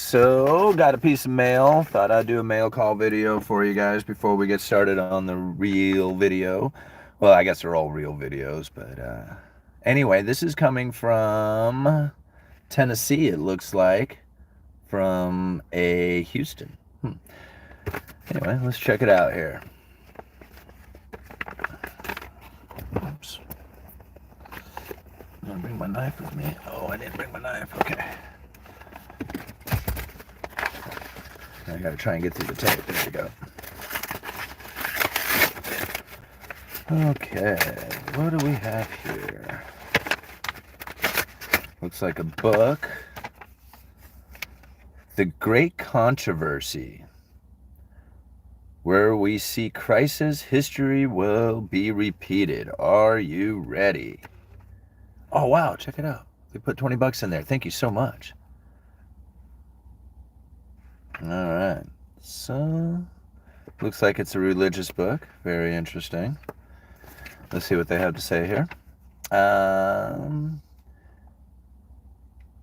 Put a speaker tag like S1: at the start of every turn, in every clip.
S1: So got a piece of mail. Thought I'd do a mail call video for you guys before we get started on the real video. Well, I guess they're all real videos, but anyway, this is coming from Tennessee, it looks like, from a Houston. Anyway, let's check it out here. Oops. I'm gonna bring my knife with me. Oh, I didn't bring my knife. Okay. I gotta try and get through the tape. There we go. Okay, what do we have here? Looks like a book. The Great Controversy. Where we see crisis, history will be repeated. Are you ready? Oh, wow, check it out. They put 20 bucks in there. Thank you so much. All right, so looks like it's a religious book. Very interesting. Let's see what they have to say here.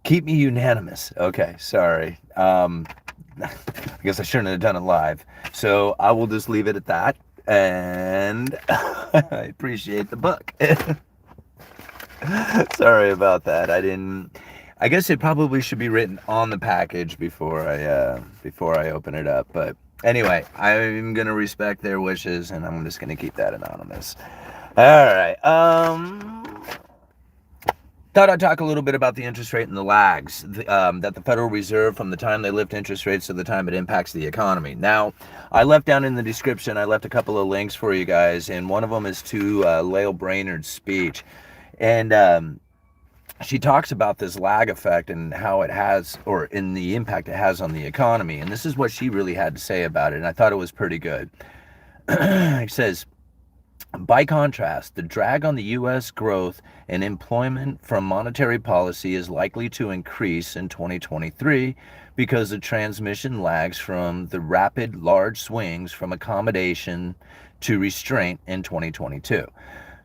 S1: Keep me unanimous. Okay, sorry. I guess I shouldn't have done it live. So I will just leave it at that. And I appreciate the book. Sorry about that. I guess it probably should be written on the package before I open it up. But anyway, I'm gonna respect their wishes, and I'm just gonna keep that anonymous. All right. Thought I'd talk a little bit about the interest rate and the lags that the Federal Reserve, from the time they lift interest rates to the time it impacts the economy. Now, I left down in the description, I left a couple of links for you guys, and one of them is to Lael Brainerd's speech. And she talks about this lag effect and how it has, or in the impact it has on the economy. And this is what she really had to say about it. And I thought it was pretty good. It says, by contrast, the drag on the U.S. growth and employment from monetary policy is likely to increase in 2023 because the transmission lags from the rapid large swings from accommodation to restraint in 2022.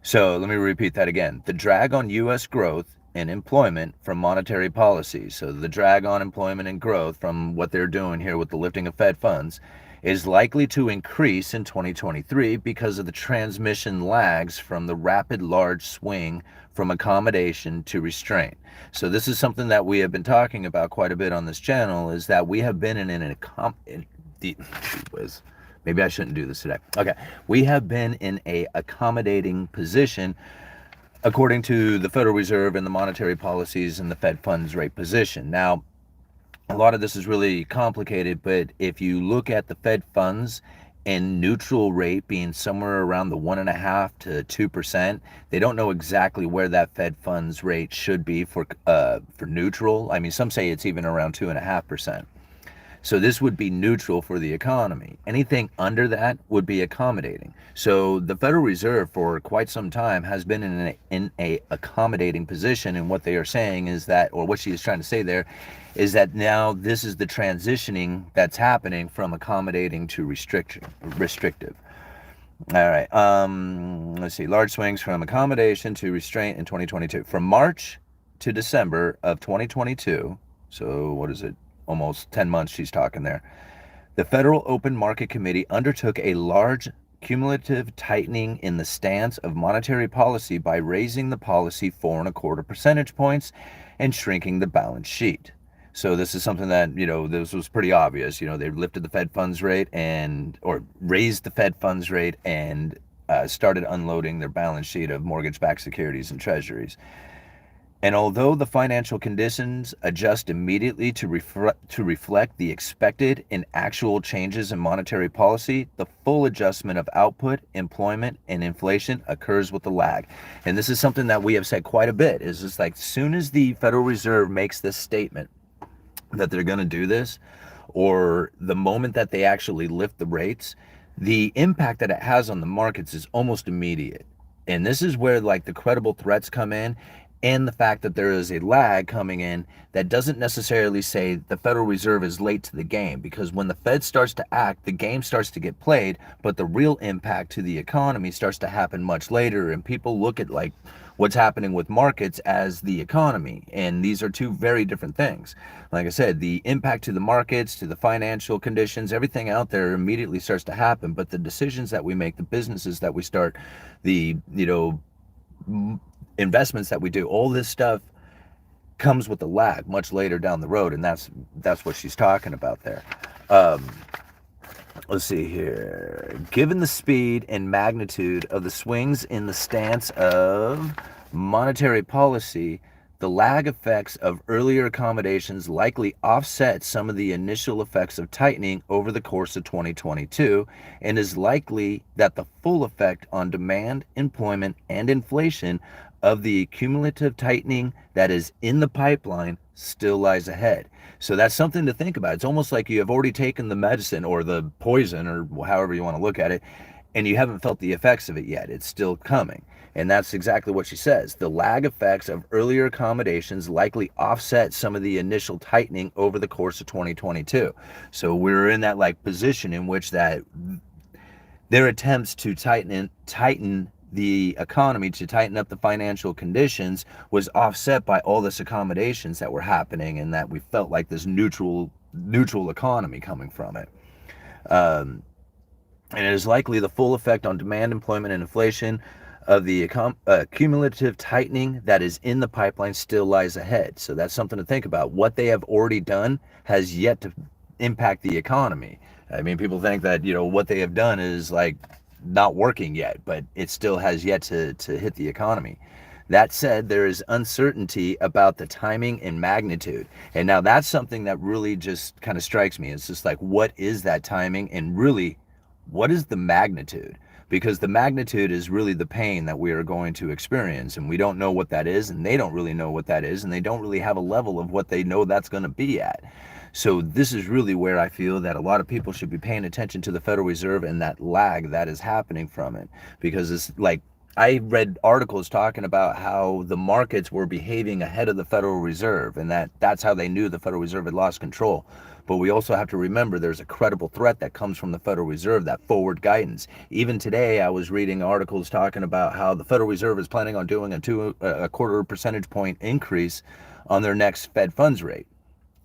S1: So let me repeat that again. The drag on U.S. growth and employment from monetary policy, so the drag on employment and growth from what they're doing here with the lifting of Fed funds, is likely to increase in 2023 because of the transmission lags from the rapid large swing from accommodation to restraint. So this is something that we have been talking about quite a bit on this channel, is that we have been maybe I shouldn't do this today. Okay, we have been in a accommodating position according to the Federal Reserve and the monetary policies and the Fed funds rate position. Now, a lot of this is really complicated, but if you look at the Fed funds and neutral rate being somewhere around the 1.5% to 2%, they don't know exactly where that Fed funds rate should be for neutral. I mean, some say it's even around 2.5%. So this would be neutral for the economy. Anything under that would be accommodating. So the Federal Reserve for quite some time has been in a accommodating position, and what they are saying is that, or what she is trying to say there, is that now this is the transitioning that's happening from accommodating to restrictive. All right, let's see, large swings from accommodation to restraint in 2022. From March to December of 2022, so what is it? Almost 10 months she's talking there. The Federal Open Market Committee undertook a large cumulative tightening in the stance of monetary policy by raising the policy 4.25 percentage points and shrinking the balance sheet. So this is something that, this was pretty obvious. They lifted the Fed funds rate or raised the Fed funds rate and started unloading their balance sheet of mortgage-backed securities and treasuries. And although the financial conditions adjust immediately to reflect the expected and actual changes in monetary policy, the full adjustment of output, employment, and inflation occurs with a lag. And this is something that we have said quite a bit, is just like, as soon as the Federal Reserve makes this statement that they're going to do this, or the moment that they actually lift the rates, the impact that it has on the markets is almost immediate. And this is where like the credible threats come in, and the fact that there is a lag coming in that doesn't necessarily say the Federal Reserve is late to the game, because when the Fed starts to act, the game starts to get played, but the real impact to the economy starts to happen much later. And people look at like what's happening with markets as the economy. And these are two very different things. Like I said, the impact to the markets, to the financial conditions, everything out there immediately starts to happen. But the decisions that we make, the businesses that we start, the, investments that we do, all this stuff comes with a lag much later down the road. And that's what she's talking about there. Let's see here. Given the speed and magnitude of the swings in the stance of monetary policy, the lag effects of earlier accommodations likely offset some of the initial effects of tightening over the course of 2022, and is likely that the full effect on demand, employment, and inflation of the cumulative tightening that is in the pipeline still lies ahead. So that's something to think about. It's almost like you have already taken the medicine or the poison, or however you want to look at it, and you haven't felt the effects of it yet. It's still coming. And that's exactly what she says. The lag effects of earlier accommodations likely offset some of the initial tightening over the course of 2022. So we're in that like position in which that their attempts to tighten the economy, to tighten up the financial conditions, was offset by all this accommodations that were happening, and that we felt like this neutral economy coming from it. And it is likely the full effect on demand, employment, and inflation of the cumulative tightening that is in the pipeline still lies ahead. So that's something to think about. What they have already done has yet to impact the economy. I mean, people think that, what they have done is like not working yet, but it still has yet to hit the economy. That said, there is uncertainty about the timing and magnitude. And now that's something that really just kind of strikes me. It's just like, what is that timing, and really, what is the magnitude? Because the magnitude is really the pain that we are going to experience, and we don't know what that is, and they don't really know what that is, and they don't really have a level of what they know that's going to be at. So this is really where I feel that a lot of people should be paying attention to the Federal Reserve and that lag that is happening from it. Because it's like, I read articles talking about how the markets were behaving ahead of the Federal Reserve, and that's how they knew the Federal Reserve had lost control. But we also have to remember there's a credible threat that comes from the Federal Reserve, that forward guidance. Even today, I was reading articles talking about how the Federal Reserve is planning on doing a quarter percentage point increase on their next Fed funds rate.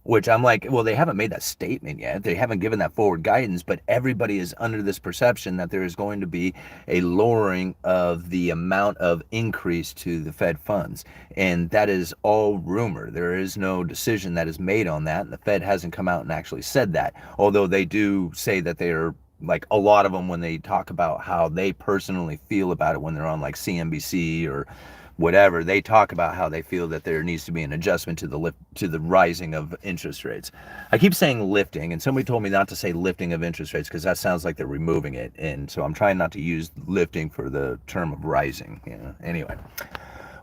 S1: Which I'm like, well, they haven't made that statement yet. They haven't given that forward guidance, but everybody is under this perception that there is going to be a lowering of the amount of increase to the Fed funds. And that is all rumor. There is no decision that is made on that. And the Fed hasn't come out and actually said that. Although they do say that they are, like a lot of them, when they talk about how they personally feel about it when they're on like CNBC or whatever, they talk about how they feel that there needs to be an adjustment to the rising of interest rates. I keep saying lifting, and somebody told me not to say lifting of interest rates because that sounds like they're removing it, and so I'm trying not to use lifting for the term of rising. Anyway,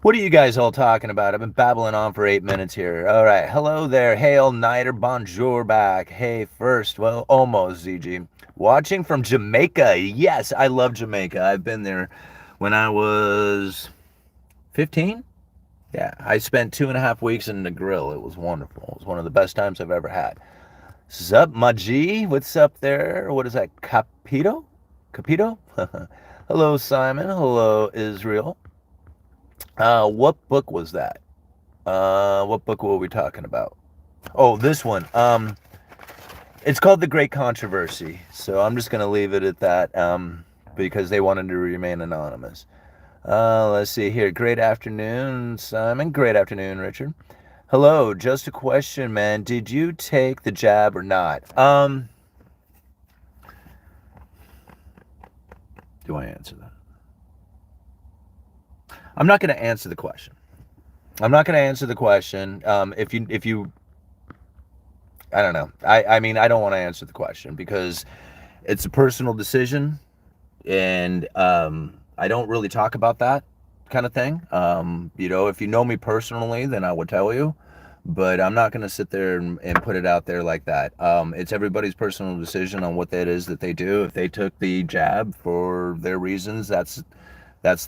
S1: what are you guys all talking about? I've been babbling on for 8 minutes here. All right, hello there, hail, night, or bonjour back. Hey, first, well, almost, ZG. Watching from Jamaica. Yes, I love Jamaica. I've been there when I was 15? Yeah, I spent 2.5 weeks in the grill. It was wonderful. It was one of the best times I've ever had. Sup, my G? What's up there? What is that? Capito? Capito? Hello, Simon. Hello, Israel. What book was that? What book were we talking about? Oh, this one. It's called The Great Controversy. So I'm just going to leave it at that because they wanted to remain anonymous. Let's see here. Great afternoon, Simon. Great afternoon, Richard. Hello. Just a question, man. Did you take the jab or not? Do I answer that? I'm not going to answer the question. I'm not going to answer the question. If you, I don't know. I mean, I don't want to answer the question because it's a personal decision, and I don't really talk about that kind of thing. If you know me personally, then I would tell you, but I'm not going to sit there and put it out there like that. It's everybody's personal decision on what that is that they do. If they took the jab for their reasons, that's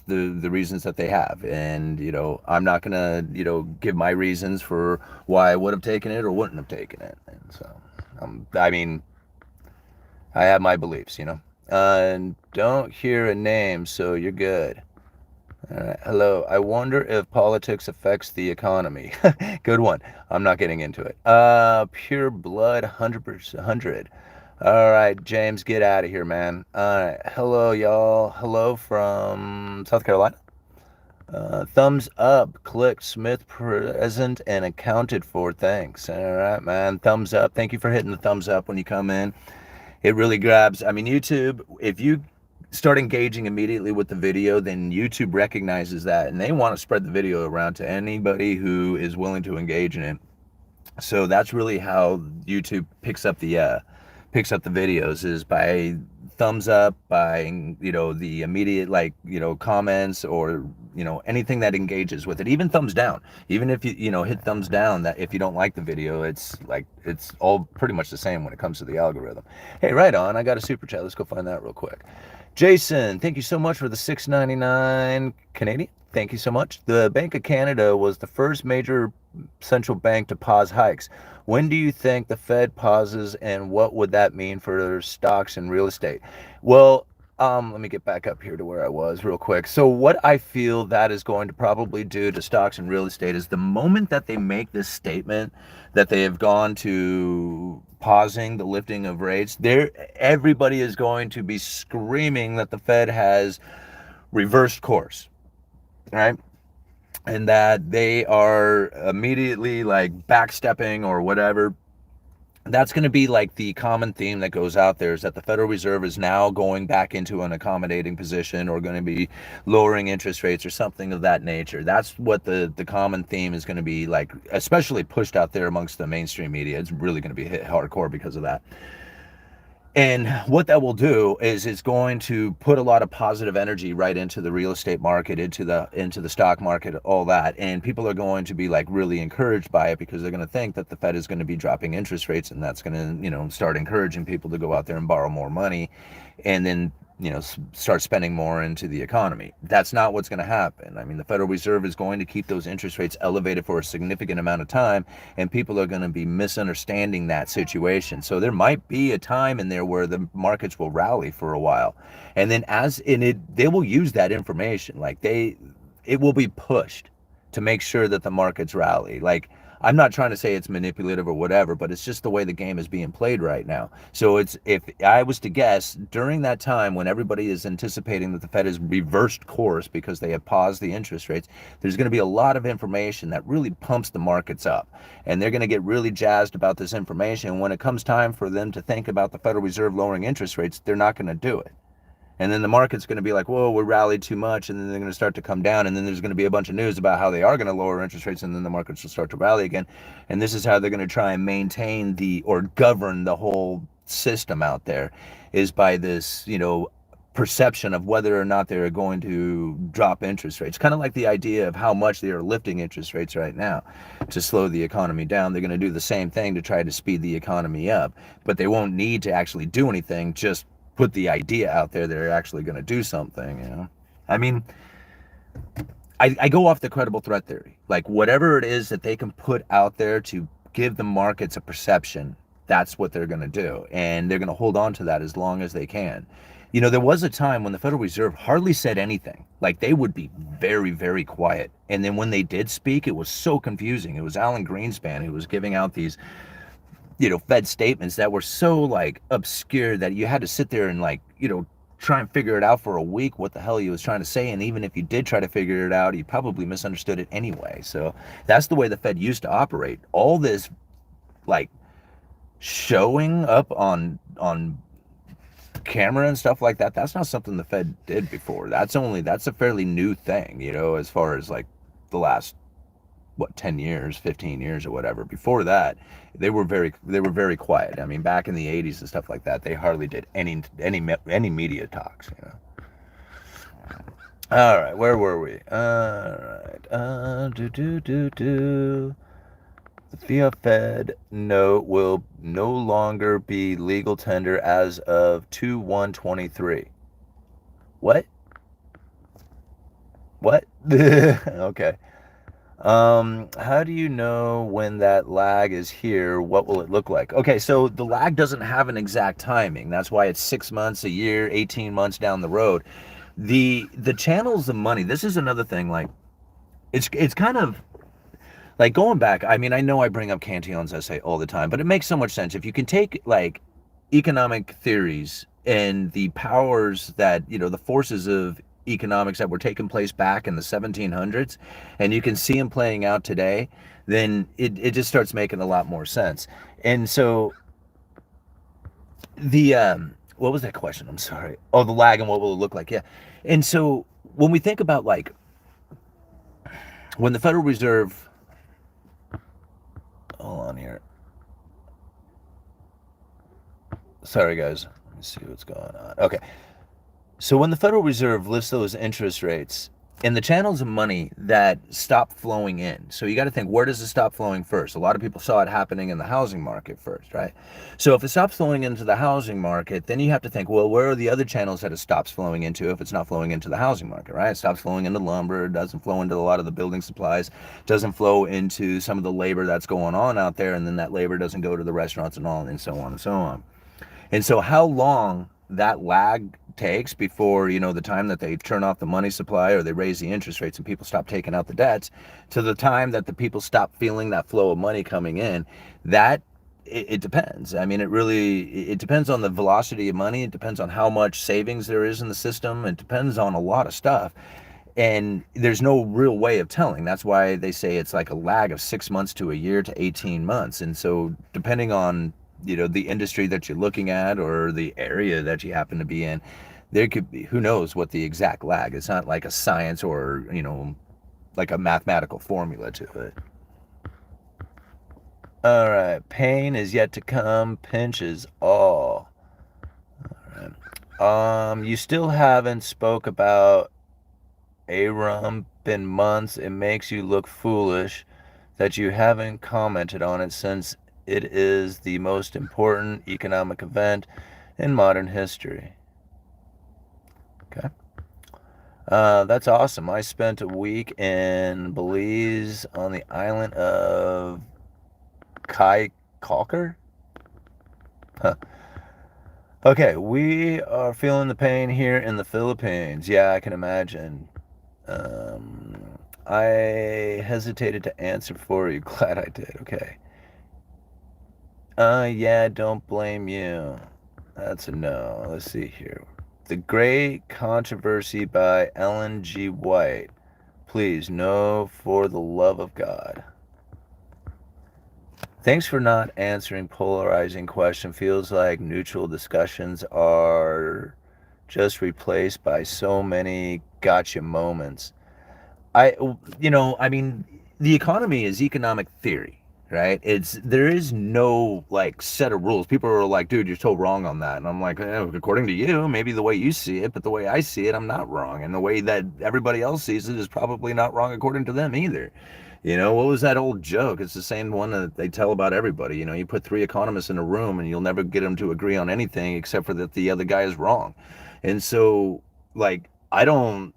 S1: the reasons that they have. And, I'm not going to, give my reasons for why I would have taken it or wouldn't have taken it. And so, I mean, I have my beliefs, and don't hear a name, so you're good. Hello. I wonder if politics affects the economy. Good one. I'm not getting into it. Pure blood, 100%. 100. All right, James, get out of here, man. All right. Hello, y'all. Hello from South Carolina. Thumbs up. Click Smith present and accounted for. Thanks. All right, man. Thumbs up. Thank you for hitting the thumbs up when you come in. It really grabs. I mean, YouTube, if you start engaging immediately with the video, then YouTube recognizes that and they want to spread the video around to anybody who is willing to engage in it. So that's really how YouTube picks up the videos, is by thumbs up, by the immediate, comments, or anything that engages with it. Even thumbs down. Even if you hit thumbs down, that if you don't like the video, it's all pretty much the same when it comes to the algorithm. Hey, right on. I got a super chat. Let's go find that real quick. Jason, thank you so much for the $6.99 Canadian. Thank you so much. The Bank of Canada was the first major central bank to pause hikes. When do you think the Fed pauses, and what would that mean for stocks and real estate? Well, let me get back up here to where I was real quick. So what I feel that is going to probably do to stocks and real estate is the moment that they make this statement that they have gone to pausing the lifting of rates, everybody is going to be screaming that the Fed has reversed course, right? And that they are immediately like backstepping or whatever. That's going to be like the common theme that goes out there, is that the Federal Reserve is now going back into an accommodating position, or going to be lowering interest rates or something of that nature. That's what the common theme is going to be, like, especially pushed out there amongst the mainstream media. It's really going to be hit hardcore because of that. And what that will do is it's going to put a lot of positive energy right into the real estate market, into the stock market, all that. And people are going to be like really encouraged by it, because they're going to think that the Fed is going to be dropping interest rates, and that's going to, start encouraging people to go out there and borrow more money, and then start spending more into the economy. That's not what's going to happen. I mean, the Federal Reserve is going to keep those interest rates elevated for a significant amount of time, and people are going to be misunderstanding that situation. So there might be a time in there where the markets will rally for a while, and then they will use that information, like it will be pushed to make sure that the markets rally. Like, I'm not trying to say it's manipulative or whatever, but it's just the way the game is being played right now. So if I was to guess, during that time when everybody is anticipating that the Fed has reversed course because they have paused the interest rates, there's going to be a lot of information that really pumps the markets up. And they're going to get really jazzed about this information. When it comes time for them to think about the Federal Reserve lowering interest rates, they're not going to do it. And then the market's going to be like, whoa, we rallied too much. And then they're going to start to come down. And then there's going to be a bunch of news about how they are going to lower interest rates. And then the markets will start to rally again. And this is how they're going to try and maintain or govern the whole system out there, is by this, perception of whether or not they're going to drop interest rates. Kind of like the idea of how much they are lifting interest rates right now to slow the economy down. They're going to do the same thing to try to speed the economy up. But they won't need to actually do anything, just put the idea out there they're actually going to do something. I mean, I go off the credible threat theory. Like, whatever it is that they can put out there to give the markets a perception, that's what they're going to do, and they're going to hold on to that as long as they can. There was a time when the Federal Reserve hardly said anything. Like, they would be very, very quiet, and then when they did speak, it was so confusing. It was Alan Greenspan who was giving out these Fed statements that were so like obscure that you had to sit there and try and figure it out for a week what the hell he was trying to say. And even if you did try to figure it out, you probably misunderstood it anyway. So that's the way the Fed used to operate. All this like showing up on camera and stuff like that, that's not something the Fed did before. That's a fairly new thing, as far as like the last 10 years, 15 years or whatever. Before that, they were very quiet. I mean, back in the 80s and stuff like that, they hardly did any media talks. All right, where were we? All right. The fiat Fed note will no longer be legal tender as of 2/1/23. What? Okay. How do you know when that lag is here? What will it look like? Okay, so the lag doesn't have an exact timing. That's why it's 6 months, a year, 18 months down the road. The channels of money, this is another thing, like it's kind of like going back. I mean, I know I bring up Cantillon's essay all the time, but it makes so much sense. If you can take like economic theories and the powers that, the forces of economics that were taking place back in the 1700s, and you can see them playing out today, then it just starts making a lot more sense. And so what was that question? I'm sorry. Oh, the lag and what will it look like? Yeah. And so when we think about like when the Federal Reserve, hold on here. Sorry, guys. Let me see what's going on. Okay. So when the Federal Reserve lifts those interest rates and the channels of money that stop flowing in, so you got to think, where does it stop flowing first? A lot of people saw it happening in the housing market first, right? So if it stops flowing into the housing market, then you have to think, well, where are the other channels that it stops flowing into if it's not flowing into the housing market, right? It stops flowing into lumber, it doesn't flow into a lot of the building supplies, doesn't flow into some of the labor that's going on out there, and then that labor doesn't go to the restaurants and all, and so on and so on. And so how long that lag takes before, the time that they turn off the money supply or they raise the interest rates and people stop taking out the debts, to the time that the people stop feeling that flow of money coming in, that it depends. I mean, it depends on the velocity of money. It depends on how much savings there is in the system. It depends on a lot of stuff. And there's no real way of telling. That's why they say it's like a lag of 6 months to a year to 18 months. And so depending on, the industry that you're looking at or the area that you happen to be in, there could be, who knows what the exact lag. It's not like a science or, like a mathematical formula to it. All right. Pain is yet to come. Pinches all. All right. You still haven't spoke about Arum. Been months. It makes you look foolish that you haven't commented on it since it is the most important economic event in modern history. Okay. That's awesome. I spent a week in Belize on the island of Kai Kalker. Huh. Okay, we are feeling the pain here in the Philippines. Yeah, I can imagine. I hesitated to answer for you. Glad I did. Okay. Yeah, don't blame you. That's a no. Let's see here. The Great Controversy by Ellen G. White. Please, no, for the love of God. Thanks for not answering polarizing question. Feels like neutral discussions are just replaced by so many gotcha moments. I mean, the economy is economic theory, right? There is no like set of rules. People are like, dude, you're so wrong on that. And I'm like, according to you, maybe the way you see it, but the way I see it, I'm not wrong. And the way that everybody else sees it is probably not wrong according to them either. What was that old joke? It's the same one that they tell about everybody. You put three economists in a room and you'll never get them to agree on anything except for that the other guy is wrong. And so, like, I don't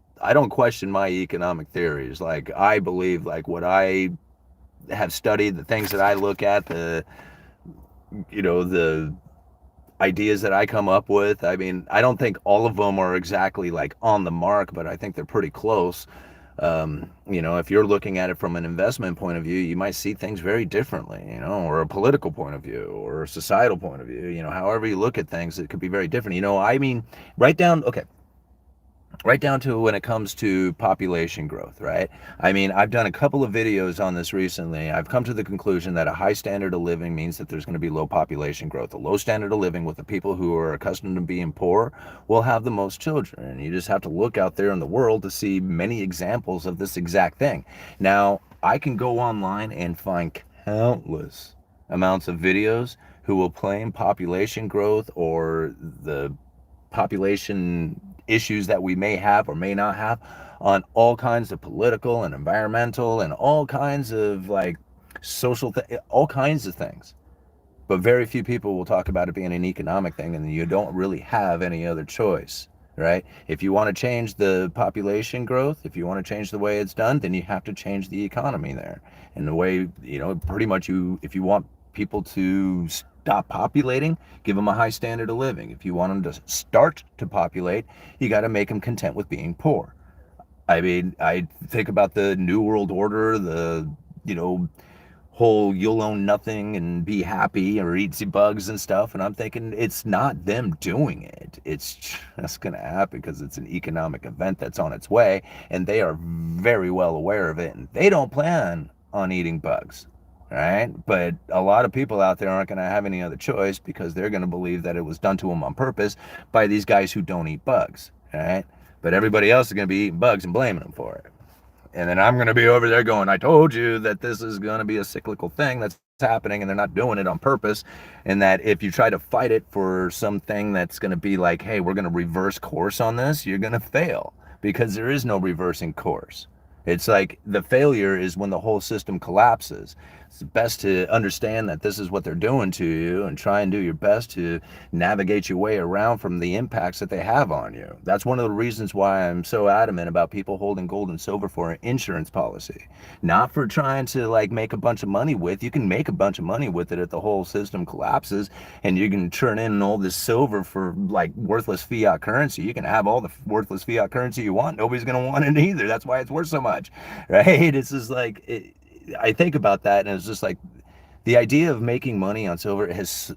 S1: question my economic theories. Like, I believe like what I have studied, the things that I look at, the ideas that I come up with. I mean, I don't think all of them are exactly like on the mark, but I think they're pretty close. If you're looking at it from an investment point of view, you might see things very differently, or a political point of view or a societal point of view, however you look at things, it could be very different. I mean, okay, right down to when it comes to population growth, right? I mean, I've done a couple of videos on this recently. I've come to the conclusion that a high standard of living means that there's going to be low population growth. A low standard of living with the people who are accustomed to being poor will have the most children. And you just have to look out there in the world to see many examples of this exact thing. Now, I can go online and find countless amounts of videos who will claim population growth or the population issues that we may have or may not have on all kinds of political and environmental and all kinds of like social all kinds of things, but very few people will talk about it being an economic thing, and you don't really have any other choice, right? If you want to change the population growth, if you want to change the way it's done, then you have to change the economy there. And the way, pretty much if you want people to stop populating, give them a high standard of living. If you want them to start to populate, you got to make them content with being poor. I mean, I think about the New World Order, the, you know, whole you'll own nothing and be happy or eat some bugs and stuff, and I'm thinking it's not them doing it, it's just going to happen because it's an economic event that's on its way, and they are very well aware of it, and they don't plan on eating bugs, right? But a lot of people out there aren't going to have any other choice because they're going to believe that it was done to them on purpose by these guys who don't eat bugs, right? But everybody else is going to be eating bugs and blaming them for it. And then I'm going to be over there going, I told you that this is going to be a cyclical thing that's happening, and they're not doing it on purpose. And that if you try to fight it for something that's going to be like, hey, we're going to reverse course on this, you're going to fail because there is no reversing course. It's like the failure is when the whole system collapses. It's best to understand that this is what they're doing to you and try and do your best to navigate your way around from the impacts that they have on you. That's one of the reasons why I'm so adamant about people holding gold and silver for an insurance policy. Not for trying to like make a bunch of money with. You can make a bunch of money with it if the whole system collapses and you can turn in all this silver for like worthless fiat currency. You can have all the worthless fiat currency you want. Nobody's going to want it either. That's why it's worth so much, right? It's just like... I think about that and it's just like the idea of making money on silver has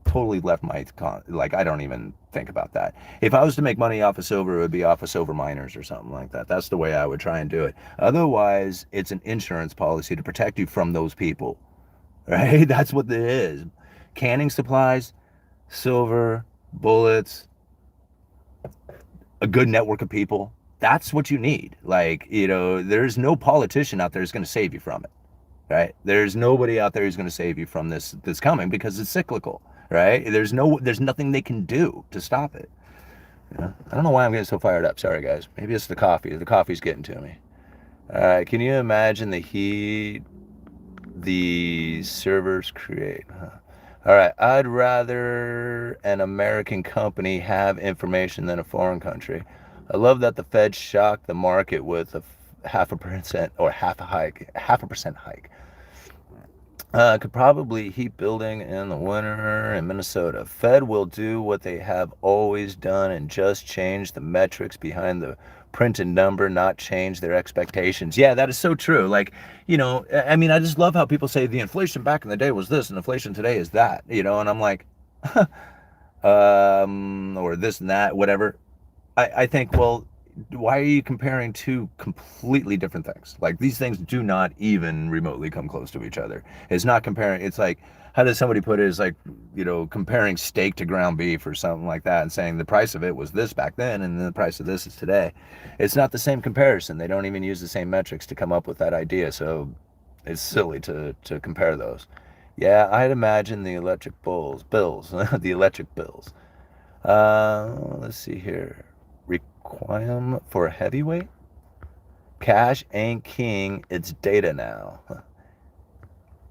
S1: totally left my, like, I don't even think about that. If I was to make money off of silver, it would be off of silver miners or something like that. That's the way I would try and do it. Otherwise, it's an insurance policy to protect you from those people, right? That's what it is. Canning supplies, silver, bullets, a good network of people. That's what you need. Like, you know, there's no politician out there who's going to save you from it, right? There's nobody out there who's going to save you from this coming because it's cyclical, right? There's nothing they can do to stop it. You know? I don't know why I'm getting so fired up. Sorry, guys. Maybe it's the coffee. The coffee's getting to me. All right. Can you imagine the heat the servers create? Huh? All right. I'd rather an American company have information than a foreign country. I love that the Fed shocked the market with a 0.5% or half a percent hike. Could probably heat building in the winter in Minnesota. Fed will do what they have always done and just change the metrics behind the printed number, not change their expectations. Yeah, that is so true. Like, you know, I mean, I just love how people say the inflation back in the day was this and inflation today is that, you know, and I'm like, or this and that, whatever. I think, well, why are you comparing two completely different things? Like, these things do not even remotely come close to each other. It's not comparing. It's like, how does somebody put it? It's like, you know, comparing steak to ground beef or something like that and saying the price of it was this back then and the price of this is today. It's not the same comparison. They don't even use the same metrics to come up with that idea. So it's silly to compare those. Yeah, I'd imagine the electric bills, the electric bills. Let's see here. Requiem for a heavyweight? Cash ain't king, it's data now.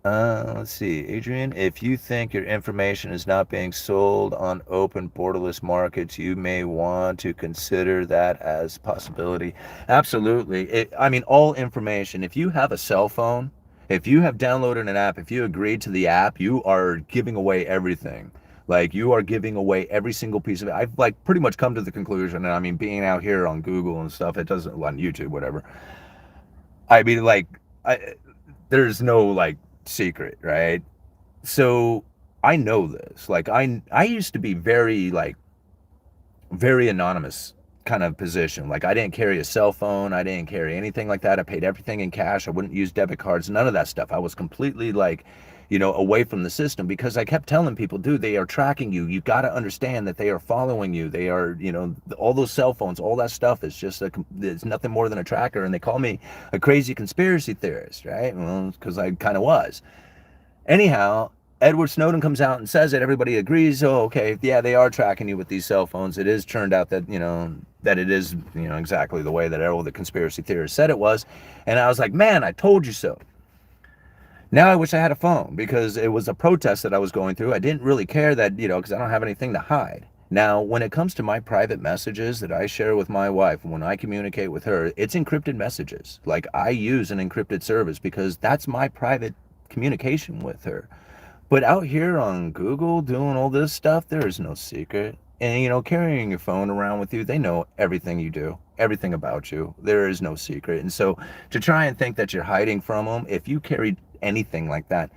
S1: Let's see, Adrian, if you think your information is not being sold on open borderless markets, you may want to consider that as a possibility. Absolutely. I mean, all information, if you have a cell phone, if you have downloaded an app, if you agreed to the app, you are giving away everything. Like, you are giving away every single piece of it. I've like pretty much come to the conclusion, and I mean, being out here on Google and stuff, it doesn't, on YouTube, whatever. I mean, like, there's no like secret, right? So I know this. Like, I used to be very anonymous kind of position. Like, I didn't carry a cell phone. I didn't carry anything like that. I paid everything in cash. I wouldn't use debit cards, none of that stuff. I was completely like, you know, away from the system because I kept telling people, dude, they are tracking you. You got to understand that they are following you. They are, you know, all those cell phones, all that stuff is just it's nothing more than a tracker. And they call me a crazy conspiracy theorist, right? Well, because I kind of was. Anyhow, Edward Snowden comes out and says it. Everybody agrees. Oh, okay, yeah, they are tracking you with these cell phones. It is turned out that, you know, that it is, you know, exactly the way that all the conspiracy theorists said it was. And I was like, man, I told you so. Now I wish I had a phone because it was a protest that I was going through. I didn't really care that, you know, because I don't have anything to hide. Now, when it comes to my private messages that I share with my wife, when I communicate with her, it's encrypted messages. Like, I use an encrypted service because that's my private communication with her. But out here on Google doing all this stuff, there is no secret. And carrying your phone around with you, they know everything you do, everything about you. There is no secret. And so to try and think that you're hiding from them, if you carry anything like that,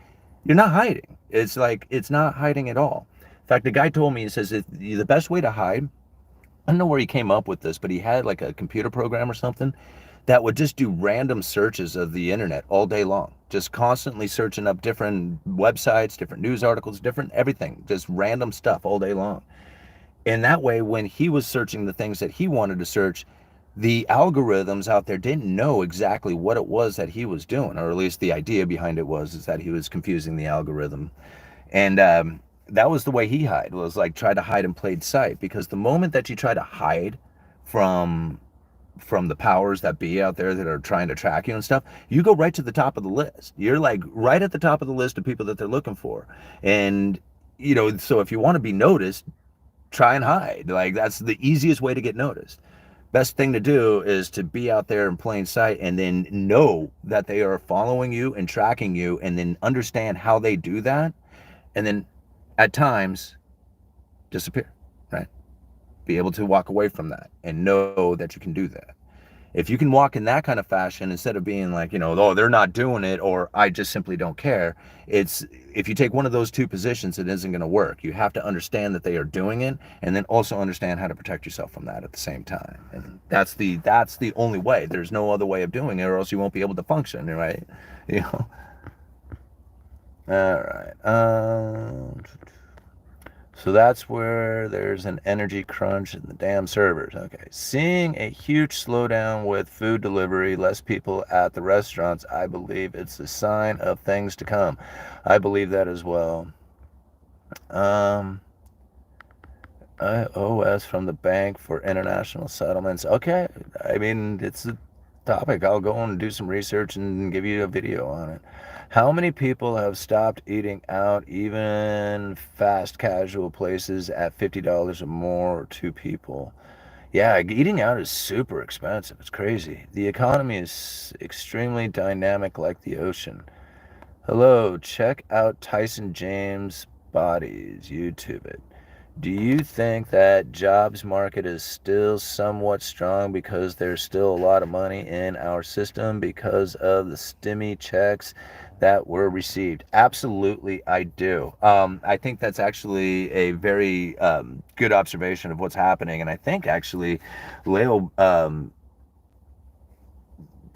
S1: you're not hiding. It's like it's not hiding at all. In fact, the guy told me, he says the best way to hide, I don't know where he came up with this, but he had like a computer program or something that would just do random searches of the internet all day long, just constantly searching up different websites, different news articles, different everything, just random stuff all day long. And that way, when he was searching the things that he wanted to search, the algorithms out there didn't know exactly what it was that he was doing, or at least the idea behind it was is that he was confusing the algorithm. And that was the way he hid, was like try to hide in plain sight, because the moment that you try to hide from the powers that be out there that are trying to track you and stuff, you go right to the top of the list. You're like right at the top of the list of people that they're looking for. And so if you want to be noticed, try and hide. Like, that's the easiest way to get noticed. Best thing to do is to be out there in plain sight, and then know that they are following you and tracking you, and then understand how they do that, and then at times disappear, right? Be able to walk away from that and know that you can do that. If you can walk in that kind of fashion, instead of being like, oh, they're not doing it, or I just simply don't care, it's, if you take one of those two positions, it isn't going to work. You have to understand that they are doing it, and then also understand how to protect yourself from that at the same time. And that's the only way. There's no other way of doing it, or else you won't be able to function, right? you know all right. So that's where there's an energy crunch in the damn servers. Okay. Seeing a huge slowdown with food delivery, less people at the restaurants, I believe it's a sign of things to come. I believe that as well. OS from the Bank for International Settlements. Okay. I mean, it's a topic. I'll go and do some research and give you a video on it. How many people have stopped eating out, even fast casual places, at $50 or more, or two people? Yeah, eating out is super expensive. It's crazy. The economy is extremely dynamic like the ocean. Hello, check out Tyson James Bodies, YouTube it. Do you think that jobs market is still somewhat strong because there's still a lot of money in our system because of the stimmy checks that were received? Absolutely, I do. I think that's actually a very good observation of what's happening, and I think actually Leo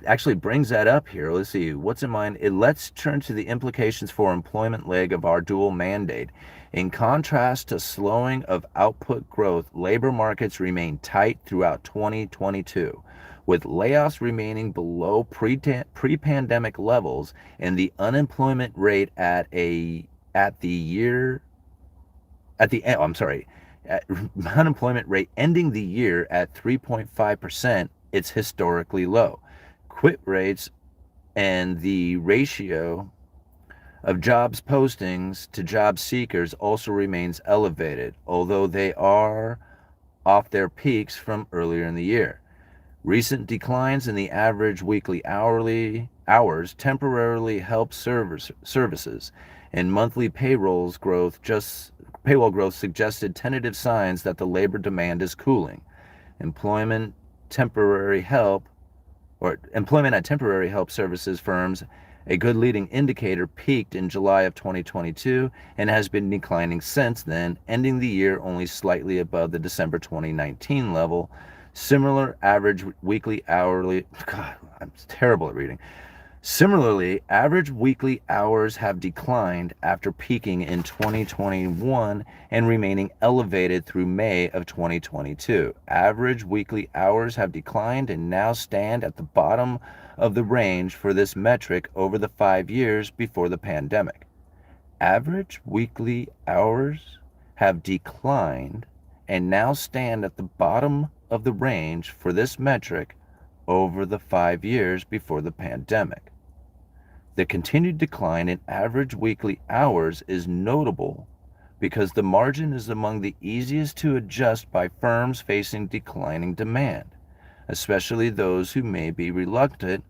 S1: actually brings that up here. Let's see, what's in mind? Let's turn to the implications for employment leg of our dual mandate. In contrast to slowing of output growth, labor markets remain tight throughout 2022, with layoffs remaining below pre-pandemic levels and the unemployment rate at the unemployment rate ending the year at 3.5%. It's historically low. Quit rates and the ratio of jobs postings to job seekers also remains elevated, although they are off their peaks from earlier in the year. Recent declines in the average weekly hourly hours temporarily help services, and monthly payroll growth suggested tentative signs that the labor demand is cooling. Employment at temporary help services firms, a good leading indicator, peaked in July of 2022 and has been declining since then, ending the year only slightly above the December 2019 level. Similar average weekly hourly, God, I'm terrible at reading. Similarly, average weekly hours have declined after peaking in 2021 and remaining elevated through May of 2022. Average weekly hours have declined and now stand at the bottom of the range for this metric over the 5 years before the pandemic. Average weekly hours have declined and now stand at the bottom of the range for this metric over the 5 years before the pandemic. The continued decline in average weekly hours is notable because the margin is among the easiest to adjust by firms facing declining demand, especially those who may be reluctant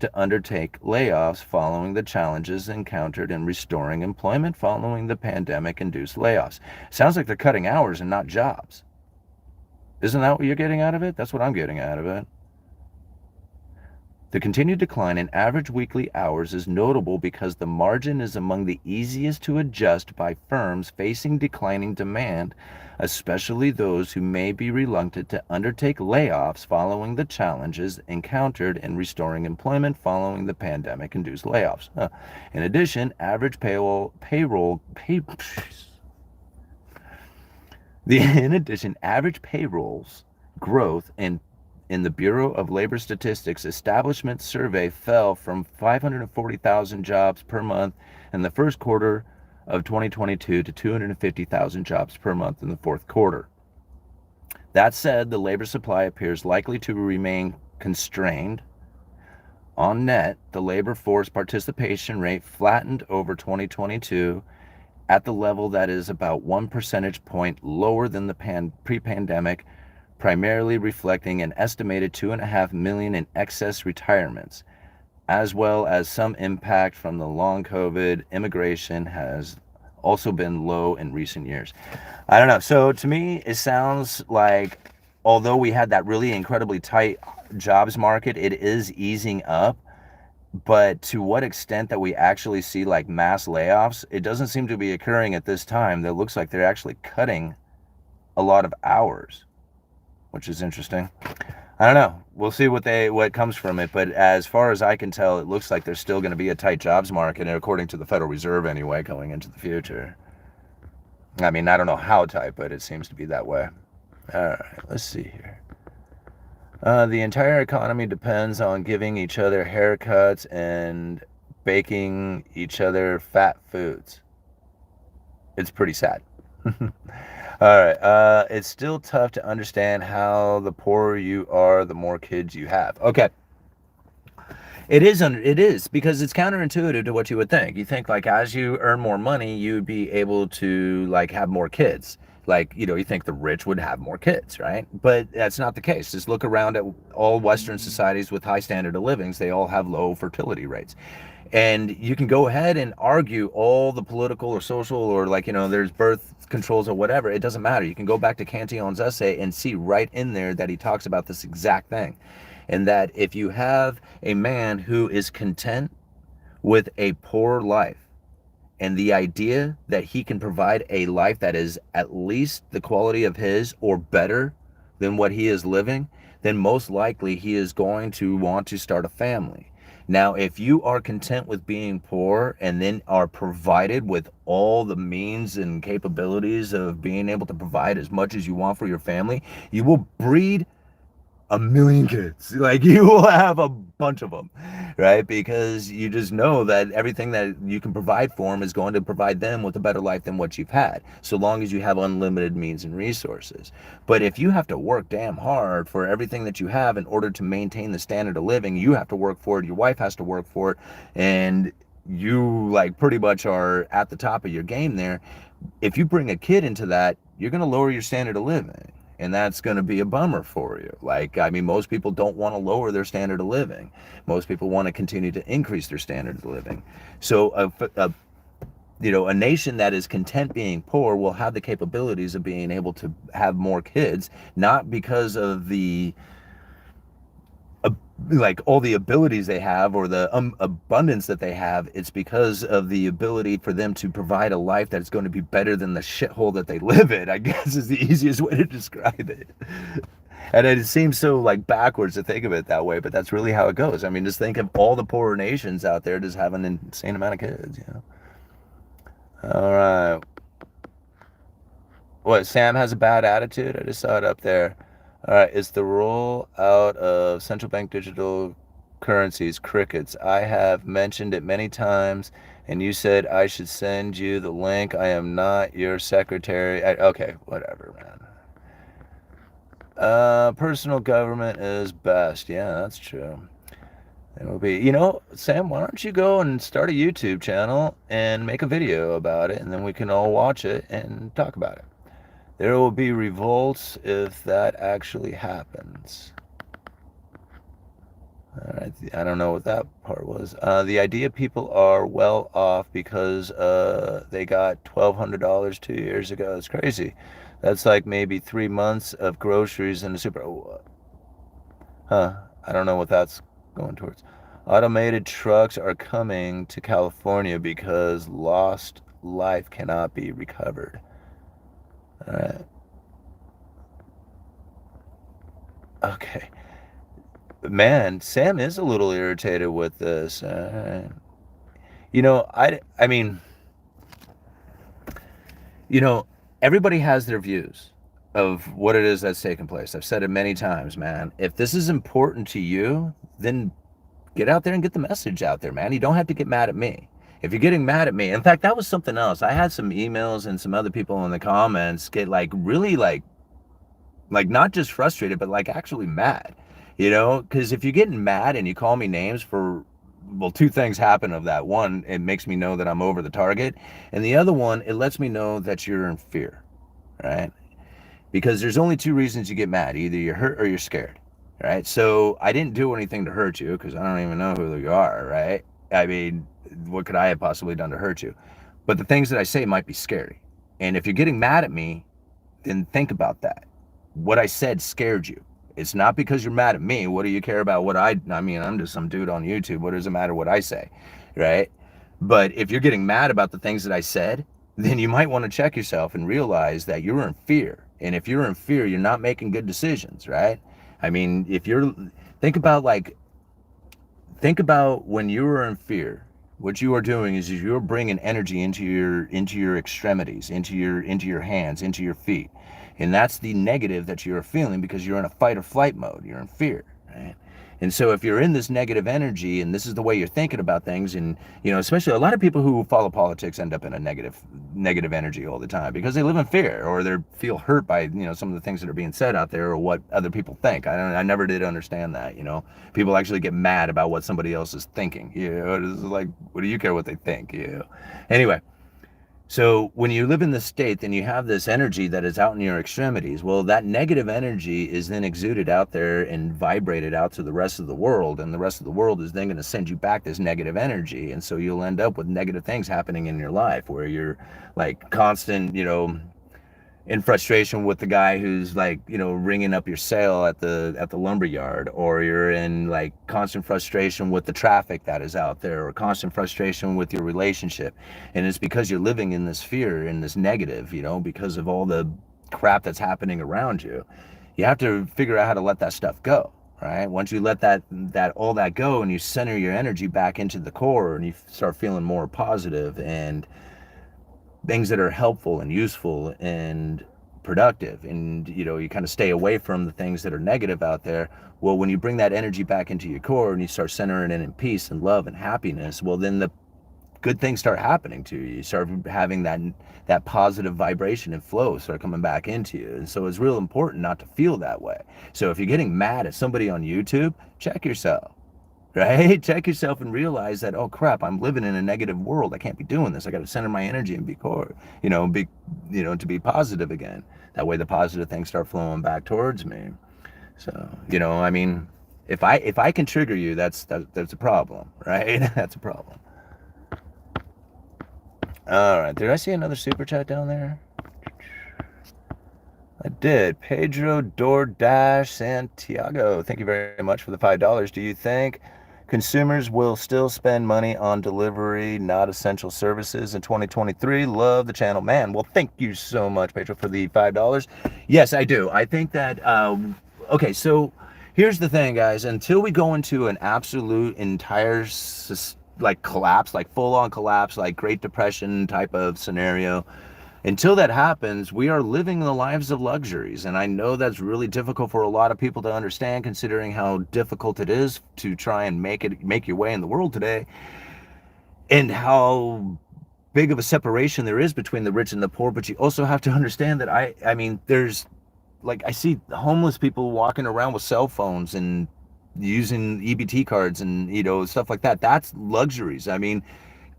S1: to undertake layoffs following the challenges encountered in restoring employment following the pandemic-induced layoffs. Sounds like they're cutting hours and not jobs. Isn't that what you're getting out of it? That's what I'm getting out of it. The continued decline in average weekly hours is notable because the margin is among the easiest to adjust by firms facing declining demand, especially those who may be reluctant to undertake layoffs following the challenges encountered in restoring employment following the pandemic-induced layoffs. In addition, average average payrolls growth in the Bureau of Labor Statistics establishment survey fell from 540,000 jobs per month in the first quarter of 2022 to 250,000 jobs per month in the fourth quarter. That said, the labor supply appears likely to remain constrained. On net, the labor force participation rate flattened over 2022 at the level that is about 1 percentage point lower than the pre-pandemic, primarily reflecting an estimated 2.5 million in excess retirements, as well as some impact from the long COVID. Immigration has also been low in recent years. I don't know. So to me, it sounds like although we had that really incredibly tight jobs market, it is easing up. But to what extent that we actually see like mass layoffs, it doesn't seem to be occurring at this time. That looks like they're actually cutting a lot of hours, which is interesting. I don't know. We'll see what comes from it. But as far as I can tell, it looks like there's still going to be a tight jobs market, according to the Federal Reserve anyway, going into the future. I mean, I don't know how tight, but it seems to be that way. All right, let's see here. The entire economy depends on giving each other haircuts and baking each other fat foods. It's pretty sad. All right. It's still tough to understand how the poorer you are, the more kids you have. Okay. It is because it's counterintuitive to what you would think. You think like as you earn more money, you'd be able to like have more kids. Like, you think the rich would have more kids, right? But that's not the case. Just look around at all Western societies with high standard of livings. They all have low fertility rates. And you can go ahead and argue all the political or social or like, there's birth controls or whatever. It doesn't matter. You can go back to Cantillon's essay and see right in there that he talks about this exact thing. And that if you have a man who is content with a poor life and the idea that he can provide a life that is at least the quality of his or better than what he is living, then most likely he is going to want to start a family. Now, if you are content with being poor and then are provided with all the means and capabilities of being able to provide as much as you want for your family, you will breed 1 million kids. Like, you will have a bunch of them, right? Because you just know that everything that you can provide for them is going to provide them with a better life than what you've had, so long as you have unlimited means and resources. But if you have to work damn hard for everything that you have in order to maintain the standard of living, you have to work for it, your wife has to work for it, and you like pretty much are at the top of your game there. If you bring a kid into that, you're going to lower your standard of living. And that's going to be a bummer for you. Like, I mean, most people don't want to lower their standard of living. Most people want to continue to increase their standard of living. So, a nation that is content being poor will have the capabilities of being able to have more kids, not because of the like all the abilities they have or the abundance that they have. It's because of the ability for them to provide a life that's going to be better than the shithole that they live in, I guess is the easiest way to describe it. And it seems so like backwards to think of it that way, but that's really how it goes. I mean, just think of all the poorer nations out there just have an insane amount of kids, All right. What, Sam has a bad attitude? I just saw it up there. All right, it's the roll out of central bank digital currencies, crickets. I have mentioned it many times, and you said I should send you the link. I am not your secretary. Okay, whatever, man. Personal government is best. Yeah, that's true. It will be, Sam, why don't you go and start a YouTube channel and make a video about it, and then we can all watch it and talk about it. There will be revolts if that actually happens. All right, I don't know what that part was. The idea people are well off because they got $1,200 2 years ago. It's crazy. That's like maybe 3 months of groceries in the super. Huh. I don't know what that's going towards. Automated trucks are coming to California because lost life cannot be recovered. All right. Okay. Man, Sam is a little irritated with this. I mean, you know, everybody has their views of what it is that's taking place. I've said it many times, man. If this is important to you, then get out there and get the message out there, man. You don't have to get mad at me. If you're getting mad at me, in fact, that was something else. I had some emails and some other people in the comments get like really like not just frustrated, but like actually mad, because if you're getting mad and you call me names for, well, two things happen of that. One, it makes me know that I'm over the target. And the other one, it lets me know that you're in fear, right? Because there's only two reasons you get mad. Either you're hurt or you're scared, right? So I didn't do anything to hurt you because I don't even know who you are, right? I mean, what could I have possibly done to hurt you? But the things that I say might be scary. And if you're getting mad at me, then think about that. What I said scared you. It's not because you're mad at me. What do you care about what I mean, I'm just some dude on YouTube. What does it matter what I say? Right? But if you're getting mad about the things that I said, then you might want to check yourself and realize that you're in fear. And if you're in fear, you're not making good decisions, right? I mean, if you're think about like think about when you are in fear. What you are doing is you're bringing energy into your extremities, into your hands, into your feet. And that's the negative that you're feeling because you're in a fight or flight mode. You're in fear, right? And so if you're in this negative energy and this is the way you're thinking about things, and especially a lot of people who follow politics end up in a negative energy all the time because they live in fear or they feel hurt by some of the things that are being said out there or what other people think. I never did understand that. People actually get mad about what somebody else is thinking. It's like, what do you care what they think? Anyway, so when you live in this state, then you have this energy that is out in your extremities. Well, that negative energy is then exuded out there and vibrated out to the rest of the world. And the rest of the world is then going to send you back this negative energy. And so you'll end up with negative things happening in your life where you're like constant, in frustration with the guy who's like ringing up your sale at the lumber yard, or you're in like constant frustration with the traffic that is out there, or constant frustration with your relationship. And it's because you're living in this fear and this negative, because of all the crap that's happening around you. You have to figure out how to let that stuff go, right? Once you let that all that go and you center your energy back into the core and you start feeling more positive and things that are helpful and useful and productive, and you kind of stay away from the things that are negative out there. Well, when you bring that energy back into your core and you start centering it in peace and love and happiness, well, then the good things start happening to you. You start having that positive vibration and flow start coming back into you. And so it's real important not to feel that way. So if you're getting mad at somebody on YouTube, check yourself, right? Check yourself and realize that, oh crap, I'm living in a negative world. I can't be doing this. I got to center my energy and be core, to be positive again. That way the positive things start flowing back towards me. So, I mean, if I can trigger you, that's a problem, right? That's a problem. All right. Did I see another super chat down there? I did. Pedro DoorDash Santiago. Thank you very much for the $5. Do you think consumers will still spend money on delivery, not essential services in 2023? Love the channel. Man, well, thank you so much, Pedro, for the $5. Yes, I do. I think that, okay, so here's the thing, guys. Until we go into an absolute entire like collapse, like full-on collapse, like Great Depression type of scenario, until that happens, we are living the lives of luxuries. And I know that's really difficult for a lot of people to understand, considering how difficult it is to try and make your way in the world today, and how big of a separation there is between the rich and the poor. But you also have to understand that I mean, there's like, I see homeless people walking around with cell phones and using EBT cards and stuff like that. That's luxuries. I mean,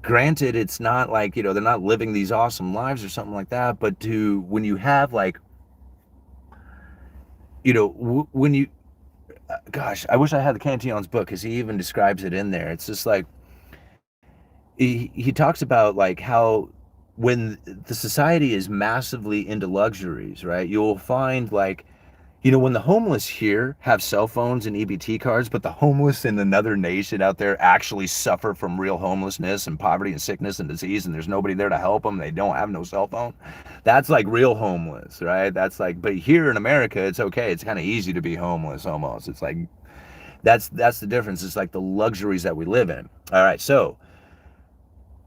S1: granted, it's not like they're not living these awesome lives or something like that, but when you have like when you gosh, I wish I had the Cantillon's book because he even describes it in there. It's just like he talks about like how when the society is massively into luxuries, right? You'll find like, when the homeless here have cell phones and EBT cards, but the homeless in another nation out there actually suffer from real homelessness and poverty and sickness and disease, and there's nobody there to help them. They don't have no cell phone. That's like real homeless, right? That's like, but here in America, it's okay. It's kind of easy to be homeless almost. It's like, that's the difference. It's like the luxuries that we live in. All right, so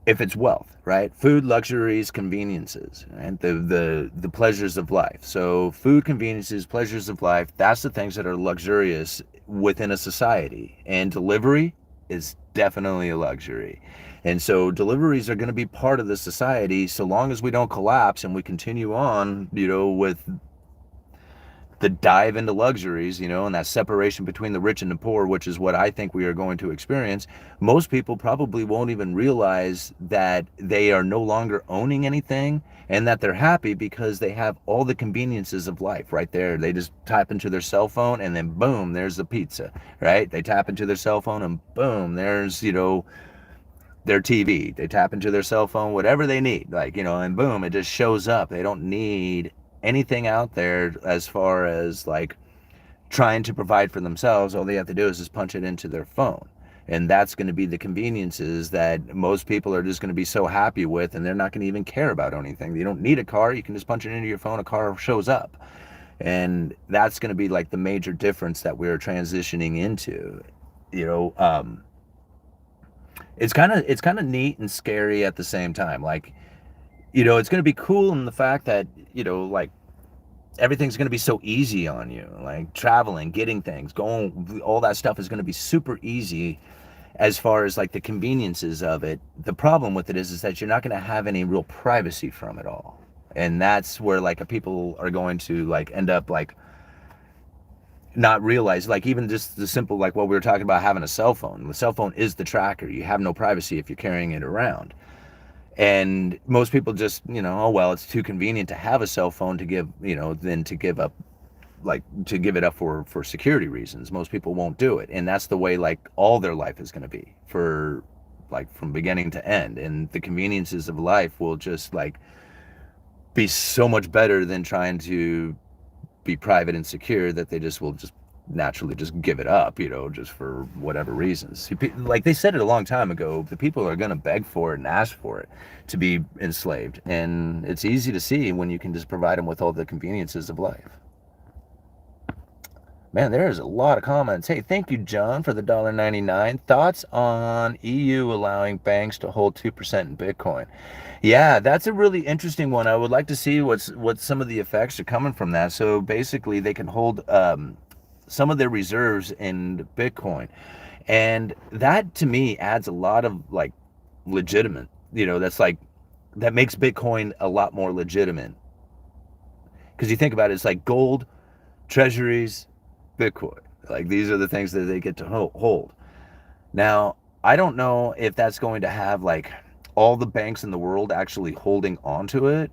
S1: if it's wealth, right? Food, luxuries, conveniences, and the pleasures of life. So food, conveniences, pleasures of life, that's the things that are luxurious within a society. And delivery is definitely a luxury. And so deliveries are going to be part of the society so long as we don't collapse and we continue on, with the dive into luxuries, and that separation between the rich and the poor, which is what I think we are going to experience. Most people probably won't even realize that they are no longer owning anything and that they're happy because they have all the conveniences of life right there. They just tap into their cell phone and then boom, there's the pizza, right? They tap into their cell phone and boom, there's, their TV. They tap into their cell phone, whatever they need, like, and boom, it just shows up. They don't need anything out there as far as like trying to provide for themselves. All they have to do is just punch it into their phone. And that's going to be the conveniences that most people are just going to be so happy with, and they're not going to even care about anything. You don't need a car. You can just punch it into your phone. A car shows up. And that's going to be like the major difference that we're transitioning into. It's kind of neat and scary at the same time. Like, it's going to be cool in the fact that, like, everything's going to be so easy on you, like traveling, getting things, going, all that stuff is going to be super easy as far as like the conveniences of it. The problem with it is that you're not going to have any real privacy from it all. And that's where like people are going to like end up like not realize, like even just the simple, like what we were talking about, having a cell phone. The cell phone is the tracker. You have no privacy if you're carrying it around. And most people just, oh, well, it's too convenient to have a cell phone to give, than to give up, like to give it up for security reasons. Most people won't do it. And that's the way like all their life is going to be for like from beginning to end. And the conveniences of life will just like be so much better than trying to be private and secure that they just will just naturally just give it up, just for whatever reasons. Like they said it a long time ago, the people are going to beg for it and ask for it to be enslaved. And it's easy to see when you can just provide them with all the conveniences of life. Man, there's a lot of comments. Hey, thank you, John, for the $1.99. Thoughts on EU allowing banks to hold 2% in Bitcoin? Yeah, that's a really interesting one. I would like to see what some of the effects are coming from that. So basically, they can hold some of their reserves in Bitcoin, and that to me adds a lot of like legitimate. That's like that makes Bitcoin a lot more legitimate because you think about it, it's like gold, treasuries, Bitcoin. Like these are the things that they get to hold. Now, I don't know if that's going to have like all the banks in the world actually holding onto it,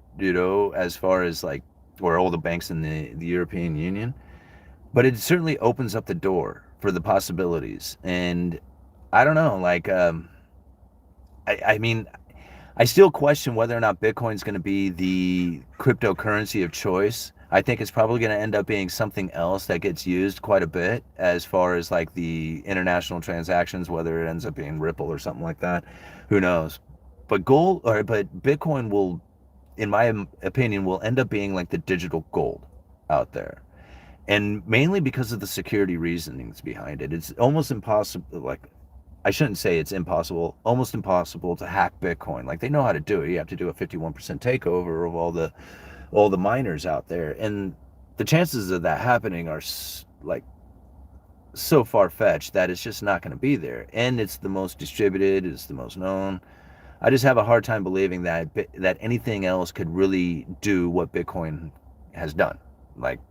S1: as far as like, or all the banks in the European Union, but it certainly opens up the door for the possibilities. And I don't know, like, I mean, I still question whether or not Bitcoin's going to be the cryptocurrency of choice. I think it's probably going to end up being something else that gets used quite a bit as far as like the international transactions, whether it ends up being Ripple or something like that. Who knows? But Bitcoin will, in my opinion, will end up being like the digital gold out there. And mainly because of the security reasonings behind it. It's almost impossible, like, I shouldn't say it's impossible, almost impossible to hack Bitcoin. Like they know how to do it. You have to do a 51% takeover of all the miners out there. And the chances of that happening are like so far-fetched that it's just not going to be there. And it's the most distributed, it's the most known. I just have a hard time believing that anything else could really do what Bitcoin has done. Like,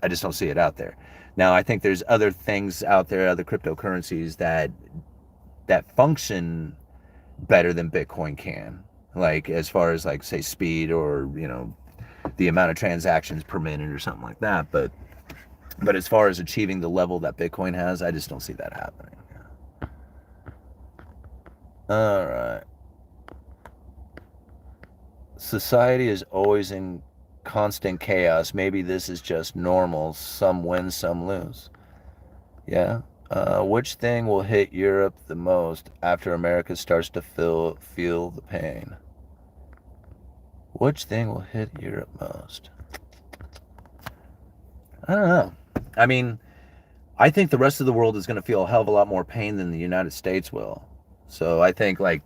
S1: I just don't see it out there. Now, I think there's other things out there, other cryptocurrencies that function better than Bitcoin can. Like as far as like say speed or the amount of transactions per minute or something like that. But But as far as achieving the level that Bitcoin has, I just don't see that happening. All right. Society is always in constant chaos. Maybe this is just normal. Some win, some lose. Yeah. Which thing will hit Europe the most after America starts to feel the pain? Which thing will hit Europe most? I don't know. I mean, I think the rest of the world is going to feel a hell of a lot more pain than the United States will. So I think like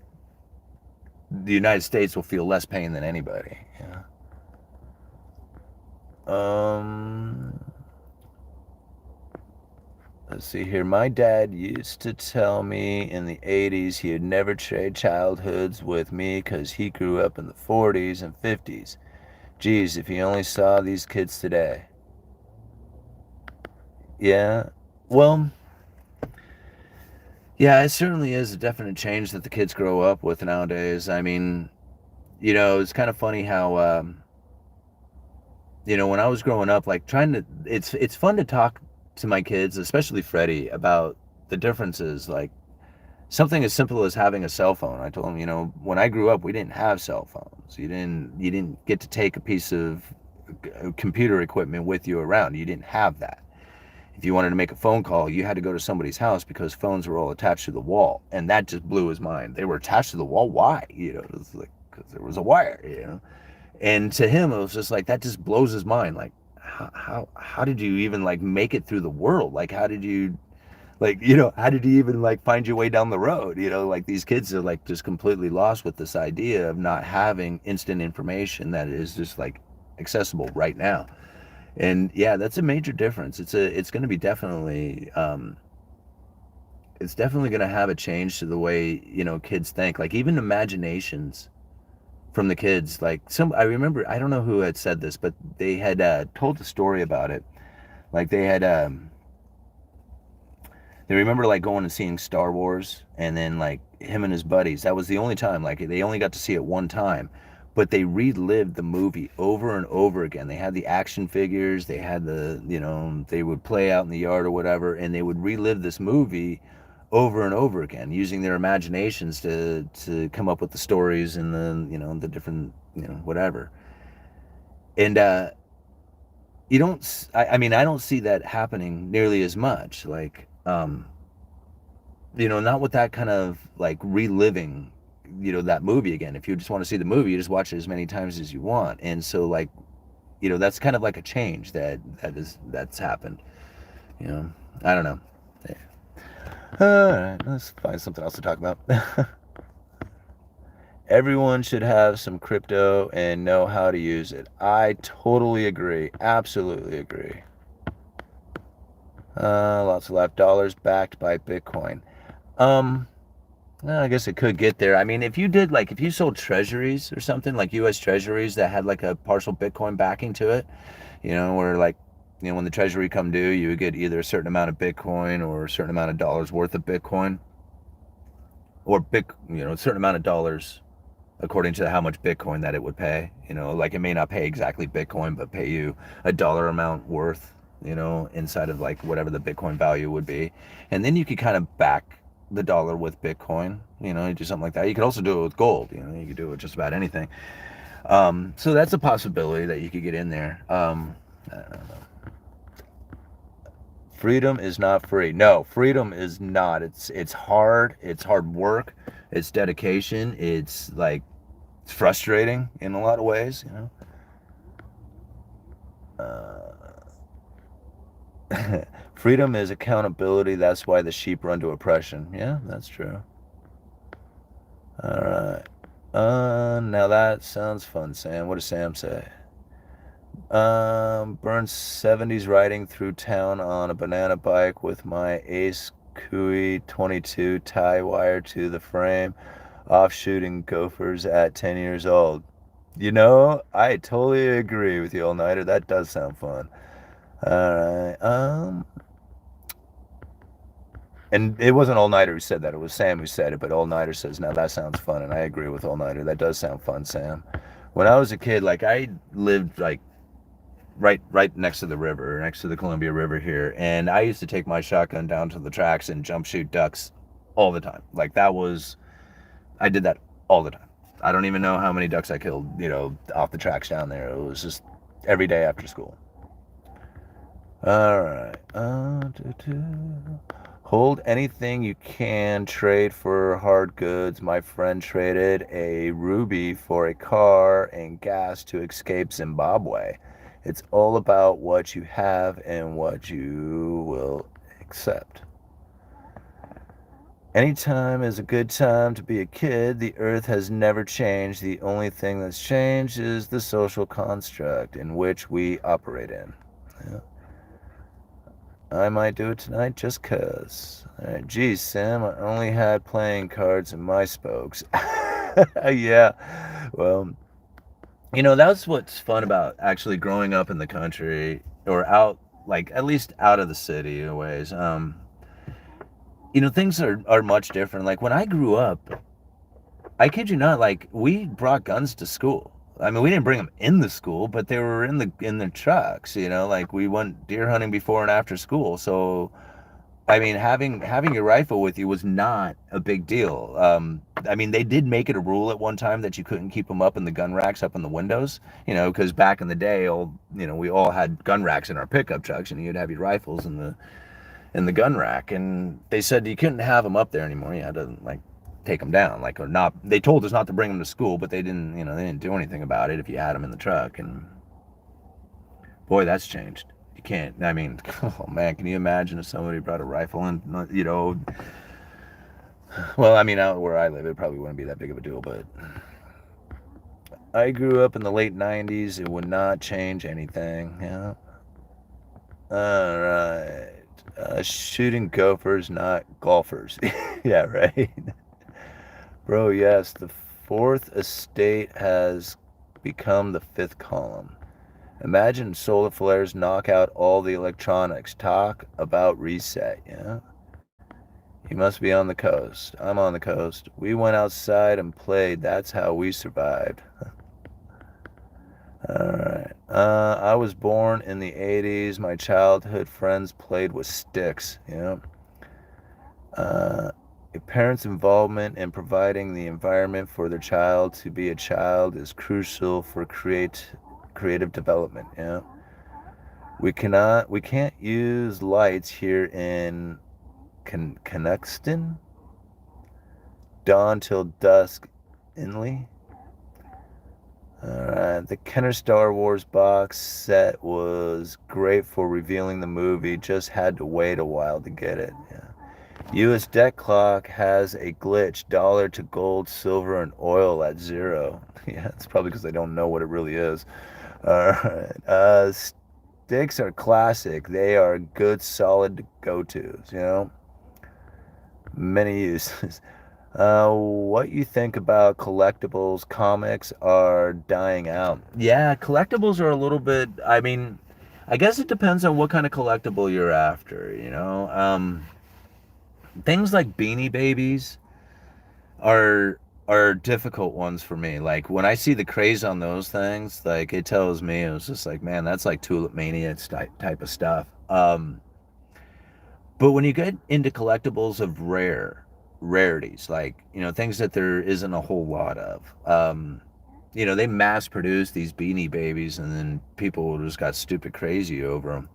S1: the United States will feel less pain than anybody. Yeah. Let's see here. My dad used to tell me in the 80s he'd never trade childhoods with me because he grew up in the 40s and 50s. Geez, if he only saw these kids today. Yeah. Well, yeah, it certainly is a definite change that the kids grow up with nowadays. I mean, it's kind of funny how, when I was growing up, like it's fun to talk to my kids, especially Freddie, about the differences. Like something as simple as having a cell phone. I told him, when I grew up, we didn't have cell phones. You didn't get to take a piece of computer equipment with you around. You didn't have that. If you wanted to make a phone call, you had to go to somebody's house because phones were all attached to the wall, and that just blew his mind. They were attached to the wall. Why? It was like because there was a wire. And to him, it was just like that just blows his mind. Like, how did you even like make it through the world? Like, how did you how did you even like find your way down the road? Like these kids are like just completely lost with this idea of not having instant information that is just like accessible right now. And yeah, that's a major difference. It's going to be definitely it's definitely going to have a change to the way kids think. Like even imaginations from the kids. Like I remember, I don't know who had said this, but they had told a story about it. Like they remember like going and seeing Star Wars, and then like him and his buddies. That was the only time. Like they only got to see it one time, but they relived the movie over and over again. They had the action figures. They had they would play out in the yard or whatever, and they would relive this movie over and over again, using their imaginations to come up with the stories and the different whatever. And you don't. I mean, I don't see that happening nearly as much. Like not with that kind of like reliving that movie again. If you just want to see the movie, you just watch it as many times as you want. And so like that's kind of like a change that's happened. I don't know. Yeah. All right, let's find something else to talk about. Everyone should have some crypto and know how to use it. I totally agree. Absolutely agree. Lots of live dollars backed by Bitcoin. I guess it could get there. I mean, if you sold treasuries or something like U.S. treasuries that had like a partial Bitcoin backing to it, where like, when the treasury come due, you would get either a certain amount of Bitcoin or a certain amount of dollars worth of Bitcoin, or a certain amount of dollars according to how much Bitcoin that it would pay. Like it may not pay exactly Bitcoin, but pay you a dollar amount worth, inside of like whatever the Bitcoin value would be. And then you could kind of back the dollar with Bitcoin, you do something like that. You could also do it with gold, you could do it with just about anything. So that's a possibility that you could get in there. I don't know. Freedom is not free. No, freedom is not. It's hard. It's hard work. It's dedication. It's frustrating in a lot of ways, Freedom is accountability. That's why the sheep run to oppression. Yeah, that's true. All right. Now that sounds fun, Sam. What does Sam say? Burned 70s riding through town on a banana bike with my Ace Cooey 22 tie wire to the frame, off shooting gophers at 10 years old. I totally agree with you, all-nighter. That does sound fun. All right. And it wasn't all-nighter who said that. It was Sam who said it, but all-nighter says, now that sounds fun, and I agree with all-nighter. That does sound fun, Sam. When I was a kid, like, I lived, like, right next to the river, next to the Columbia River here. And I used to take my shotgun down to the tracks and jump shoot ducks all the time. Like I did that all the time. I don't even know how many ducks I killed, off the tracks down there. It was just every day after school. All right. Hold anything you can, trade for hard goods. My friend traded a ruby for a car and gas to escape Zimbabwe. It's all about what you have and what you will accept. Any time is a good time to be a kid. The earth has never changed. The only thing that's changed is the social construct in which we operate in. Yeah. I might do it tonight just 'cause. Alright, geez, Sam, I only had playing cards in my spokes. Yeah, well, that's what's fun about actually growing up in the country or out, like, at least out of the city in ways. Things are much different. Like, when I grew up, I kid you not, like, we brought guns to school. I mean, we didn't bring them in the school, but they were in the trucks, like we went deer hunting before and after school. So, I mean, having your rifle with you was not a big deal. I mean, they did make it a rule at one time that you couldn't keep them up in the gun racks up in the windows, because back in the day, we all had gun racks in our pickup trucks, and you'd have your rifles in the gun rack, and they said you couldn't have them up there anymore. You had to like take them down, like, or not. They told us not to bring them to school, but they didn't do anything about it if you had them in the truck. And boy, that's changed. You can't. I mean, oh man, can you imagine if somebody brought a rifle in? Well, I mean, out where I live, it probably wouldn't be that big of a deal. But I grew up in the late '90s. It would not change anything. Yeah. All right. Shooting gophers, not golfers. Yeah, right. Bro, yes, the fourth estate has become the fifth column. Imagine solar flares knock out all the electronics. Talk about reset, yeah? You must be on the coast. I'm on the coast. We went outside and played. That's how we survived. Alright. I was born in the 80s. My childhood friends played with sticks, A parent's involvement in providing the environment for their child to be a child is crucial for creative development, We can't use lights here in Canuckston. Dawn till dusk inly. Alright, the Kenner Star Wars box set was great for revealing the movie, just had to wait a while to get it. Yeah. U.S. debt clock has a glitch, dollar to gold, silver, and oil at zero. Yeah, it's probably because they don't know what it really is. Alright, sticks are classic. They are good, solid go-tos, Many uses. What you think about collectibles? Comics are dying out. Yeah, collectibles are a little bit, I mean, I guess it depends on what kind of collectible you're after, things like Beanie Babies are difficult ones for me. Like, when I see the craze on those things, like, it tells me, it was just like, man, that's like Tulip Mania type of stuff. But when you get into collectibles of rarities, like, things that there isn't a whole lot of, they mass produce these Beanie Babies, and then people just got stupid crazy over them.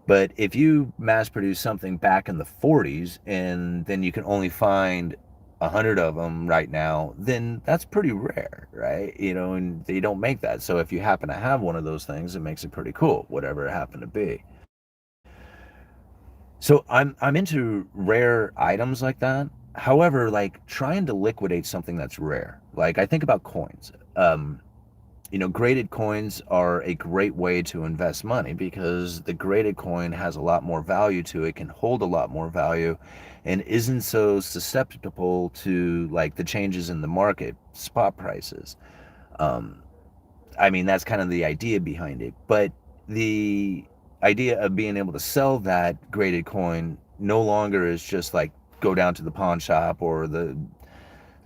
S1: But if you mass produce something back in the 40s, and then you can only find 100 of them right now, then that's pretty rare, right? And they don't make that. So if you happen to have one of those things, it makes it pretty cool, whatever it happened to be. So I'm into rare items like that. However, like, trying to liquidate something that's rare, like, I think about coins. Graded coins are a great way to invest money because the graded coin has a lot more value to it, can hold a lot more value, and isn't so susceptible to, like, the changes in the market, spot prices. I mean, that's kind of the idea behind it. But the idea of being able to sell that graded coin no longer is just like go down to the pawn shop or the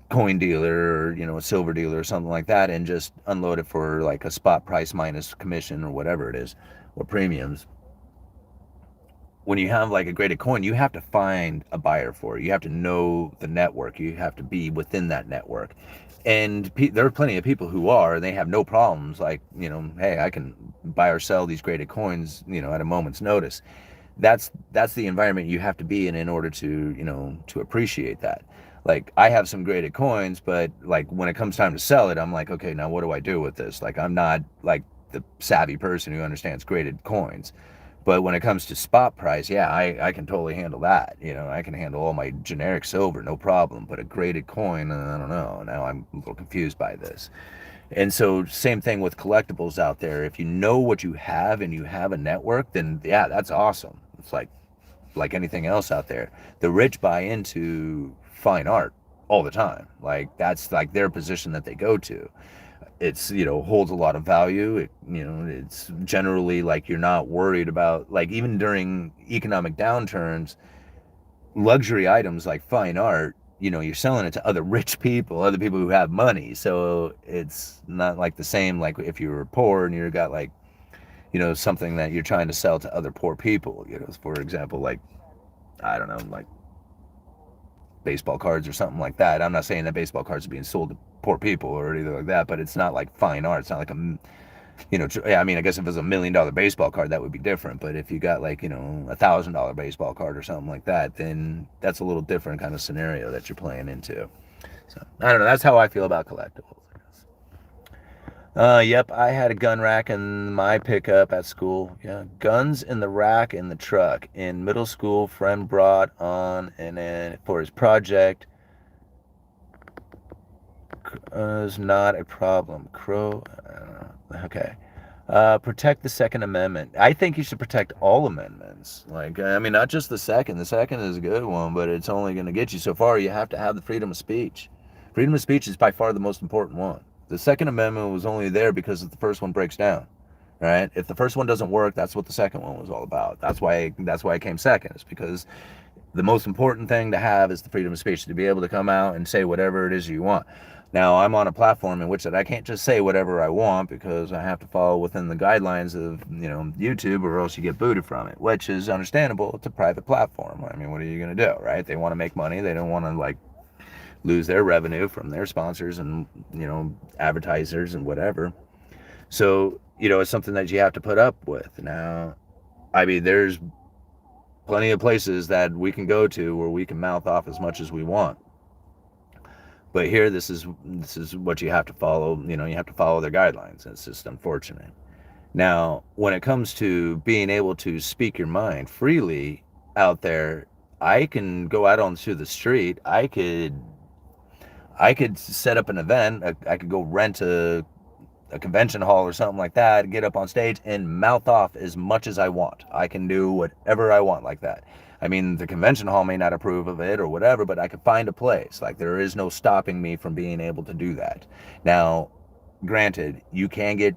S1: coin dealer or, a silver dealer or something like that, and just unload it for like a spot price minus commission or whatever it is, or premiums. When you have like a graded coin, you have to find a buyer for it. You have to know the network. You have to be within that network. And there are plenty of people who are, they have no problems. Like, hey, I can buy or sell these graded coins, at a moment's notice. That's the environment you have to be in order to, to appreciate that. Like, I have some graded coins, but like when it comes time to sell it, I'm like, okay, now what do I do with this? Like, I'm not like the savvy person who understands graded coins. But when it comes to spot price, yeah, I can totally handle that. I can handle all my generic silver, no problem. But a graded coin, I don't know. Now I'm a little confused by this. And so same thing with collectibles out there. If you know what you have and you have a network, then yeah, that's awesome. It's like anything else out there. The rich buy into fine art all the time. Like, that's like their position that they go to. It's, holds a lot of value. It's generally like you're not worried about, like, even during economic downturns, luxury items like fine art, you're selling it to other rich people, other people who have money. So it's not like the same, like if you were poor and you got like, something that you're trying to sell to other poor people, for example, like, I don't know, like baseball cards or something like that. I'm not saying that baseball cards are being sold to poor people or anything like that, but it's not like fine art. It's not like I mean, I guess if it was $1 million baseball card, that would be different. But if you got like, $1,000 baseball card or something like that, then that's a little different kind of scenario that you're playing into. So I don't know. That's how I feel about collectibles. Yep, I had a gun rack in my pickup at school. Yeah, guns in the rack in the truck. In middle school, friend brought on and then for his project. Is not a problem. Okay. Protect the Second Amendment. I think you should protect all amendments. Like, I mean, not just the second. The second is a good one, but it's only going to get you so far. You have to have the freedom of speech. Freedom of speech is by far the most important one. The Second Amendment was only there because the first one breaks down, right? If the first one doesn't work, that's what the second one was all about. That's why it came second. It's because the most important thing to have is the freedom of speech, to be able to come out and say whatever it is you want. Now, I'm on a platform in which that I can't just say whatever I want because I have to follow within the guidelines of, YouTube, or else you get booted from it, which is understandable. It's a private platform. I mean, what are you going to do, right? They want to make money. They don't want to, like, lose their revenue from their sponsors and, advertisers and whatever. So, it's something that you have to put up with. Now, I mean, there's plenty of places that we can go to where we can mouth off as much as we want. But here, this is what you have to follow. You have to follow their guidelines. It's just unfortunate. Now, when it comes to being able to speak your mind freely out there, I can go out onto the street. I could set up an event. I could go rent a convention hall or something like that, get up on stage and mouth off as much as I want. I can do whatever I want like that. I mean, the convention hall may not approve of it or whatever, but I could find a place. Like, there is no stopping me from being able to do that. Now, granted, you can get,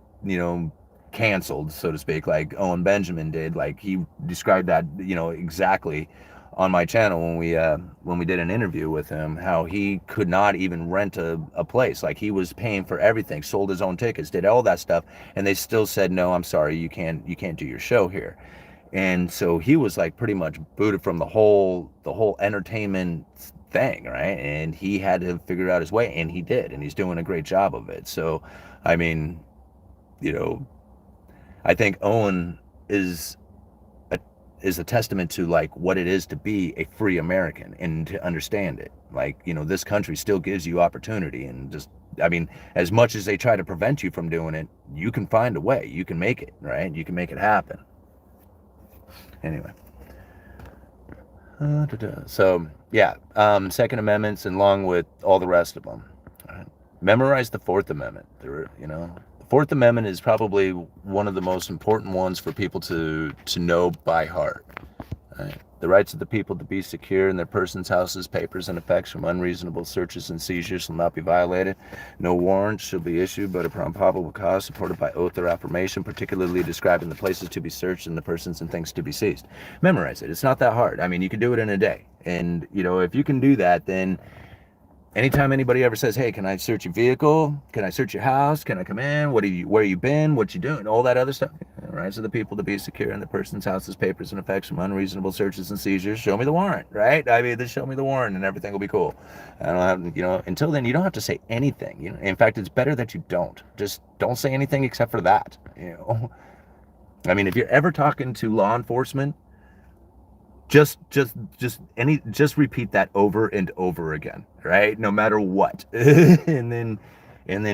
S1: canceled, so to speak, like Owen Benjamin did. Like, he described that, exactly on my channel when we did an interview with him, how he could not even rent a place. Like, he was paying for everything, sold his own tickets, did all that stuff, and they still said, no, I'm sorry, you can't do your show here. And so he was like pretty much booted from the whole entertainment thing, right? And he had to figure out his way, and he did, and he's doing a great job of it. So, I mean, I think Owen is a testament to like what it is to be a free American and to understand it. Like, this country still gives you opportunity, and just, I mean, as much as they try to prevent you from doing it, you can find a way. You can make it, right? You can make it happen. Anyway. So, yeah, Second Amendments, and along with all the rest of them. All right. Memorize the Fourth Amendment. The Fourth Amendment is probably one of the most important ones for people to know by heart. Right? The rights of the people to be secure in their persons, houses, papers, and effects from unreasonable searches and seizures shall not be violated. No warrant shall be issued but upon probable cause, supported by oath or affirmation, particularly describing the places to be searched and the persons and things to be seized. Memorize it. It's not that hard. I mean, you can do it in a day. And, if you can do that, then Anytime anybody ever says, hey, can I search your vehicle? Can I search your house? Can I come in? Where you been? What you doing? All that other stuff. Rights of the people to be secure in the person's house's papers and effects from unreasonable searches and seizures. Show me the warrant, right? I mean, just show me the warrant and everything will be cool. I don't have, until then, you don't have to say anything. In fact, it's better that you don't. Just don't say anything except for that, I mean, if you're ever talking to law enforcement, just repeat that over and over again, right? No matter what. and then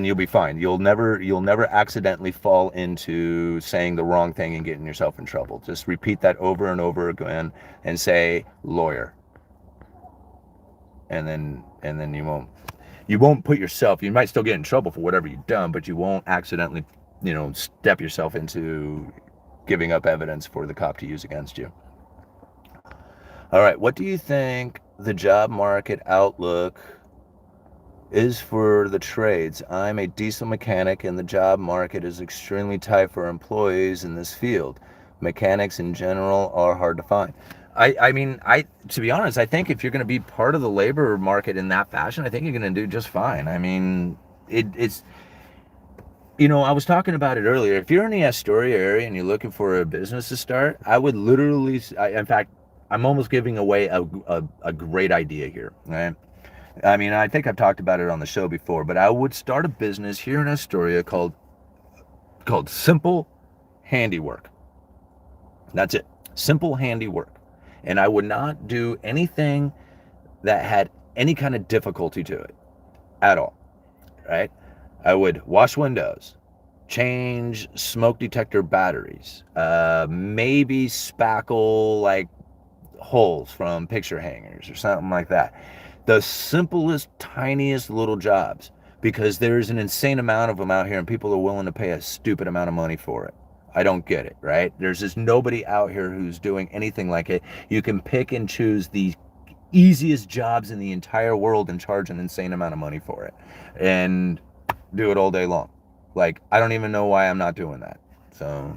S1: you'll be fine. You'll never accidentally fall into saying the wrong thing and getting yourself in trouble. Just repeat that over and over again and say lawyer. And then you won't put yourself, you might still get in trouble for whatever you've done, but you won't accidentally, step yourself into giving up evidence for the cop to use against you. All right, what do you think the job market outlook is for the trades? I'm a diesel mechanic and the job market is extremely tight for employees in this field. Mechanics in general are hard to find. I mean, to be honest, I think if you're going to be part of the labor market in that fashion, I think you're going to do just fine. I mean, it's, I was talking about it earlier. If you're in the Astoria area and you're looking for a business to start, I would literally, in fact, I'm almost giving away a great idea here, right? I mean, I think I've talked about it on the show before, but I would start a business here in Astoria called Simple Handiwork. That's it. Simple Handiwork. And I would not do anything that had any kind of difficulty to it at all, right? I would wash windows, change smoke detector batteries, maybe spackle like holes from picture hangers or something like that. The simplest, tiniest little jobs, because there's an insane amount of them out here and people are willing to pay a stupid amount of money for it. I don't get it, right? There's just nobody out here who's doing anything like it. You can pick and choose the easiest jobs in the entire world and charge an insane amount of money for it and do it all day long. Like, I don't even know why I'm not doing that. So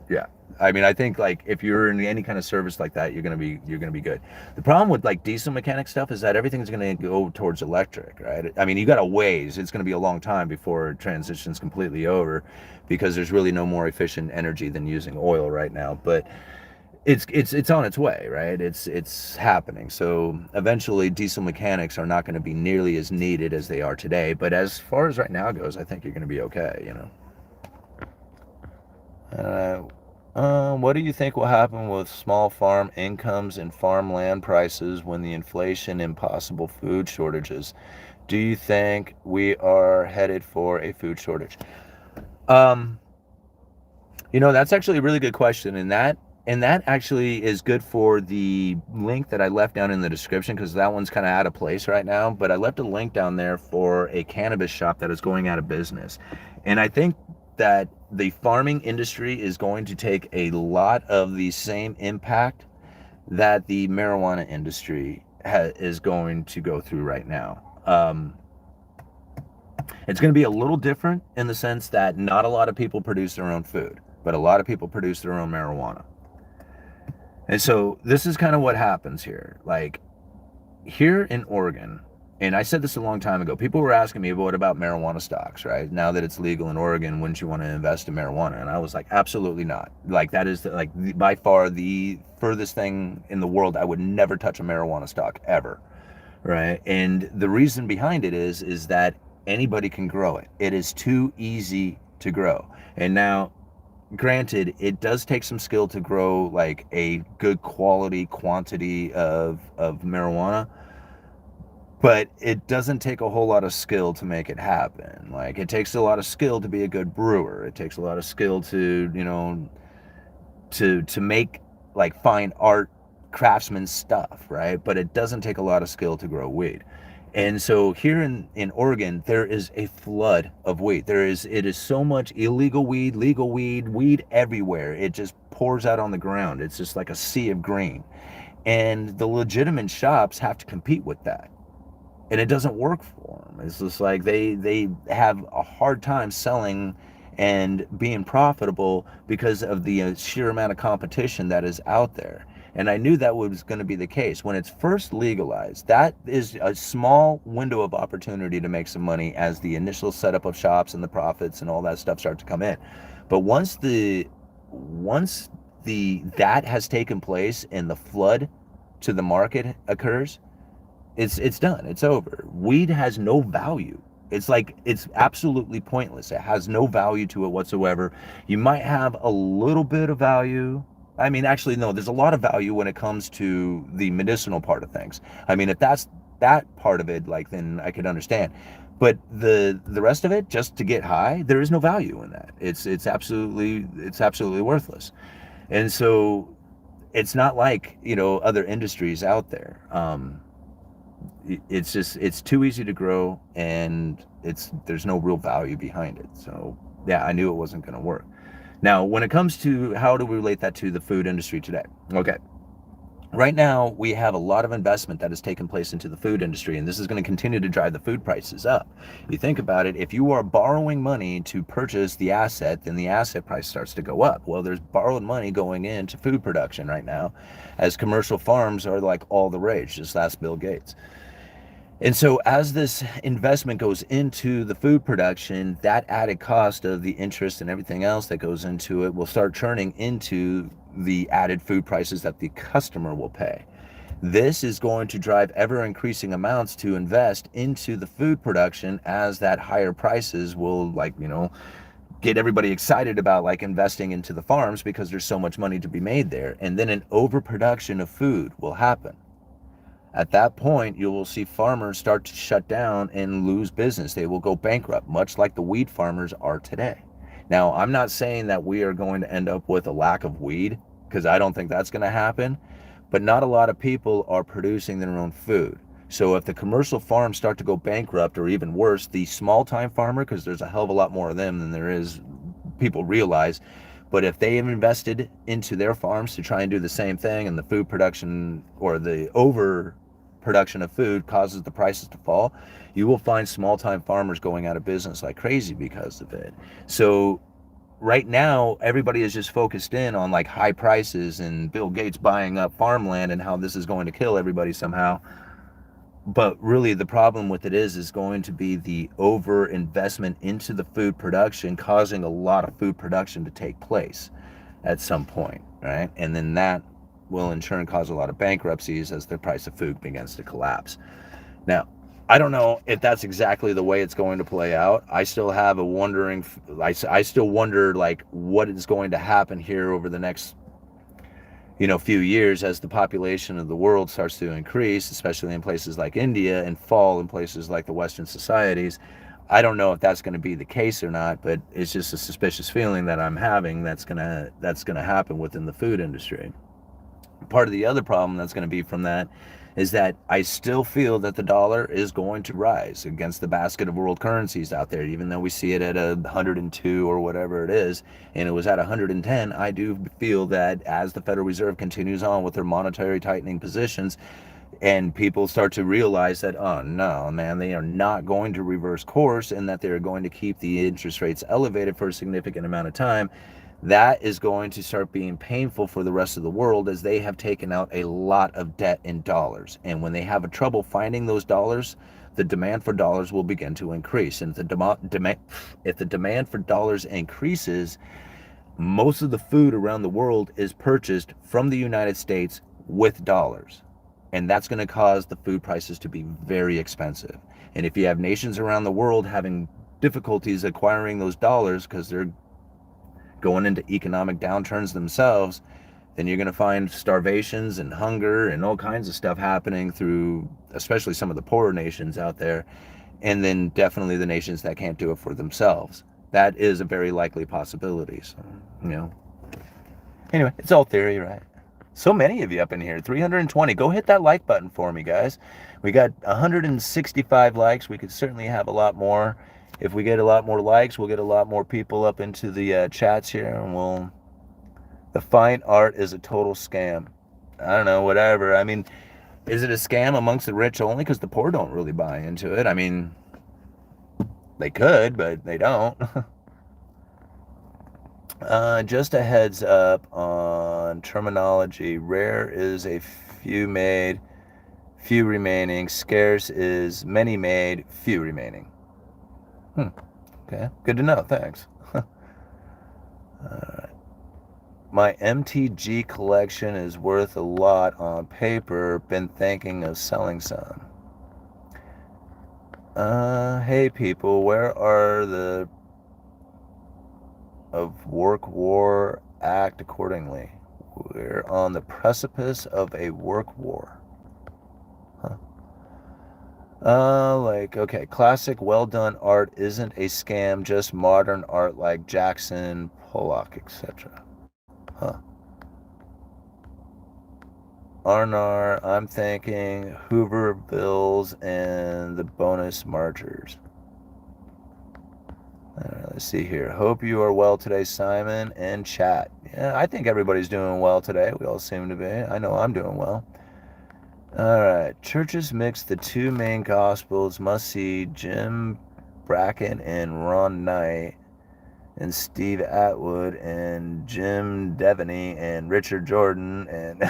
S1: yeah, I mean, I think like if you're in any kind of service like that, you're gonna be good. The problem with like diesel mechanic stuff is that everything's gonna go towards electric, right? I mean, you got a ways. It's gonna be a long time before it transitions completely over, because there's really no more efficient energy than using oil right now. But it's on its way, right? It's happening. So eventually, diesel mechanics are not going to be nearly as needed as they are today. But as far as right now goes, I think you're going to be okay. What do you think will happen with small farm incomes and farmland prices when the inflation and possible food shortages? Do you think we are headed for a food shortage? That's actually a really good question, and that actually is good for the link that I left down in the description, because that one's kind of out of place right now. But I left a link down there for a cannabis shop that is going out of business, and I think that the farming industry is going to take a lot of the same impact that the marijuana industry is going to go through right now. It's going to be a little different in the sense that not a lot of people produce their own food, but a lot of people produce their own marijuana. And so this is kind of what happens here. Like here in Oregon, and I said this a long time ago, people were asking me, what about marijuana stocks, right? Now that it's legal in Oregon, wouldn't you want to invest in marijuana? And I was like, absolutely not. Like that is by far the furthest thing in the world. I would never touch a marijuana stock ever, right? And the reason behind it is that anybody can grow it. It is too easy to grow. And now, granted, it does take some skill to grow like a good quality quantity of marijuana, but it doesn't take a whole lot of skill to make it happen. Like it takes a lot of skill to be a good brewer. It takes a lot of skill to make like fine art craftsman stuff, right? But it doesn't take a lot of skill to grow weed. And so here in Oregon, there is a flood of weed. It is so much illegal weed, legal weed everywhere. It just pours out on the ground. It's just like a sea of green. And the legitimate shops have to compete with that. And it doesn't work for them. It's just like they have a hard time selling and being profitable because of the sheer amount of competition that is out there. And I knew that was going to be the case. When it's first legalized, that is a small window of opportunity to make some money as the initial setup of shops and the profits and all that stuff start to come in. But once the that has taken place and the flood to the market occurs, it's done. It's over. Weed has no value. It's absolutely pointless. It has no value to it whatsoever. You might have a little bit of value. I mean, actually, no, there's a lot of value when it comes to the medicinal part of things. I mean, if that's that part of it, like, then I could understand. But the rest of it, just to get high, there is no value in that. It's absolutely worthless. And so it's not like, other industries out there. It's too easy to grow, and there's no real value behind it. So yeah, I knew it wasn't going to work. Now, when it comes to how do we relate that to the food industry today? Okay. Right now, we have a lot of investment that has taken place into the food industry, and this is going to continue to drive the food prices up. If you think about it, if you are borrowing money to purchase the asset, then the asset price starts to go up. Well, there's borrowed money going into food production right now, as commercial farms are like all the rage. Just ask Bill Gates. And so as this investment goes into the food production, that added cost of the interest and everything else that goes into it will start turning into the added food prices that the customer will pay. This is going to drive ever increasing amounts to invest into the food production, as that higher prices will, get everybody excited about investing into the farms because there's so much money to be made there. And then an overproduction of food will happen. At that point, you will see farmers start to shut down and lose business. They will go bankrupt, much like the weed farmers are today. Now, I'm not saying that we are going to end up with a lack of weed, because I don't think that's going to happen, but not a lot of people are producing their own food. So if the commercial farms start to go bankrupt, or even worse, the small-time farmer, because there's a hell of a lot more of them than there is people realize, but if they have invested into their farms to try and do the same thing, and the food production or the overproduction of food causes the prices to fall, you will find small-time farmers going out of business like crazy because of it. So right now, everybody is just focused in on high prices and Bill Gates buying up farmland and how this is going to kill everybody somehow. But really, the problem with it is going to be the over investment into the food production, causing a lot of food production to take place at some point, right? And then that will in turn cause a lot of bankruptcies as the price of food begins to collapse. Now, I don't know if that's exactly the way it's going to play out. I still have a wondering, I still wonder what is going to happen here over the next few years, as the population of the world starts to increase, especially in places like India, and fall in places like the Western societies. I don't know if that's going to be the case or not, but it's just a suspicious feeling that I'm having that's gonna happen within the food industry. Part of the other problem that's going to be from that is that I still feel that the dollar is going to rise against the basket of world currencies out there, even though we see it at 102 or whatever it is, and it was at 110. I do feel that as the Federal Reserve continues on with their monetary tightening positions, and people start to realize that, oh no, man, they are not going to reverse course, and that they're going to keep the interest rates elevated for a significant amount of time, that is going to start being painful for the rest of the world, as they have taken out a lot of debt in dollars. And when they have a trouble finding those dollars, the demand for dollars will begin to increase. And if the demand for dollars increases, most of the food around the world is purchased from the United States with dollars. And that's going to cause the food prices to be very expensive. And if you have nations around the world having difficulties acquiring those dollars because they're going into economic downturns themselves, then you're going to find starvations and hunger and all kinds of stuff happening through, especially some of the poorer nations out there, and then definitely the nations that can't do it for themselves. That is a very likely possibility. So, anyway, it's all theory, right? So many of you up in here, 320. Go hit that like button for me, guys. We got 165 likes. We could certainly have a lot more. If we get a lot more likes, we'll get a lot more people up into the chats here, and the fine art is a total scam. I don't know, whatever. I mean, is it a scam amongst the rich only? Because the poor don't really buy into it. I mean, they could, but they don't. Just a heads up on terminology. Rare is a few made, few remaining. Scarce is many made, few remaining. Okay, good to know. Thanks. My MTG collection is worth a lot on paper. Been thinking of selling some. Hey people, where are the of work war? Act accordingly. We're on the precipice of a work war. Okay, classic well done art isn't a scam, just modern art like Jackson, Pollock, etc. Huh. Arnar, I'm thinking Hoovervilles and the bonus marchers. Let's see here. Hope you are well today, Simon, and chat. Yeah, I think everybody's doing well today. We all seem to be. I know I'm doing well. All right. Churches mix the two main gospels. Must see Jim Bracken and Ron Knight and Steve Atwood and Jim Devaney and Richard Jordan and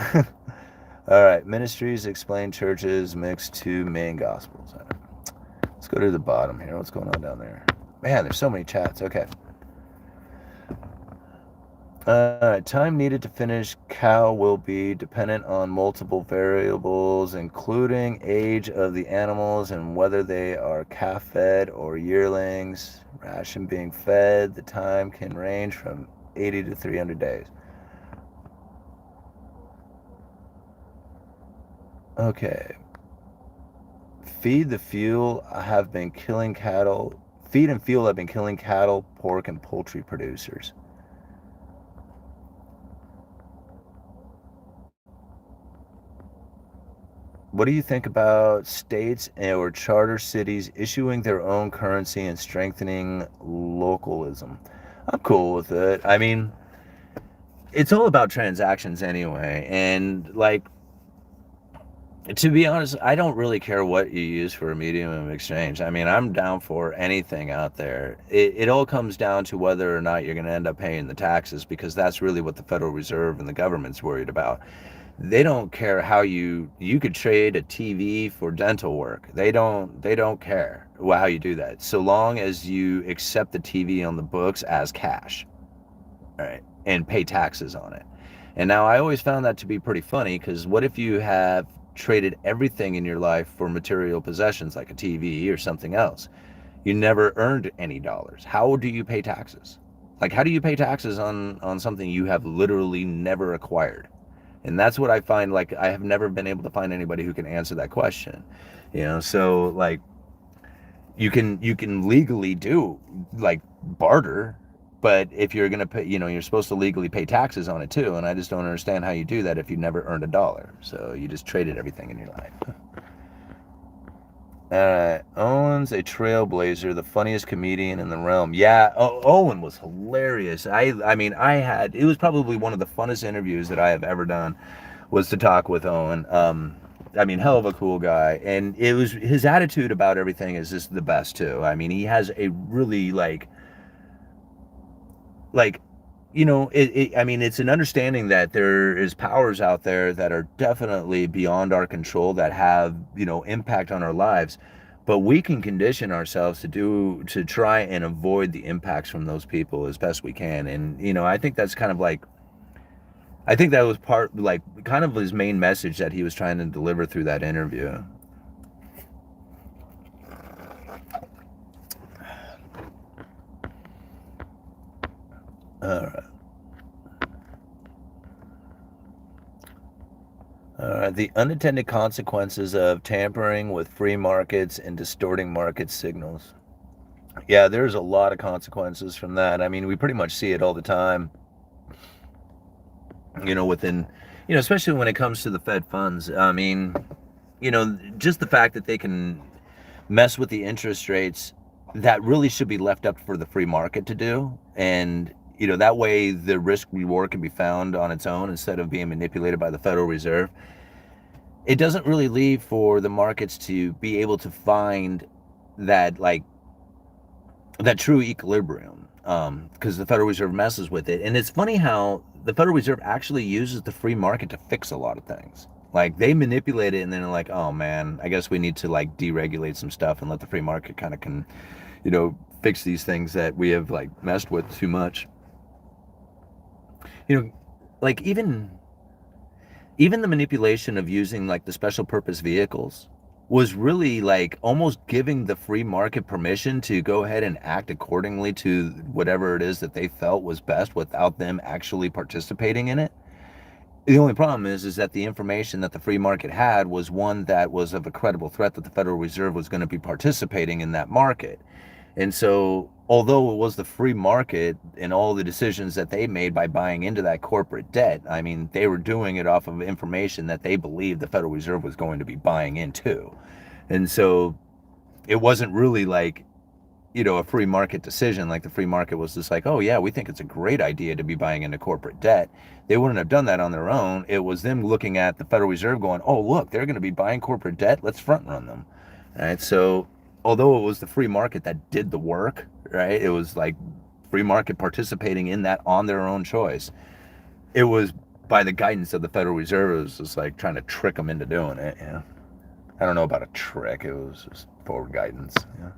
S1: all right. Ministries explain churches mix two main gospels. All right. Let's go to the bottom here. What's going on down there? Man, there's so many chats. Okay. Time needed to finish cow will be dependent on multiple variables, including age of the animals and whether they are calf-fed or yearlings. Ration being fed, the time can range from 80 to 300 days. Okay. Feed and fuel have been killing cattle, pork, and poultry producers. What do you think about states or charter cities issuing their own currency and strengthening localism? I'm cool with it. I mean, it's all about transactions anyway. And, like, to be honest, I don't really care what you use for a medium of exchange. I mean, I'm down for anything out there. It all comes down to whether or not you're going to end up paying the taxes, because that's really what the Federal Reserve and the government's worried about. They don't care how you could trade a TV for dental work. They don't care how you do that, so long as you accept the TV on the books as cash, all right, and pay taxes on it. And now I always found that to be pretty funny, because what if you have traded everything in your life for material possessions like a TV or something else? You never earned any dollars. How do you pay taxes? Like, how do you pay taxes on something you have literally never acquired? And that's what I find, like, I have never been able to find anybody who can answer that question. So, like, you can legally do, like, barter, but if you're going to pay, you're supposed to legally pay taxes on it too, and I just don't understand how you do that if you never earned a dollar. So you just traded everything in your life. Owen's a trailblazer, the funniest comedian in the realm. Yeah, Owen was hilarious. I mean, it was probably one of the funnest interviews that I have ever done, was to talk with Owen. I mean, hell of a cool guy, and his attitude about everything is just the best too. I mean, he has a really like, I mean, it's an understanding that there is powers out there that are definitely beyond our control, that have, impact on our lives, but we can condition ourselves to try and avoid the impacts from those people as best we can. And, I think that's kind of like, I think that was kind of his main message that he was trying to deliver through that interview. All right. The unintended consequences of tampering with free markets and distorting market signals. Yeah, there's a lot of consequences from that. I mean, we pretty much see it all the time, within, especially when it comes to the Fed funds. I mean, just the fact that they can mess with the interest rates, that really should be left up for the free market to do. And, that way the risk reward can be found on its own instead of being manipulated by the Federal Reserve. It doesn't really leave for the markets to be able to find that, like, that true equilibrium. because the Federal Reserve messes with it. And it's funny how the Federal Reserve actually uses the free market to fix a lot of things. Like they manipulate it and then they're like, oh man, I guess we need to like deregulate some stuff and let the free market kind of fix these things that we have like messed with too much. Like even the manipulation of using like the special purpose vehicles was really like almost giving the free market permission to go ahead and act accordingly to whatever it is that they felt was best without them actually participating in it. The only problem is that the information that the free market had was one that was of a credible threat that the Federal Reserve was going to be participating in that market. And so, although it was the free market and all the decisions that they made by buying into that corporate debt, I mean, they were doing it off of information that they believed the Federal Reserve was going to be buying into. And so, it wasn't really like, a free market decision. Like the free market was just like, oh, yeah, we think it's a great idea to be buying into corporate debt. They wouldn't have done that on their own. It was them looking at the Federal Reserve going, oh, look, they're going to be buying corporate debt. Let's front run them. All right. So, although it was the free market that did the work, right? It was like free market participating in that on their own choice. It was by the guidance of the Federal Reserve. It was just like trying to trick them into doing it. Yeah. I don't know about a trick. It was just forward guidance. Yeah.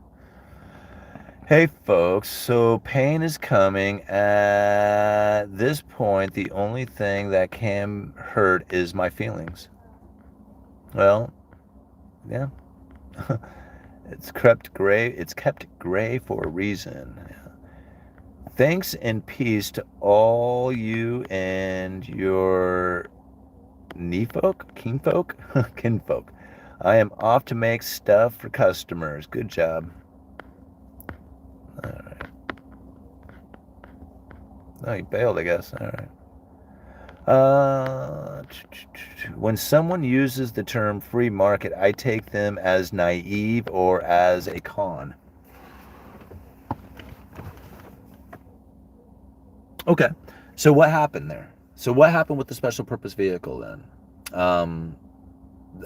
S1: Hey folks, so pain is coming. At this point, the only thing that can hurt is my feelings. Well, yeah. It's kept gray for a reason. Thanks and peace to all you and your kinfolk. I am off to make stuff for customers. Good job. All right. Oh, you bailed, I guess. All right. When someone uses the term free market, I take them as naive or as a con. Okay. So what happened there? So what happened with the special purpose vehicle then?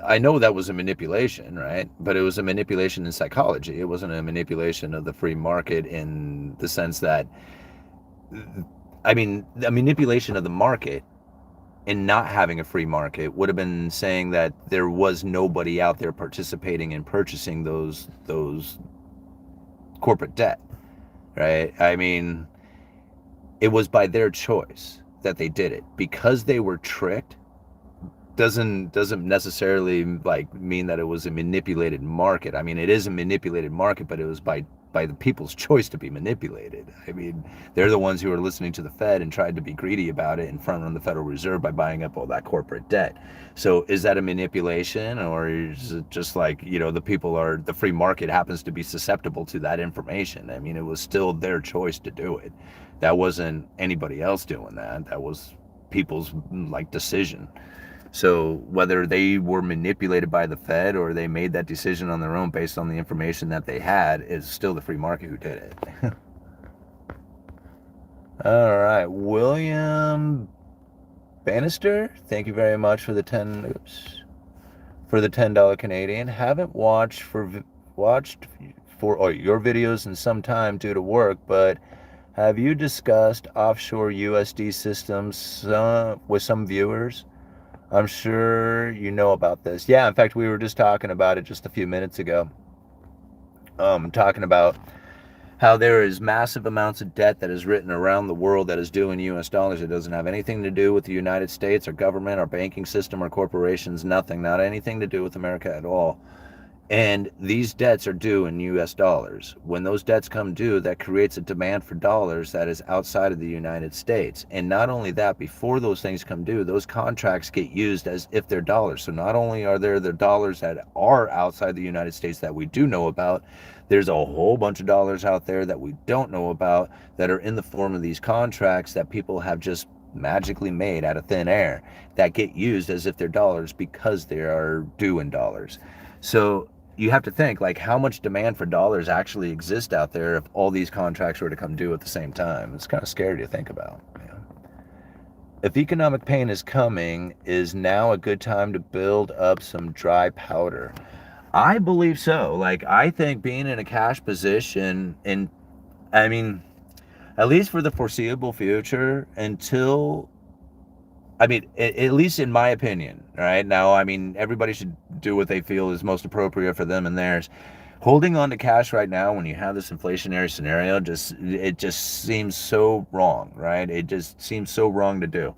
S1: I know that was a manipulation, right? But it was a manipulation in psychology. It wasn't a manipulation of the free market in the sense that, I mean, a manipulation of the market in not having a free market would have been saying that there was nobody out there participating in purchasing those corporate debt, right? I mean, it was by their choice that they did it. Because they were tricked doesn't necessarily like mean that it was a manipulated market. I mean, it is a manipulated market, but it was by the people's choice to be manipulated. I mean, they're the ones who are listening to the Fed and tried to be greedy about it and front run the Federal Reserve by buying up all that corporate debt. So is that a manipulation, or is it just like, the free market happens to be susceptible to that information? I mean, it was still their choice to do it. That wasn't anybody else doing that. That was people's like decision. So whether they were manipulated by the Fed or they made that decision on their own based on the information that they had, is still the free market who did it. All right, William Bannister, thank you very much for the $10 Canadian. Haven't watched for your videos in some time due to work, but have you discussed offshore USD systems with some viewers? I'm sure you know about this. Yeah, in fact, we were just talking about it just a few minutes ago. Talking about how there is massive amounts of debt that is written around the world that is due in US dollars. It doesn't have anything to do with the United States or government or banking system or corporations, nothing, not anything to do with America at all. And these debts are due in US dollars. When those debts come due, that creates a demand for dollars that is outside of the United States. And not only that, before those things come due, those contracts get used as if they're dollars. So not only are there the dollars that are outside the United States that we do know about, there's a whole bunch of dollars out there that we don't know about that are in the form of these contracts that people have just magically made out of thin air that get used as if they're dollars because they are due in dollars. So you have to think, like, how much demand for dollars actually exist out there if all these contracts were to come due at the same time. It's kind of scary to think about. If economic pain is coming, is now a good time to build up some dry powder? I believe so. Like, I think being in a cash position, and I mean, at least for the foreseeable future, until, I mean, at least in my opinion, right? Now, I mean, everybody should do what they feel is most appropriate for them and theirs. Holding on to cash right now when you have this inflationary scenario, it just seems so wrong, right? It just seems so wrong to do.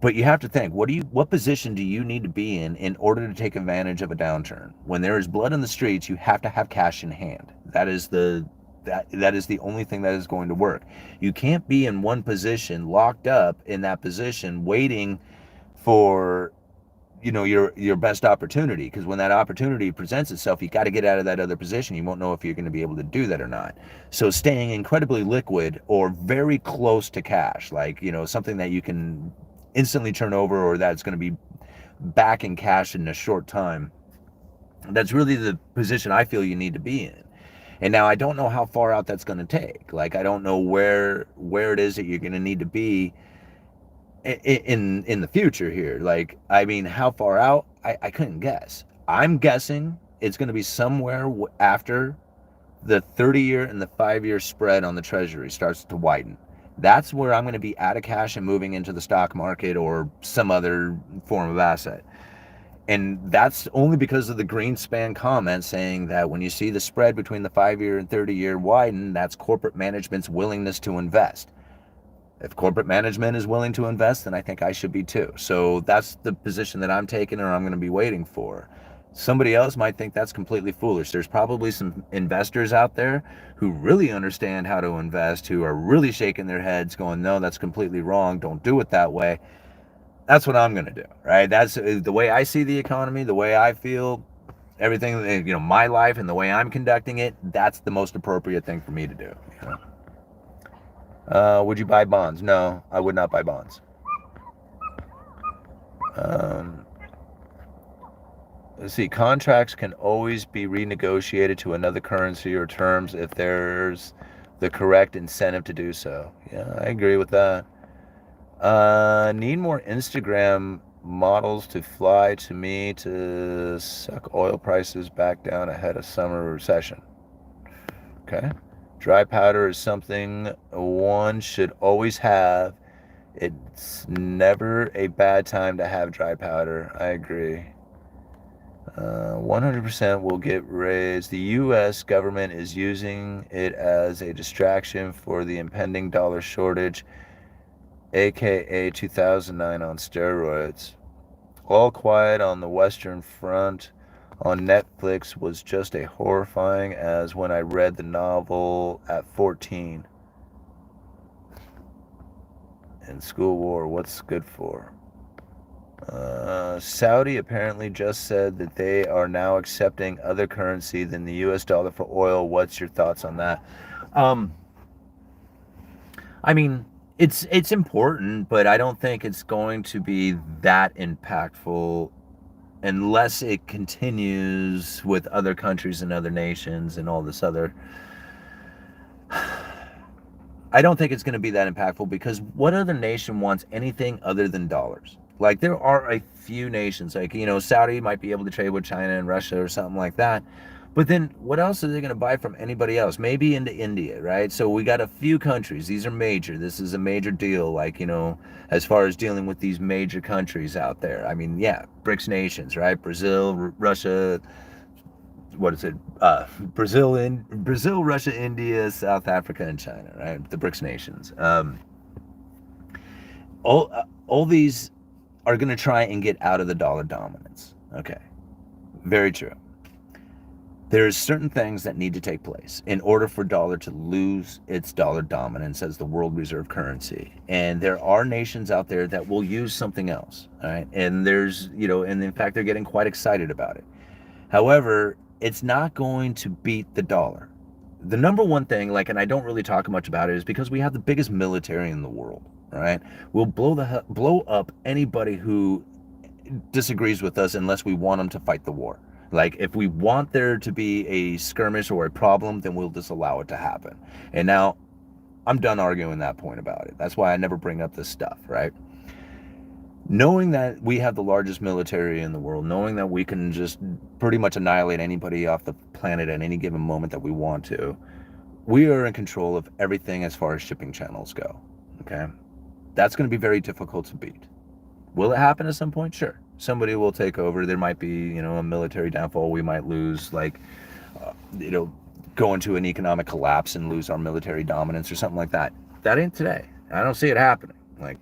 S1: But you have to think, what position do you need to be in order to take advantage of a downturn? When there is blood in the streets, you have to have cash in hand. That is the only thing that is going to work. You can't be in one position, locked up in that position, waiting for, your best opportunity, because when that opportunity presents itself, you got to get out of that other position. You won't know if you're going to be able to do that or not. So staying incredibly liquid or very close to cash, like, something that you can instantly turn over, or that's going to be back in cash in a short time, that's really the position I feel you need to be in. And now I don't know how far out that's going to take. Like, I don't know where it is that you're going to need to be in the future here. Like, I mean, how far out? I couldn't guess. I'm guessing it's going to be somewhere after the 30-year and the 5-year spread on the Treasury starts to widen. That's where I'm going to be out of cash and moving into the stock market or some other form of asset. And that's only because of the Greenspan comment saying that when you see the spread between the 5-year and 30-year widen, that's corporate management's willingness to invest. If corporate management is willing to invest, then I think I should be too. So that's the position that I'm taking, or I'm going to be waiting for. Somebody else might think that's completely foolish. There's probably some investors out there who really understand how to invest, who are really shaking their heads going, no, that's completely wrong. Don't do it that way. That's what I'm going to do, right? That's the way I see the economy, the way I feel, everything, my life and the way I'm conducting it. That's the most appropriate thing for me to do. Would you buy bonds? No, I would not buy bonds. Let's see. Contracts can always be renegotiated to another currency or terms if there's the correct incentive to do so. Yeah, I agree with that. Need more Instagram models to fly to me to suck oil prices back down ahead of summer recession. Okay. Dry powder is something one should always have. It's never a bad time to have dry powder. I agree. 100% will get raised. The U.S. government is using it as a distraction for the impending dollar shortage, aka 2009 on steroids. All Quiet on the Western Front on Netflix was just as horrifying as when I read the novel at 14. And school war, what's good for? Saudi apparently just said that they are now accepting other currency than the US dollar for oil. What's your thoughts on that? I mean, it's important, but I don't think it's going to be that impactful unless it continues with other countries and other nations and all this other. I don't think it's going to be that impactful, because what other nation wants anything other than dollars? Like, there are a few nations, like, Saudi might be able to trade with China and Russia or something like that. But then what else are they going to buy from anybody else? Maybe into India, right? So we got a few countries. These are major. This is a major deal, like, as far as dealing with these major countries out there. I mean, yeah, BRICS nations, right? Brazil, Russia, what is it? Brazil, Russia, India, South Africa, and China, right? The BRICS nations. All these are going to try and get out of the dollar dominance. Okay, very true. There's certain things that need to take place in order for dollar to lose its dollar dominance as the world reserve currency. And there are nations out there that will use something else, all right? And there's, and in fact, they're getting quite excited about it. However, it's not going to beat the dollar. The number one thing, and I don't really talk much about it, is because we have the biggest military in the world, right? We'll blow up anybody who disagrees with us unless we want them to fight the war. Like, if we want there to be a skirmish or a problem, then we'll just allow it to happen. And now, I'm done arguing that point about it. That's why I never bring up this stuff, right? Knowing that we have the largest military in the world, knowing that we can just pretty much annihilate anybody off the planet at any given moment that we want to, we are in control of everything as far as shipping channels go. Okay. That's going to be very difficult to beat. Will it happen at some point? Sure. Somebody will take over. There might be, a military downfall. We might lose, uh, you know, go into an economic collapse and lose our military dominance or something like that. That ain't today. I don't see it happening. I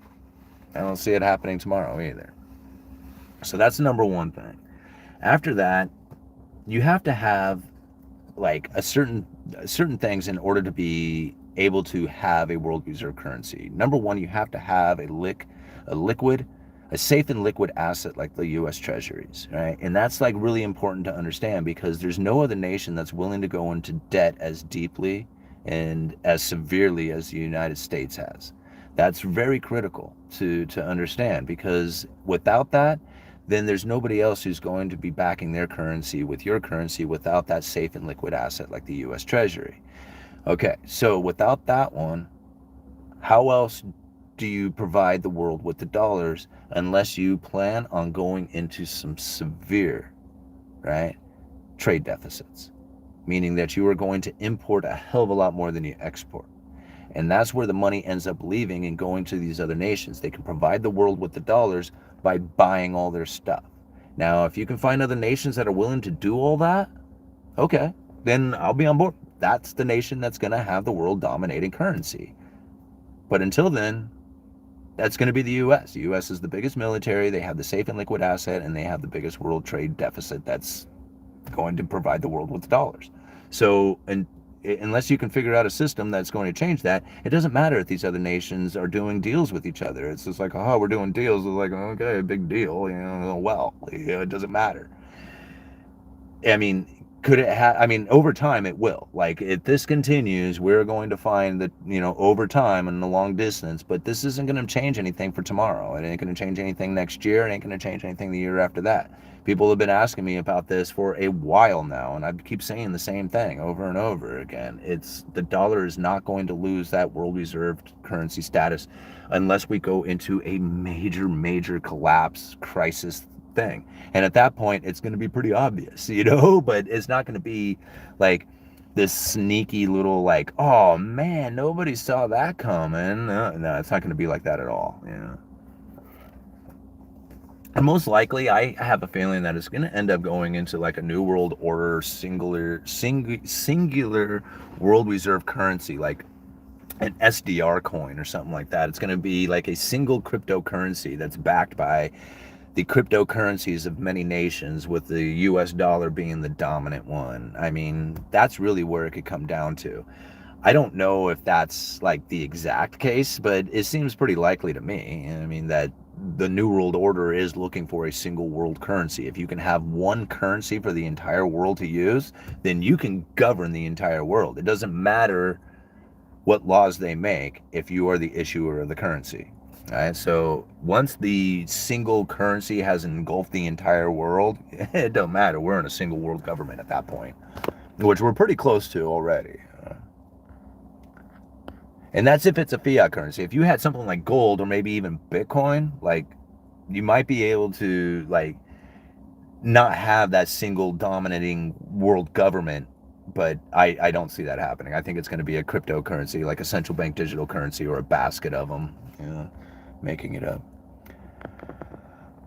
S1: don't see it happening tomorrow either. So that's the number one thing. After that, you have to have like certain things in order to be able to have a world reserve currency. Number one, you have to have a safe and liquid asset like the U.S. Treasuries, right? And that's like really important to understand because there's no other nation that's willing to go into debt as deeply and as severely as the United States has. That's very critical to understand because without that, then there's nobody else who's going to be backing their currency with your currency without that safe and liquid asset like the U.S. Treasury. Okay, so without that one, how else do you provide the world with the dollars unless you plan on going into some severe, right, trade deficits, meaning that you are going to import a hell of a lot more than you export. And that's where the money ends up leaving and going to these other nations. They can provide the world with the dollars by buying all their stuff. Now, if you can find other nations that are willing to do all that, okay, then I'll be on board. That's the nation that's going to have the world dominating currency. But until then, that's going to be the U.S. The U.S. is the biggest military. They have the safe and liquid asset, and they have the biggest world trade deficit that's going to provide the world with the dollars. So, unless you can figure out a system that's going to change that, it doesn't matter if these other nations are doing deals with each other. It's just like, oh, we're doing deals. It's like, okay, big deal. Well, it doesn't matter. I mean, could it have? I mean, over time it will. Like, if this continues, we're going to find that, over time and the long distance, but this isn't going to change anything for tomorrow. It ain't going to change anything next year. It ain't going to change anything the year after that. People have been asking me about this for a while now, and I keep saying the same thing over and over again. It's the dollar is not going to lose that world reserved currency status unless we go into a major collapse crisis thing. And at that point, it's going to be pretty obvious, but it's not going to be like this sneaky little like, oh man, nobody saw that coming. No, it's not going to be like that at all. And most likely, I have a feeling that it's going to end up going into like a new world order, singular world reserve currency, like an SDR coin or something like that. It's going to be like a single cryptocurrency that's backed by the cryptocurrencies of many nations, with the US dollar being the dominant one. I mean, that's really where it could come down to. I don't know if that's like the exact case, but it seems pretty likely to me. I mean, that the New World Order is looking for a single world currency. If you can have one currency for the entire world to use, then you can govern the entire world. It doesn't matter what laws they make if you are the issuer of the currency. All right, so once the single currency has engulfed the entire world, it don't matter. We're in a single world government at that point, which we're pretty close to already. And that's if it's a fiat currency. If you had something like gold or maybe even Bitcoin, like, you might be able to like not have that single dominating world government, but I don't see that happening. I think it's going to be a cryptocurrency, like a central bank digital currency, or a basket of them. Making it up.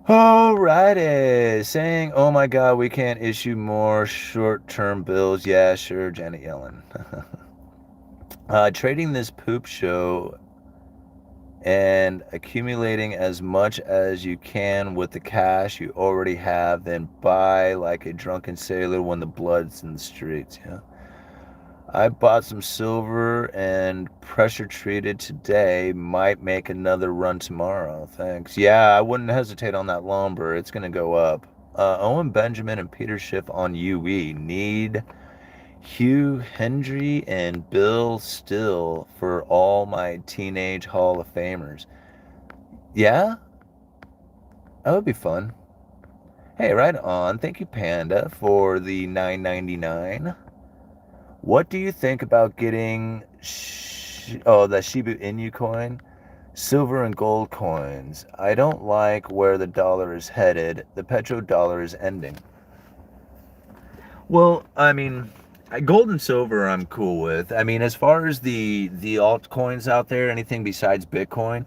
S1: Alrighty. Saying, oh my God, we can't issue more short-term bills. Yeah, sure, Janet Yellen. Trading this poop show and accumulating as much as you can with the cash you already have, then buy like a drunken sailor when the blood's in the streets. Yeah. I bought some silver and pressure treated today. Might make another run tomorrow. Thanks. Yeah, I wouldn't hesitate on that lumber. It's going to go up. Owen Benjamin and Peter Schiff on UE. Need Hugh Hendry and Bill Still for all my teenage Hall of Famers. Yeah? That would be fun. Hey, right on. Thank you, Panda, for the $9.99. What do you think about getting the Shiba Inu coin, silver and gold coins? I don't like where the dollar is headed. The petrodollar is ending. Well, I mean, Gold and silver I'm cool with. I mean, as far as the altcoins out there, anything besides Bitcoin,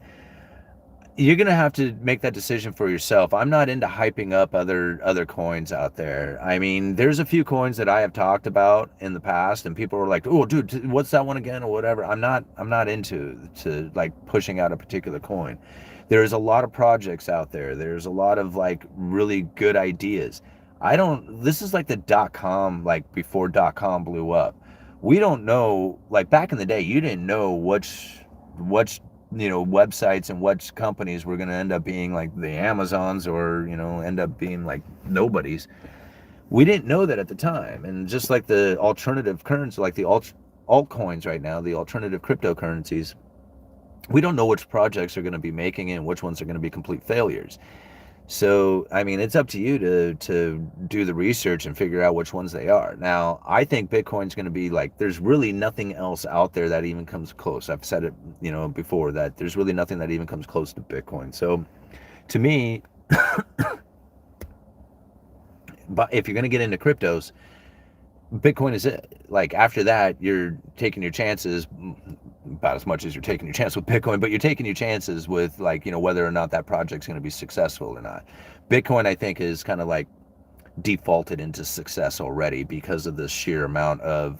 S1: you're gonna have to make that decision for yourself. I'm not into hyping up other coins out there. I mean, there's a few coins that I have talked about in the past, and people were like, "Oh, dude, what's that one again?" or whatever. I'm not into to like pushing out a particular coin. There's a lot of projects out there. There's a lot of like really good ideas. I don't. This is like the dot com, like before dot com blew up. We don't know. Like back in the day, you didn't know which websites and which companies were going to end up being like the Amazons or end up being like nobodies. We didn't know that at the time. And just like the alternative currency, like the altcoins right now, the alternative cryptocurrencies, we don't know which projects are going to be making it and which ones are going to be complete failures. So, I mean, it's up to you to do the research and figure out which ones they are. Now, I think Bitcoin's going to be like, there's really nothing else out there that even comes close. I've said it, before, that there's really nothing that even comes close to Bitcoin. So, to me, but if you're going to get into cryptos, Bitcoin is it. Like after that, you're taking your chances about as much as you're taking your chance with Bitcoin, but you're taking your chances with like, whether or not that project's going to be successful or not. Bitcoin, I think, is kind of like defaulted into success already because of the sheer amount of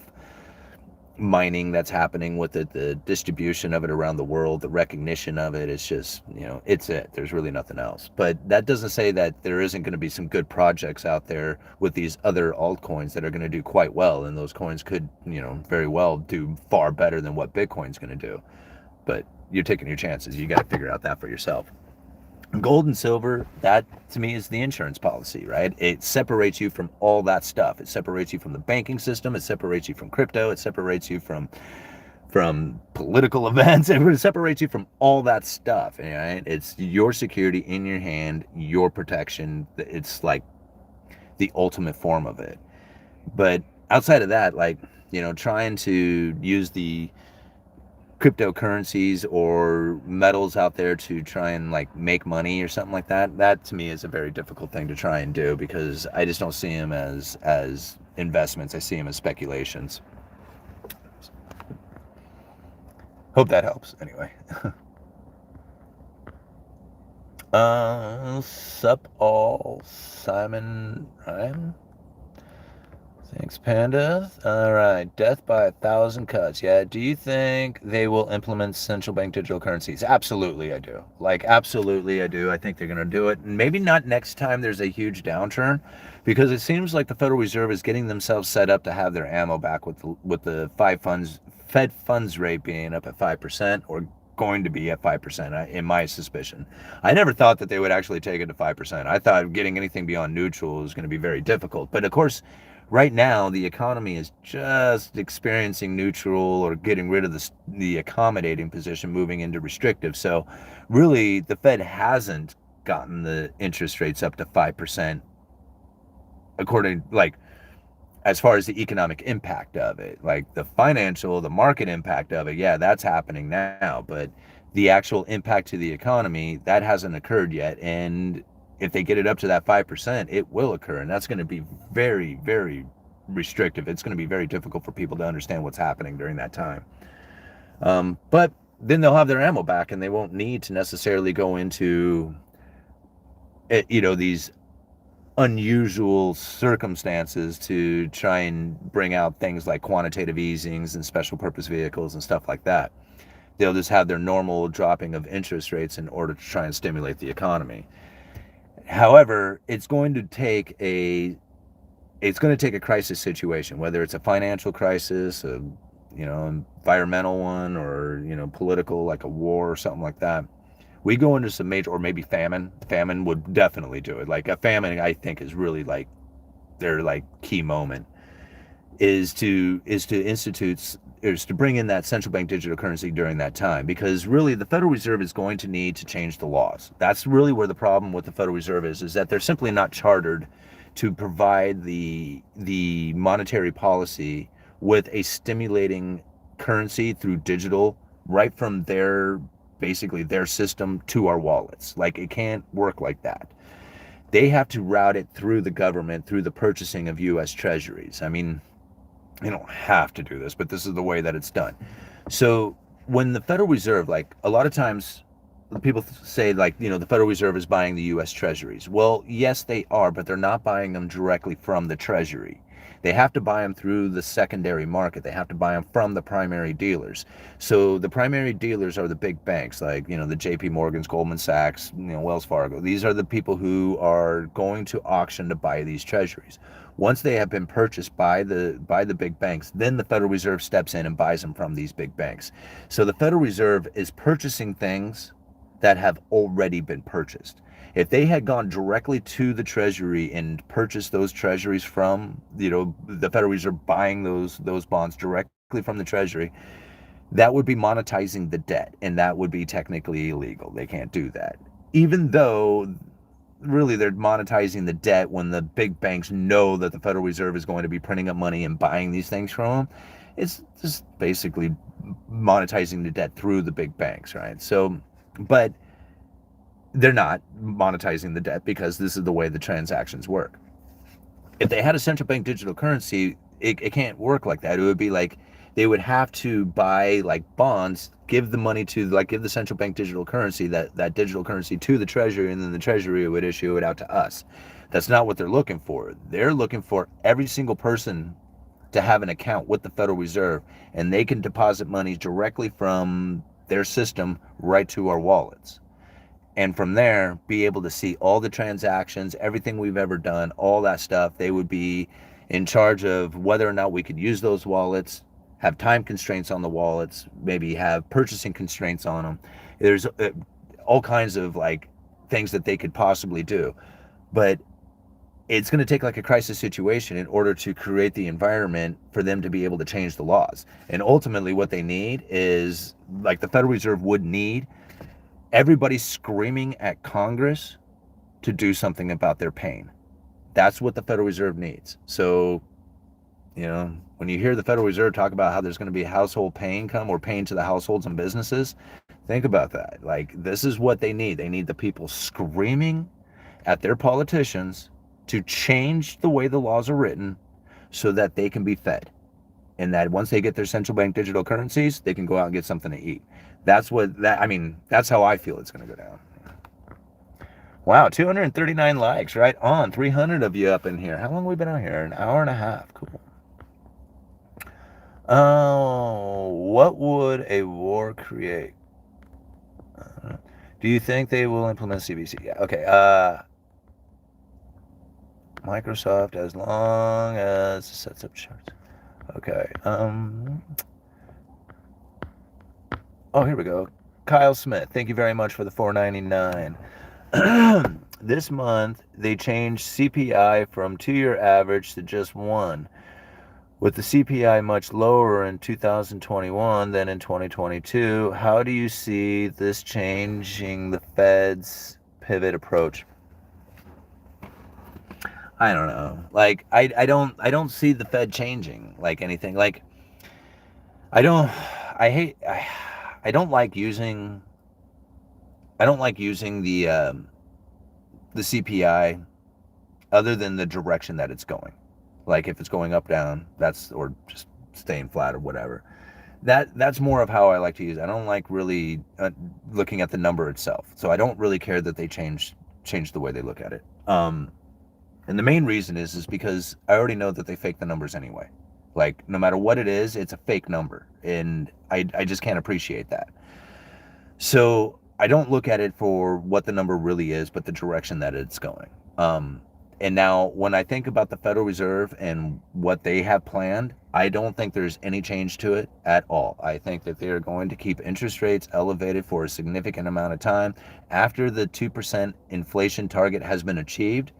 S1: mining that's happening with it, the distribution of it around the world, the recognition of it. It's just, it's it. There's really nothing else. But that doesn't say that there isn't going to be some good projects out there with these other altcoins that are going to do quite well. And those coins could, very well do far better than what Bitcoin's going to do. But you're taking your chances. You got to figure out that for yourself. Gold and silver, that to me is the insurance policy, right? It separates you from all that stuff. It separates you from the banking system. It separates you from crypto. It separates you from political events. It separates you from all that stuff, right? It's your security in your hand, your protection. It's like the ultimate form of it. But outside of that, like, trying to use the cryptocurrencies or metals out there to try and like make money or something like that, that to me is a very difficult thing to try and do, because I just don't see them as investments. I see them as speculations. Hope that helps anyway. Sup all, Simon Ryan. Thanks, Panda. All right, death by 1,000 cuts. Yeah, do you think they will implement central bank digital currencies? Absolutely, I do. Like, absolutely, I do. I think they're going to do it. And maybe not next time there's a huge downturn, because it seems like the Federal Reserve is getting themselves set up to have their ammo back with the Fed funds rate being up at 5%, or going to be at 5%, in my suspicion. I never thought that they would actually take it to 5%. I thought getting anything beyond neutral was going to be very difficult. But of course, right now, the economy is just experiencing neutral or getting rid of the accommodating position, moving into restrictive. So really, the Fed hasn't gotten the interest rates up to 5%, according, like, as far as the economic impact of it. Like the market impact of it, yeah, that's happening now. But the actual impact to the economy, that hasn't occurred yet. And if they get it up to that 5%, it will occur. And that's going to be very, very restrictive. It's going to be very difficult for people to understand what's happening during that time. But then they'll have their ammo back, and they won't need to necessarily go into, these unusual circumstances to try and bring out things like quantitative easings and special purpose vehicles and stuff like that. They'll just have their normal dropping of interest rates in order to try and stimulate the economy. However, it's going to take a crisis situation, whether it's a financial crisis, a environmental one, or political, like a war or something like that. We go into some major, or maybe famine. Famine would definitely do it. Like a famine, I think, is really like their like key moment, is to bring in that central bank digital currency during that time, because really the Federal Reserve is going to need to change the laws. That's really where the problem with the Federal Reserve is that they're simply not chartered to provide the monetary policy with a stimulating currency through digital right from basically their system to our wallets. Like, it can't work like that. They have to route it through the government, through the purchasing of U.S. treasuries. I mean, You don't have to do this, but this is the way that it's done. So when the Federal Reserve, like a lot of times people say like, the Federal Reserve is buying the US Treasuries. Well, yes, they are, but they're not buying them directly from the Treasury. They have to buy them through the secondary market. They have to buy them from the primary dealers. So the primary dealers are the big banks like, the JP Morgans, Goldman Sachs, Wells Fargo. These are the people who are going to auction to buy these treasuries. Once they have been purchased by the big banks, then the Federal Reserve steps in and buys them from these big banks. So the Federal Reserve is purchasing things that have already been purchased. If they had gone directly to the Treasury and purchased those treasuries from, the Federal Reserve buying those bonds directly from the Treasury, that would be monetizing the debt, and that would be technically illegal. They can't do that. Even though really they're monetizing the debt when the big banks know that the Federal Reserve is going to be printing up money and buying these things from them. It's just basically monetizing the debt through the big banks, right? So, but they're not monetizing the debt because this is the way the transactions work. If they had a central bank digital currency, it can't work like that. It would be like they would have to buy like bonds, give the money to give the central bank digital currency, that digital currency to the Treasury, and then the Treasury would issue it out to us. That's not what they're looking for. They're looking for every single person to have an account with the Federal Reserve, and they can deposit money directly from their system right to our wallets. And from there, be able to see all the transactions, everything we've ever done, all that stuff. They would be in charge of whether or not we could use those wallets, have time constraints on the wallets, maybe have purchasing constraints on them. There's all kinds of things that they could possibly do. But it's going to take a crisis situation in order to create the environment for them to be able to change the laws. And ultimately what they need is, the Federal Reserve would need everybody screaming at Congress to do something about their pain. That's what the Federal Reserve needs. So, when you hear the Federal Reserve talk about how there's going to be household pain come, or pain to the households and businesses, think about that. This is what they need. They need the people screaming at their politicians to change the way the laws are written so that they can be fed. And that once they get their central bank digital currencies, they can go out and get something to eat. That's how I feel it's going to go down. Wow, 239 likes, right on. 300 of you up in here. How long have we been out here? An hour and a half. Cool. Oh, what would a war create? Do you think they will implement CBC? Yeah, okay. Microsoft, as long as it sets up charts. Okay. Oh, here we go. Kyle Smith, thank you very much for the $4.99. This month, they changed CPI from 2-year average to just 1. With the CPI much lower in 2021 than in 2022, how do you see this changing the Fed's pivot approach? I don't know. I don't see the Fed changing anything. I don't like using the CPI other than the direction that it's going. If it's going up, down, or just staying flat or whatever. That's more of how I like to use it. I don't like really looking at the number itself. So I don't really care that they change the way they look at it. And the main reason is because I already know that they fake the numbers anyway. No matter what it is, it's a fake number. And I just can't appreciate that. So I don't look at it for what the number really is, but the direction that it's going. And now when I think about the Federal Reserve and what they have planned, I don't think there's any change to it at all. I think that they are going to keep interest rates elevated for a significant amount of time. After the 2% inflation target has been achieved,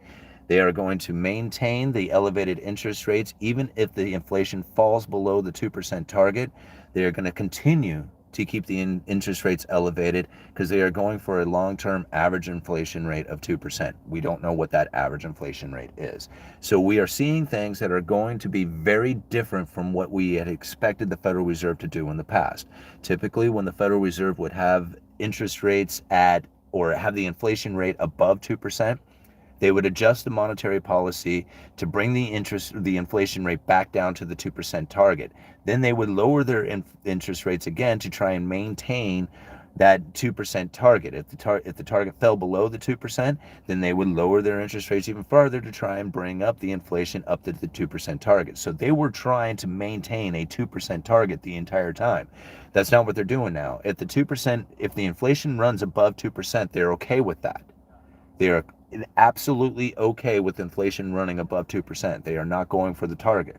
S1: they are going to maintain the elevated interest rates. Even if the inflation falls below the 2% target, they are going to continue to keep the interest rates elevated because they are going for a long-term average inflation rate of 2%. We don't know what that average inflation rate is. So we are seeing things that are going to be very different from what we had expected the Federal Reserve to do in the past. Typically, when the Federal Reserve would have interest rates at, or have the inflation rate above 2%, They would adjust the monetary policy to bring the inflation rate back down to the 2% target. Then they would lower their interest rates again to try and maintain that 2% target. If the target fell below the 2%, then they would lower their interest rates even further to try and bring up the inflation up to the 2% target. So they were trying to maintain a 2% target the entire time. That's not what they're doing now. If the inflation runs above 2%, they're okay with that. They are absolutely okay with inflation running above 2%. They are not going for the target.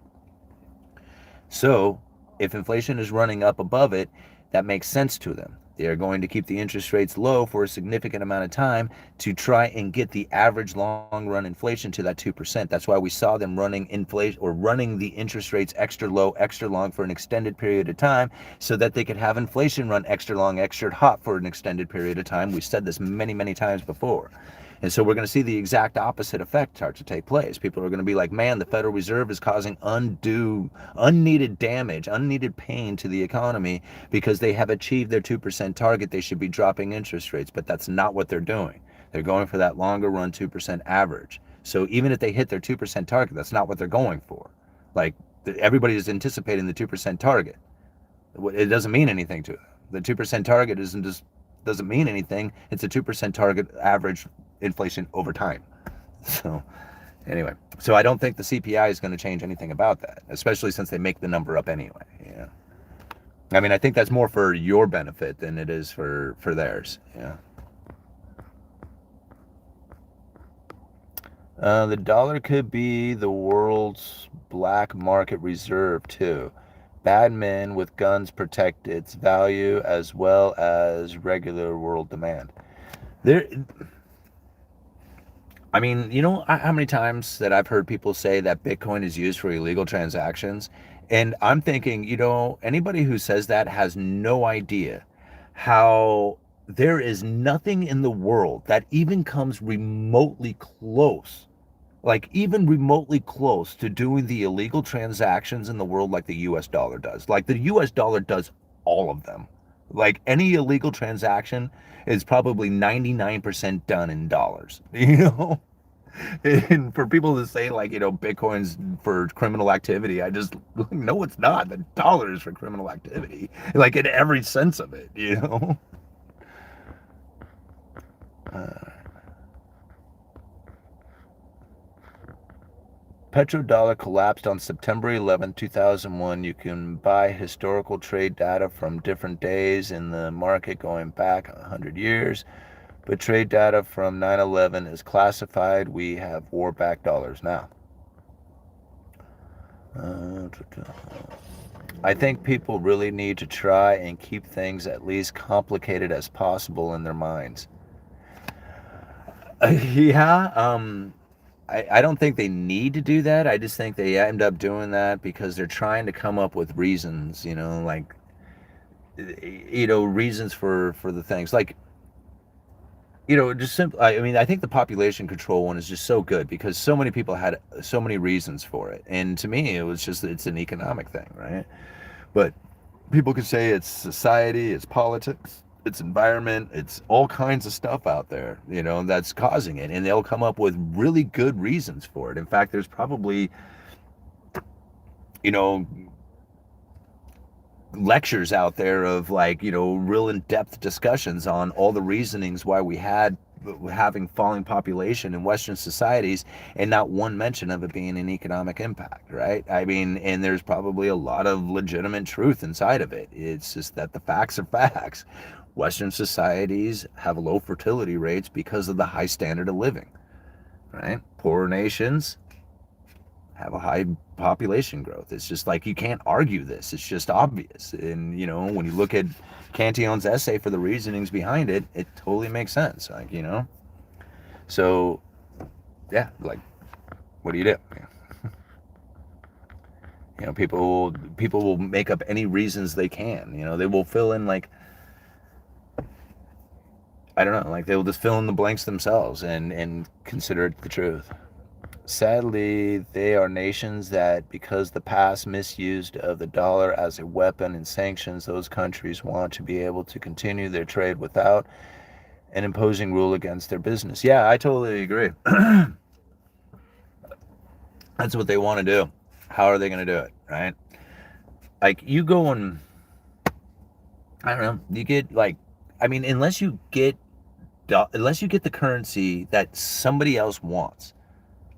S1: So if inflation is running up above it, that makes sense to them. They are going to keep the interest rates low for a significant amount of time to try and get the average long-run inflation to that 2%. That's why we saw them running the interest rates extra low, extra long for an extended period of time, so that they could have inflation run extra long, extra hot for an extended period of time. We've said this many, many times before. And so we're going to see the exact opposite effect start to take place. People are going to be like, man, the Federal Reserve is causing unneeded damage, unneeded pain to the economy because they have achieved their 2% target. They should be dropping interest rates, but that's not what they're doing. They're going for that longer run 2% average. So even if they hit their 2% target, that's not what they're going for. Like, everybody is anticipating the 2% target. It doesn't mean anything to them. The 2% target doesn't mean anything. It's a 2% target average inflation over time. So anyway, so I don't think the CPI is going to change anything about that, especially since they make the number up anyway. Yeah, I mean, I think that's more for your benefit than it is for theirs. Yeah. The dollar could be the world's black market reserve too. Bad men with guns protect its value as well as regular world demand. I mean, you know how many times that I've heard people say that Bitcoin is used for illegal transactions? And I'm thinking, anybody who says that has no idea how there is nothing in the world that even comes remotely close, like even remotely close to doing the illegal transactions in the world like the US dollar does. Like the US dollar does all of them. Like any illegal transaction is probably 99% done in dollars, And for people to say like, Bitcoin's for criminal activity, I just, no, it's not. The dollar is for criminal activity, like in every sense of it. Petrodollar collapsed on September 11, 2001. You can buy historical trade data from different days in the market going back 100 years. But trade data from 9/11 is classified. We have war-backed dollars now. I think people really need to try and keep things at least complicated as possible in their minds. I don't think they need to do that. I just think they end up doing that because they're trying to come up with reasons, reasons for the things. Like, just simple. I mean, I think the population control one is just so good because so many people had so many reasons for it. And to me, it's an economic thing, right? But people could say it's society, it's politics, it's environment, it's all kinds of stuff out there, that's causing it. And they'll come up with really good reasons for it. In fact, there's probably, lectures out there of like, real in-depth discussions on all the reasonings why we had having falling population in Western societies, and not one mention of it being an economic impact, right? I mean, and there's probably a lot of legitimate truth inside of it. It's just that the facts are facts. Western societies have low fertility rates because of the high standard of living, right? Poorer nations have a high population growth. It's just like, you can't argue this. It's just obvious. And, when you look at Cantillon's essay for the reasonings behind it, it totally makes sense. Like, so yeah, like, what do you do? People will make up any reasons they can. They will fill in like, I don't know, like they will just fill in the blanks themselves and consider it the truth. Sadly, they are nations that, because the past misused of the dollar as a weapon in sanctions, those countries want to be able to continue their trade without and imposing rule against their business. Yeah, I totally agree. That's what they want to do. How are they going to do it, right? Like, you go and, I don't know, you get like, I mean, unless you get the currency that somebody else wants.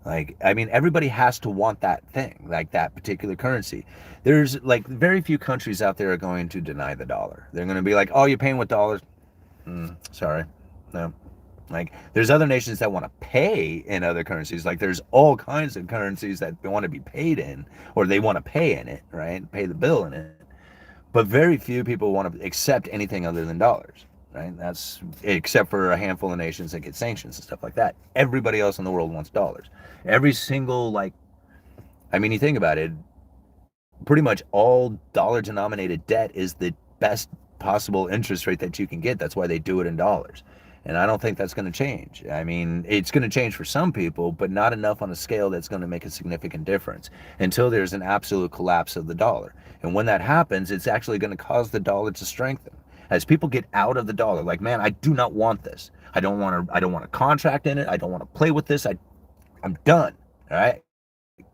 S1: Like, I mean, everybody has to want that thing, like that particular currency. There's like very few countries out there are going to deny the dollar. They're going to be like, oh, you're paying with dollars? Sorry. No. Like, there's other nations that want to pay in other currencies. Like, there's all kinds of currencies that they want to be paid in, or they want to pay in it, right? Pay the bill in it. But very few people want to accept anything other than dollars, right? That's except for a handful of nations that get sanctions and stuff like that. Everybody else in the world wants dollars. Every single, like, I mean, you think about it, pretty much all dollar denominated debt is the best possible interest rate that you can get. That's why they do it in dollars. And I don't think that's going to change. I mean, it's going to change for some people, but not enough on a scale that's going to make a significant difference until there's an absolute collapse of the dollar. And when that happens, it's actually going to cause the dollar to strengthen. As people get out of the dollar, like, man, I do not want this. I don't want to contract in it. I don't want to play with this. I'm done. All right?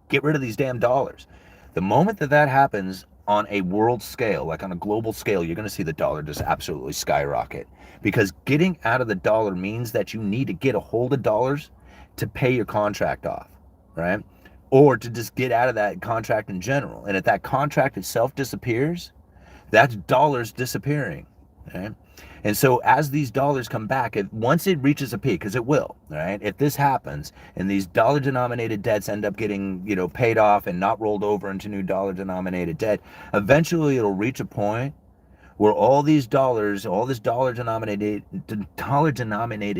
S1: Get rid of these damn dollars. The moment that happens on a world scale, like on a global scale, you're going to see the dollar just absolutely skyrocket. Because getting out of the dollar means that you need to get a hold of dollars to pay your contract off, right? Or to just get out of that contract in general. And if that contract itself disappears, that's dollars disappearing, right? And so as these dollars come back, once it reaches a peak, because it will, right? If this happens and these dollar-denominated debts end up getting, paid off and not rolled over into new dollar-denominated debt, eventually it'll reach a point where all this dollar-denominated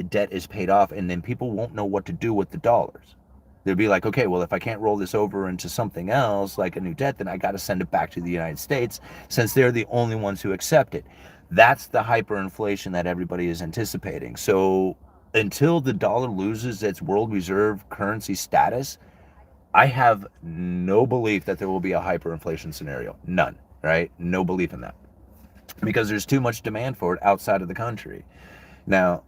S1: debt is paid off, and then people won't know what to do with the dollars. They'll be like, okay, well, if I can't roll this over into something else, like a new debt, then I got to send it back to the United States, since they're the only ones who accept it. That's the hyperinflation that everybody is anticipating. So until the dollar loses its world reserve currency status, I have no belief that there will be a hyperinflation scenario. None, right? No belief in that. Because there's too much demand for it outside of the country. Now,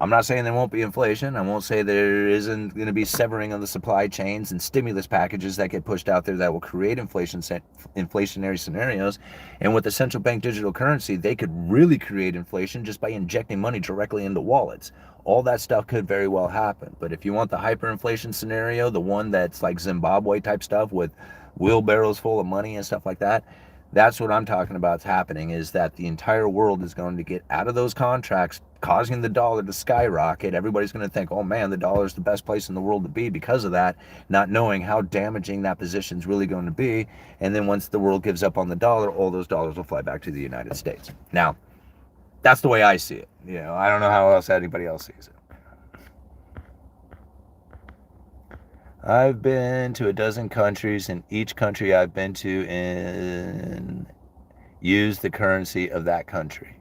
S1: I'm not saying there won't be inflation. I won't say there isn't going to be severing of the supply chains and stimulus packages that get pushed out there that will create inflationary scenarios. And with the central bank digital currency, they could really create inflation just by injecting money directly into wallets. All that stuff could very well happen. But if you want the hyperinflation scenario, the one that's like Zimbabwe type stuff with wheelbarrows full of money and stuff like that, that's what I'm talking about is happening, is that the entire world is going to get out of those contracts, causing the dollar to skyrocket. Everybody's going to think, oh man, the dollar is the best place in the world to be because of that, not knowing how damaging that position is really going to be. And then once the world gives up on the dollar, all those dollars will fly back to the United States. Now, that's the way I see it. I don't know how else anybody else sees it. I've been to a dozen countries, and each country I've been to use the currency of that country.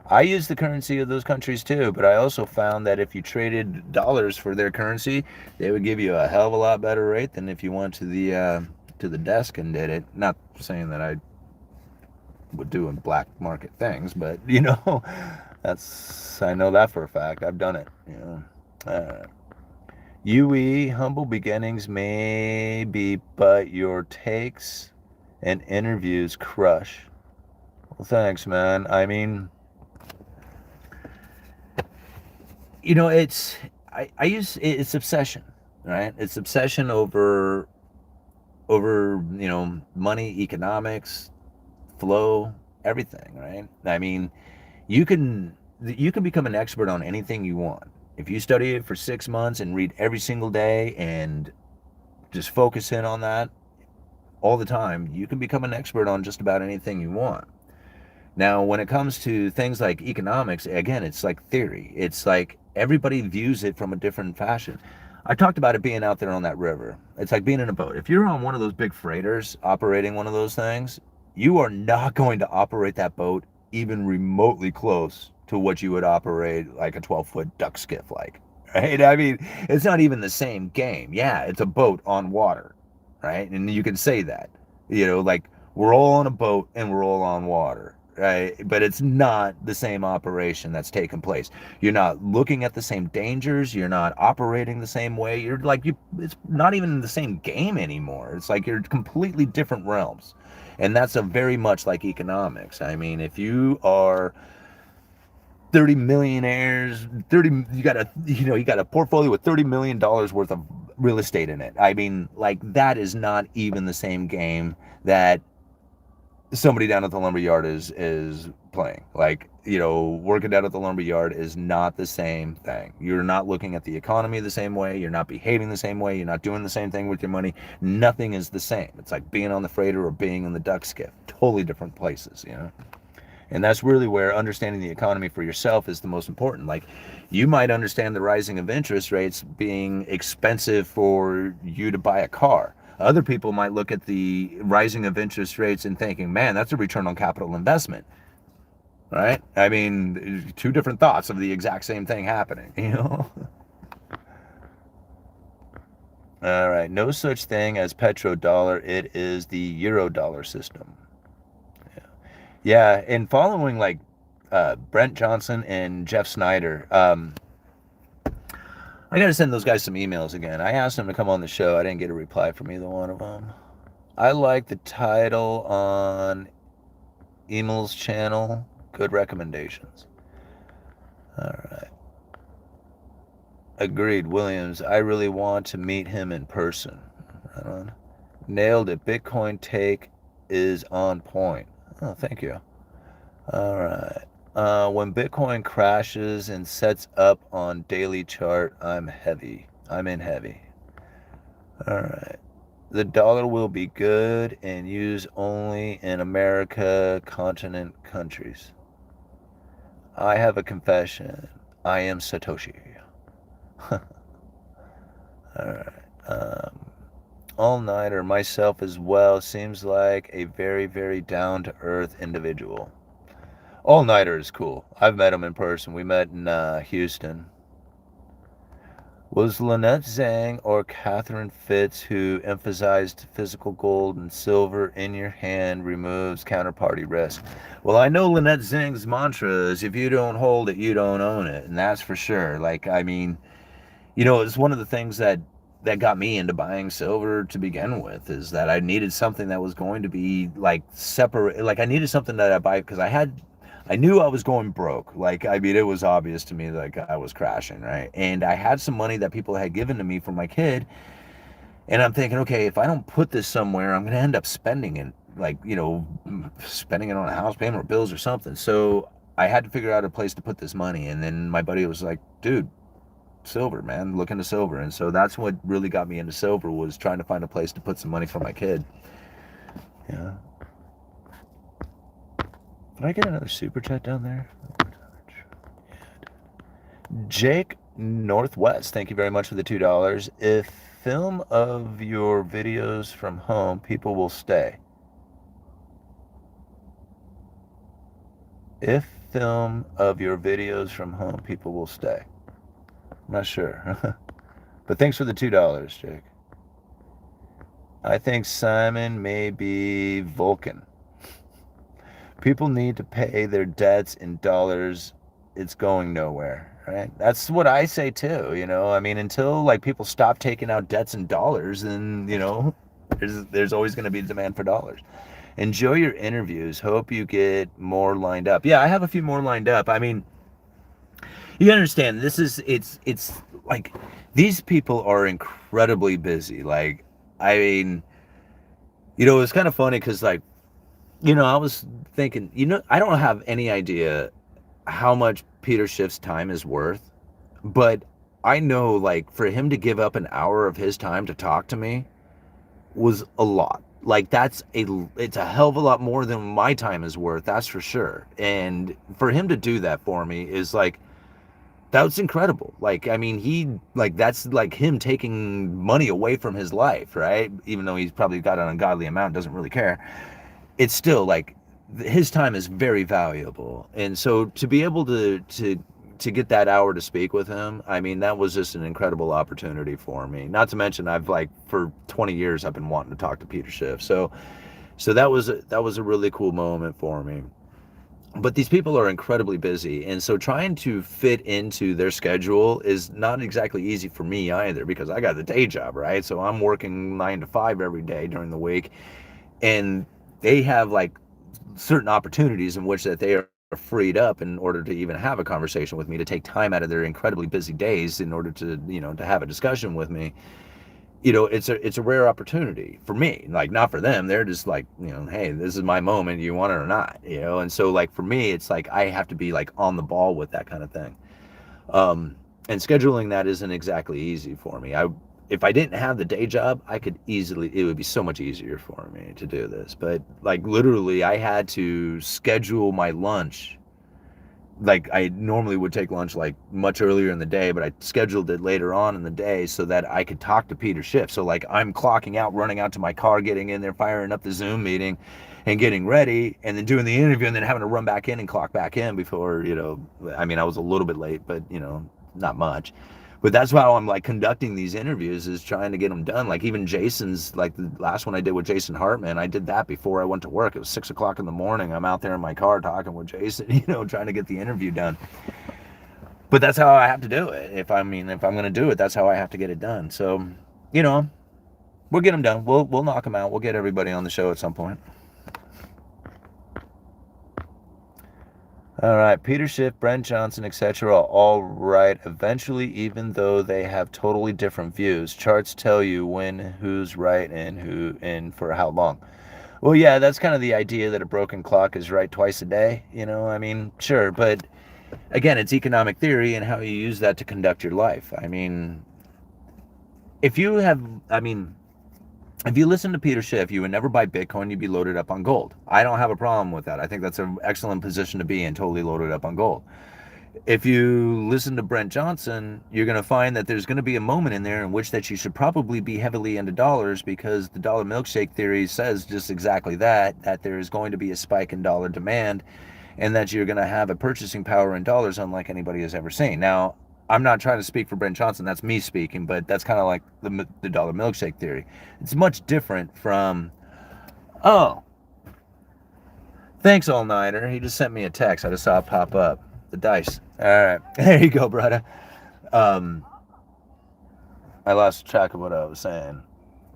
S1: I use the currency of those countries too, but I also found that if you traded dollars for their currency, they would give you a hell of a lot better rate than if you went to the desk and did it. Not saying that I would do in black market things, but I know that for a fact. I've done it. UE, humble beginnings maybe, but your takes and interviews crush. Well, thanks, man. I mean, it's obsession, right? It's obsession over money, economics, flow, everything, right? I mean, you can become an expert on anything you want. If you study it for 6 months and read every single day and just focus in on that all the time, you can become an expert on just about anything you want. Now, when it comes to things like economics, again, it's like theory. It's like everybody views it from a different fashion. I talked about it being out there on that river. It's like being in a boat. If you're on one of those big freighters operating one of those things, you are not going to operate that boat even remotely close to what you would operate like a 12-foot duck skiff like, right? I mean, it's not even the same game. Yeah, it's a boat on water, right? And you can say that, like we're all on a boat and we're all on water, right? But it's not the same operation that's taking place. You're not looking at the same dangers. You're not operating the same way. You're like, it's not even the same game anymore. It's like you're completely different realms. And that's a very much like economics. I mean, if you are 30 millionaires, 30, you got a portfolio with $30 million worth of real estate in it. I mean, like, that is not even the same game that somebody down at the lumber yard is playing. Like, working down at the lumber yard is not the same thing. You're not looking at the economy the same way. You're not behaving the same way. You're not doing the same thing with your money. Nothing is the same. It's like being on the freighter or being in the duck skiff. Totally different places. And that's really where understanding the economy for yourself is the most important. Like, you might understand the rising of interest rates being expensive for you to buy a car. Other people might look at the rising of interest rates and thinking, man, that's a return on capital investment, right? I mean, two different thoughts of the exact same thing happening. All right, no such thing as petrodollar. It is the Eurodollar system. Yeah, and following like Brent Johnson and Jeff Snyder, I got to send those guys some emails again. I asked them to come on the show. I didn't get a reply from either one of them. I like the title on Emel's channel. Good recommendations. All right. Agreed, Williams. I really want to meet him in person. Right on. Nailed it. Bitcoin take is on point. Oh, thank you. All right. When Bitcoin crashes and sets up on daily chart, I'm in heavy. All right. The dollar will be good and used only in America continent countries. I have a confession. I am Satoshi. All right. All-nighter, myself as well, seems like a very, very down-to-earth individual. All-nighter is cool. I've met him in person. We met in Houston. Was Lynette Zhang or Catherine Fitz who emphasized physical gold and silver in your hand removes counterparty risk? Well, I know Lynette Zhang's mantra is if you don't hold it, you don't own it. And that's for sure. Like, I mean, it's one of the things that got me into buying silver to begin with, is that I needed something that was going to be like separate. Like, I needed something that I buy because I knew I was going broke. Like, I mean, it was obvious to me that I was crashing, right? And I had some money that people had given to me for my kid. And I'm thinking, okay, if I don't put this somewhere, I'm going to end up spending it, like, spending it on a house payment or bills or something. So I had to figure out a place to put this money. And then my buddy was like, dude, silver, man, look into silver. And so that's what really got me into silver, was trying to find a place to put some money for my kid. Yeah. Did I get another super chat down there? Jake Northwest, thank you very much for the $2. If film of your videos from home, people will stay. If film of your videos from home, people will stay. I'm not sure. But thanks for the $2, Jake. I think Simon may be Vulcan. People need to pay their debts in dollars. It's going nowhere, right? That's what I say too, I mean, until like people stop taking out debts in dollars, then, there's always going to be a demand for dollars. Enjoy your interviews. Hope you get more lined up. Yeah, I have a few more lined up. I mean, you understand, it's like, these people are incredibly busy. Like, I mean, it's kind of funny because, like, I was thinking, I don't have any idea how much Peter Schiff's time is worth, but I know, like, for him to give up an hour of his time to talk to me was a lot. Like, it's a hell of a lot more than my time is worth, that's for sure. And for him to do that for me is like, that's incredible. Like, I mean, that's like him taking money away from his life, right? Even though he's probably got an ungodly amount, doesn't really care. It's still like, his time is very valuable. And so to be able to get that hour to speak with him, I mean, that was just an incredible opportunity for me. Not to mention, I've, like, for 20 years, I've been wanting to talk to Peter Schiff. So that was a really cool moment for me. But these people are incredibly busy, and so trying to fit into their schedule is not exactly easy for me either, because I got the day job, right? So I'm working 9 to 5 every day during the week, and they have like certain opportunities in which that they are freed up in order to even have a conversation with me, to take time out of their incredibly busy days in order to, to have a discussion with me. It's a rare opportunity for me, like not for them. They're just like, hey, this is my moment, you want it or not, and so like for me, it's like I have to be like on the ball with that kind of thing. And scheduling that isn't exactly easy for me. If I didn't have the day job, it would be so much easier for me to do this, but like literally I had to schedule my lunch. Like I normally would take lunch like much earlier in the day, but I scheduled it later on in the day so that I could talk to Peter Schiff. So like I'm clocking out, running out to my car, getting in there, firing up the Zoom meeting and getting ready, and then doing the interview, and then having to run back in and clock back in before, I mean, I was a little bit late, but not much. But that's how I'm like conducting these interviews, is trying to get them done. Like even Jason's, like the last one I did with Jason Hartman, I did that before I went to work. It was 6 o'clock in the morning. I'm out there in my car talking with Jason, trying to get the interview done. But that's how I have to do it. If I'm going to do it, that's how I have to get it done. So, you know, we'll get them done. We'll knock them out. We'll get everybody on the show at some point. All right, Peter Schiff, Brent Johnson, etc. are all right eventually, even though they have totally different views. Charts tell you when, who's right, and for how long. Well, yeah, that's kind of the idea, that a broken clock is right twice a day. I mean, sure, but again, it's economic theory and how you use that to conduct your life. I mean, if you listen to Peter Schiff, you would never buy Bitcoin, you'd be loaded up on gold. I don't have a problem with that. I think that's an excellent position to be in, totally loaded up on gold. If you listen to Brent Johnson, you're going to find that there's going to be a moment in there in which that you should probably be heavily into dollars, because the dollar milkshake theory says just exactly that there is going to be a spike in dollar demand, and that you're going to have a purchasing power in dollars unlike anybody has ever seen. Now, I'm not trying to speak for Brent Johnson, that's me speaking, but that's kind of like the dollar milkshake theory. It's much different from, oh, thanks, all-nighter. He just sent me a text. I just saw it pop up. The dice. All right. There you go, brother. I lost track of what I was saying.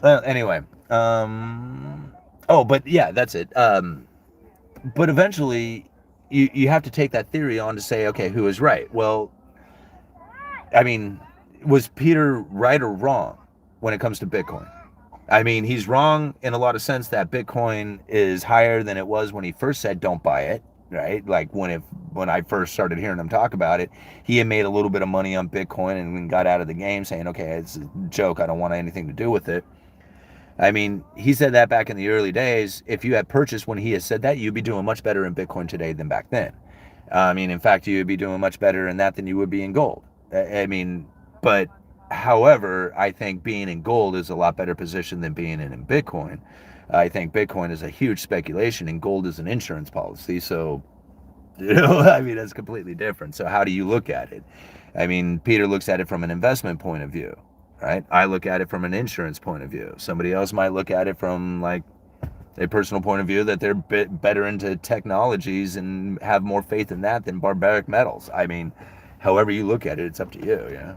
S1: Anyway. But yeah, that's it. But eventually, you have to take that theory on to say, okay, who is right? Well, I mean, was Peter right or wrong when it comes to Bitcoin? I mean, he's wrong in a lot of sense that Bitcoin is higher than it was when he first said don't buy it, right? Like when I first started hearing him talk about it, he had made a little bit of money on Bitcoin and got out of the game saying, okay, it's a joke, I don't want anything to do with it. I mean, he said that back in the early days. If you had purchased when he had said that, you'd be doing much better in Bitcoin today than back then. I mean, in fact, you'd be doing much better in that than you would be in gold. I mean, but however, I think being in gold is a lot better position than being in Bitcoin. I think Bitcoin is a huge speculation and gold is an insurance policy. So, I mean, that's completely different. So how do you look at it? I mean, Peter looks at it from an investment point of view, right? I look at it from an insurance point of view. Somebody else might look at it from like a personal point of view, that they're better into technologies and have more faith in that than barbaric metals. I mean, however you look at it, it's up to you, yeah.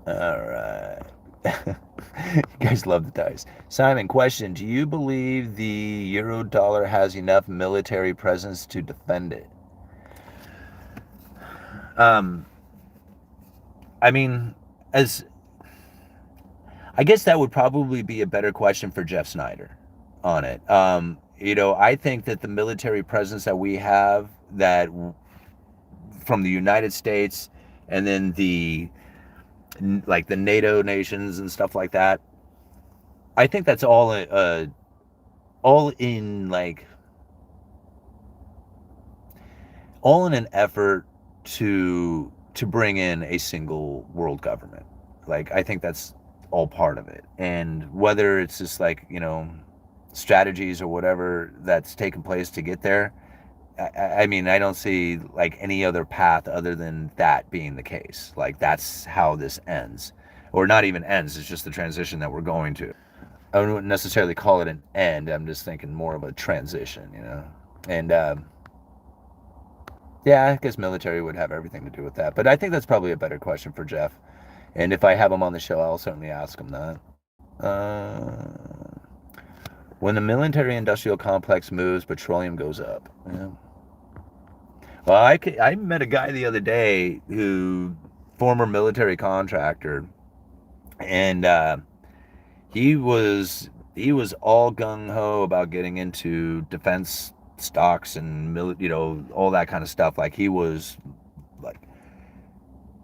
S1: All right. You guys love the dice. Simon, question: do you believe the euro dollar has enough military presence to defend it? I mean, I guess that would probably be a better question for Jeff Snyder on it. I think that the military presence that we have, that from the United States, and then the NATO nations and stuff like that, I think that's all in an effort to bring in a single world government. Like, I think that's all part of it. And whether it's just strategies or whatever that's taken place to get there, I mean, I don't see like any other path other than that being the case. Like, that's how this ends, or not even ends. It's just the transition that we're going to. I wouldn't necessarily call it an end. I'm just thinking more of a transition, you know. And yeah, I guess military would have everything to do with that. But I think that's probably a better question for Jeff. And if I have him on the show, I'll certainly ask him that. When the military-industrial complex moves, petroleum goes up. Yeah. Well, I met a guy the other day who, former military contractor, and he was all gung ho about getting into defense stocks and all that kind of stuff. Like he was like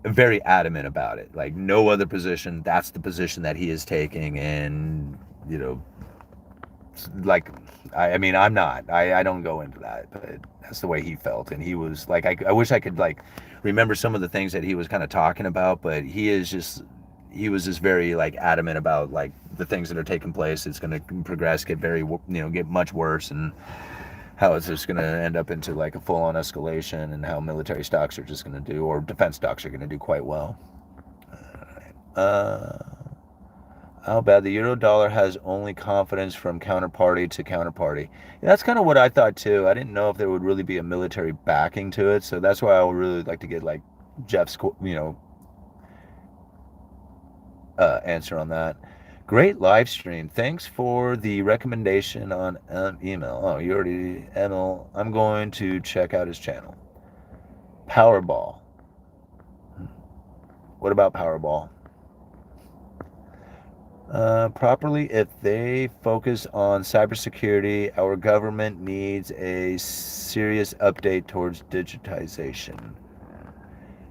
S1: very adamant about it. Like no other position, that's the position that he is taking, and you know, like I mean I'm not. I don't go into that, but that's the way he felt, and he was like I wish I could like remember some of the things that he was kind of talking about, but he was just very like adamant about like the things that are taking place. It's going to progress, get very get much worse, and how it's just going to end up into like a full-on escalation, and how military stocks are just going to do, or defense stocks are going to do quite well. Uh, how bad the euro dollar has only confidence from counterparty to counterparty. Yeah, that's kind of what I thought too. I didn't know if there would really be a military backing to it, so that's why I would really like to get like Jeff's answer on that. Great live stream. Thanks for the recommendation on email. Oh, you already, Emil. I'm going to check out his channel. Powerball. What about Powerball? Properly, if they focus on cybersecurity, our government needs a serious update towards digitization.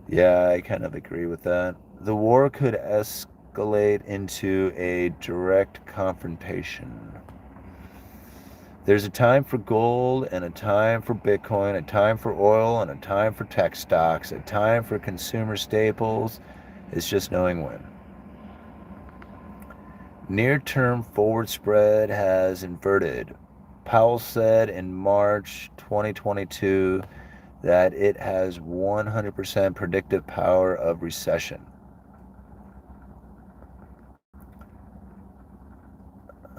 S1: Yeah, I kind of agree with that. The war could escalate into a direct confrontation. There's a time for gold and a time for Bitcoin, a time for oil and a time for tech stocks, a time for consumer staples. It's just knowing when. Near-term forward spread has inverted. Powell said in March 2022 that it has 100% predictive power of recession.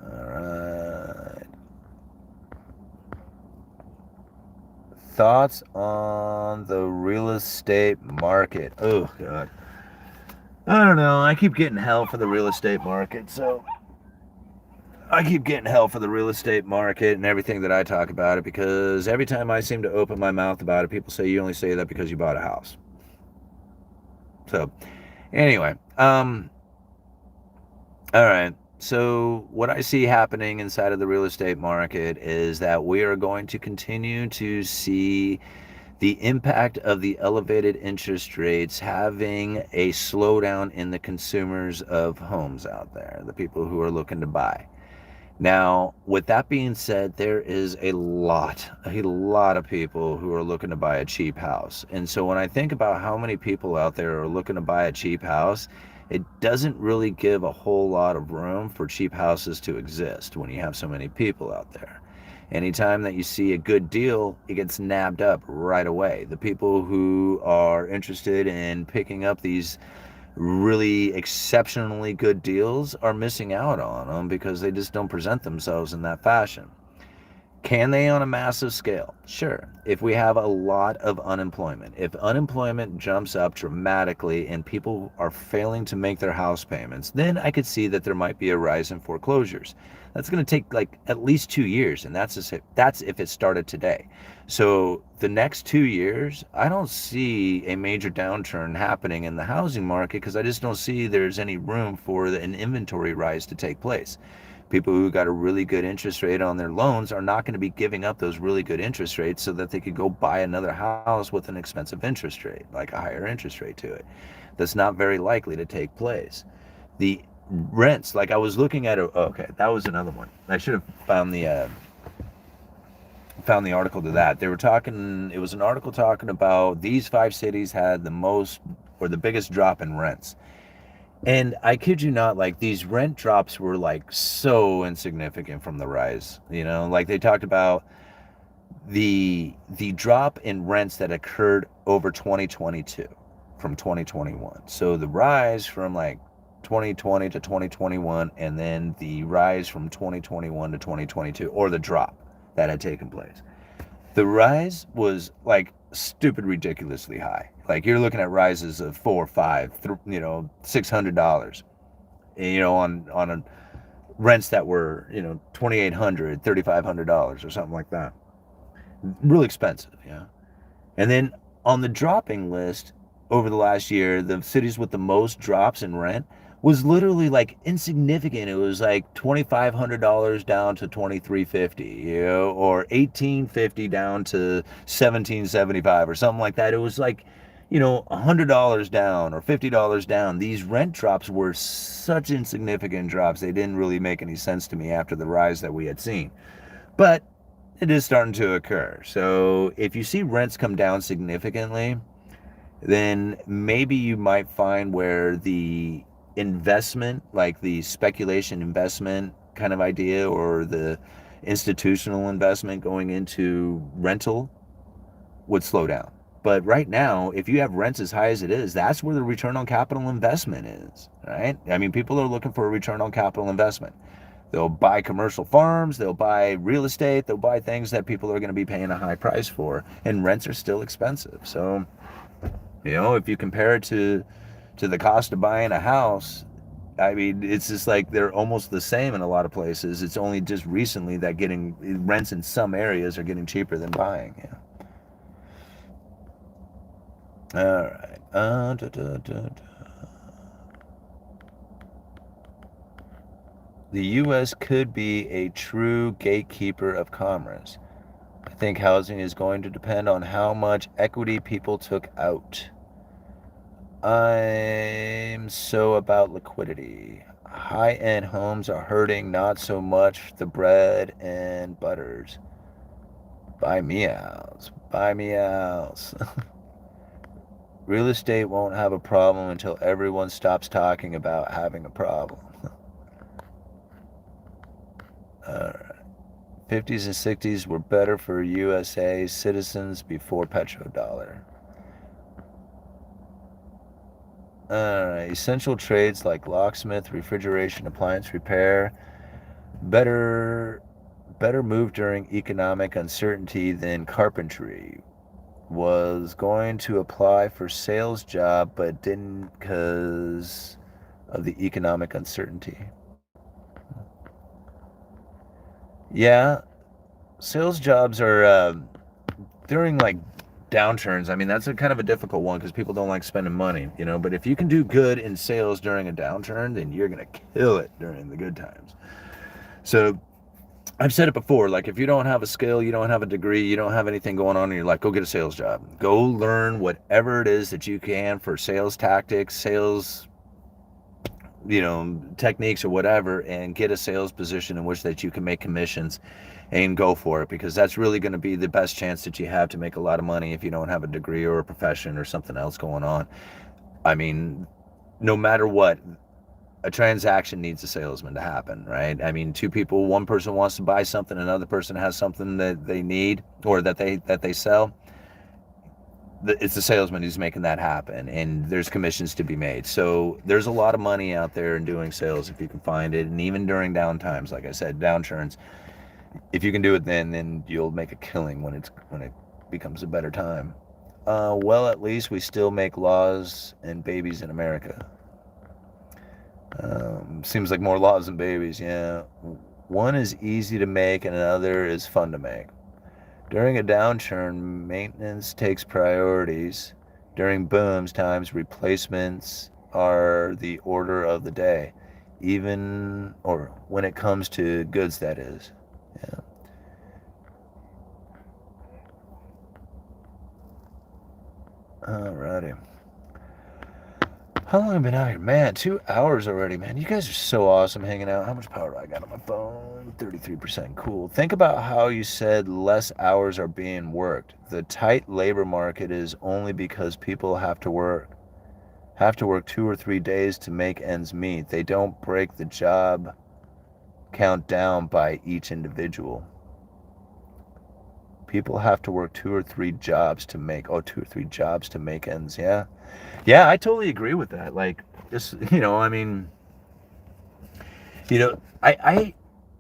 S1: All right. Thoughts on the real estate market? Oh, God. I don't know. I keep getting hell for the real estate market, so I keep getting hell for the real estate market and everything that I talk about it, because every time I seem to open my mouth about it, people say you only say that because you bought a house. So, anyway, all right. So, what I see happening inside of the real estate market is that we are going to continue to see the impact of the elevated interest rates having a slowdown in the consumers of homes out there, the people who are looking to buy. Now, with that being said, there is a lot of people who are looking to buy a cheap house. And so when I think about how many people out there are looking to buy a cheap house, it doesn't really give a whole lot of room for cheap houses to exist when you have so many people out there. Anytime that you see a good deal, it gets nabbed up right away. The people who are interested in picking up these really exceptionally good deals are missing out on them because they just don't present themselves in that fashion. Can they on a massive scale? Sure. If we have a lot of unemployment, if unemployment jumps up dramatically and people are failing to make their house payments, then I could see that there might be a rise in foreclosures. That's going to take like at least 2 years, and that's if it started today. So the next 2 years, I don't see a major downturn happening in the housing market because I just don't see there's any room for an inventory rise to take place. People who got a really good interest rate on their loans are not going to be giving up those really good interest rates so that they could go buy another house with an expensive interest rate, like a higher interest rate to it. That's not very likely to take place. The rents, like I was looking at, okay, that was another one. I should have found the article to that. They were talking, it was an article talking about these 5 cities had the most or the biggest drop in rents. And I kid you not, like these rent drops were like so insignificant from the rise. Like they talked about the drop in rents that occurred over 2022 from 2021. So the rise from like 2020 to 2021, and then the rise from 2021 to 2022, or the drop that had taken place. The rise was like stupid, ridiculously high. Like you're looking at rises of $4, $5, $600, on rents that were $2,800, $3,500 or something like that. Really expensive, yeah. And then on the dropping list over the last year, the cities with the most drops in rent was literally like insignificant. It was like $2,500 down to $2,350, or $1,850 down to $1,775 or something like that. It was like, $100 down or $50 down. These rent drops were such insignificant drops. They didn't really make any sense to me after the rise that we had seen. But it is starting to occur. So if you see rents come down significantly, then maybe you might find where the investment, like the speculation investment kind of idea, or the institutional investment going into rental, would slow down. But right now, if you have rents as high as it is, that's where the return on capital investment is, right? I mean, people are looking for a return on capital investment. They'll buy commercial farms, they'll buy real estate, they'll buy things that people are going to be paying a high price for, and rents are still expensive. So, if you compare it to the cost of buying a house, I mean, it's just like they're almost the same in a lot of places. It's only just recently that getting rents in some areas are getting cheaper than buying. Yeah. All right. The U.S. could be a true gatekeeper of commerce. I think housing is going to depend on how much equity people took out. I'm so about liquidity. High-end homes are hurting, not so much the bread and butters. Buy me a house. Buy me a house. Real estate won't have a problem until everyone stops talking about having a problem. Alright. 50s and 60s were better for USA citizens before petrodollar. Essential trades like locksmith, refrigeration, appliance repair, better move during economic uncertainty than carpentry. Was going to apply for sales job but didn't because of the economic uncertainty. Yeah, sales jobs are during like downturns. I mean, that's a kind of a difficult one because people don't like spending money, but if you can do good in sales during a downturn, then you're going to kill it during the good times. So I've said it before, like if you don't have a skill, you don't have a degree, you don't have anything going on in your life, go get a sales job. Go learn whatever it is that you can for sales tactics, sales, techniques or whatever, and get a sales position in which that you can make commissions and go for it, because that's really going to be the best chance that you have to make a lot of money if you don't have a degree or a profession or something else going on. I mean, no matter what, a transaction needs a salesman to happen, right? I mean, two people, one person wants to buy something, another person has something that they need or that they sell. It's the salesman who's making that happen, and there's commissions to be made. So there's a lot of money out there in doing sales if you can find it, and even during downtimes, like I said, downturns, if you can do it then you'll make a killing when it becomes a better time. Well, at least we still make laws and babies in America. Seems like more laws than babies, yeah. One is easy to make and another is fun to make. During a downturn, maintenance takes priorities. During booms times, replacements are the order of the day. Even, or when it comes to goods, that is. Yeah. Alrighty. How long have I been out here? Man, 2 hours already, man. You guys are so awesome hanging out. How much power do I got on my phone? 33%. Cool. Think about how you said less hours are being worked. The tight labor market is only because people have to work 2 or 3 days to make ends meet. They don't break the job count down by each individual. People have to work 2 or 3 jobs to make ends. Yeah, I totally agree with that. Like, just, I mean, I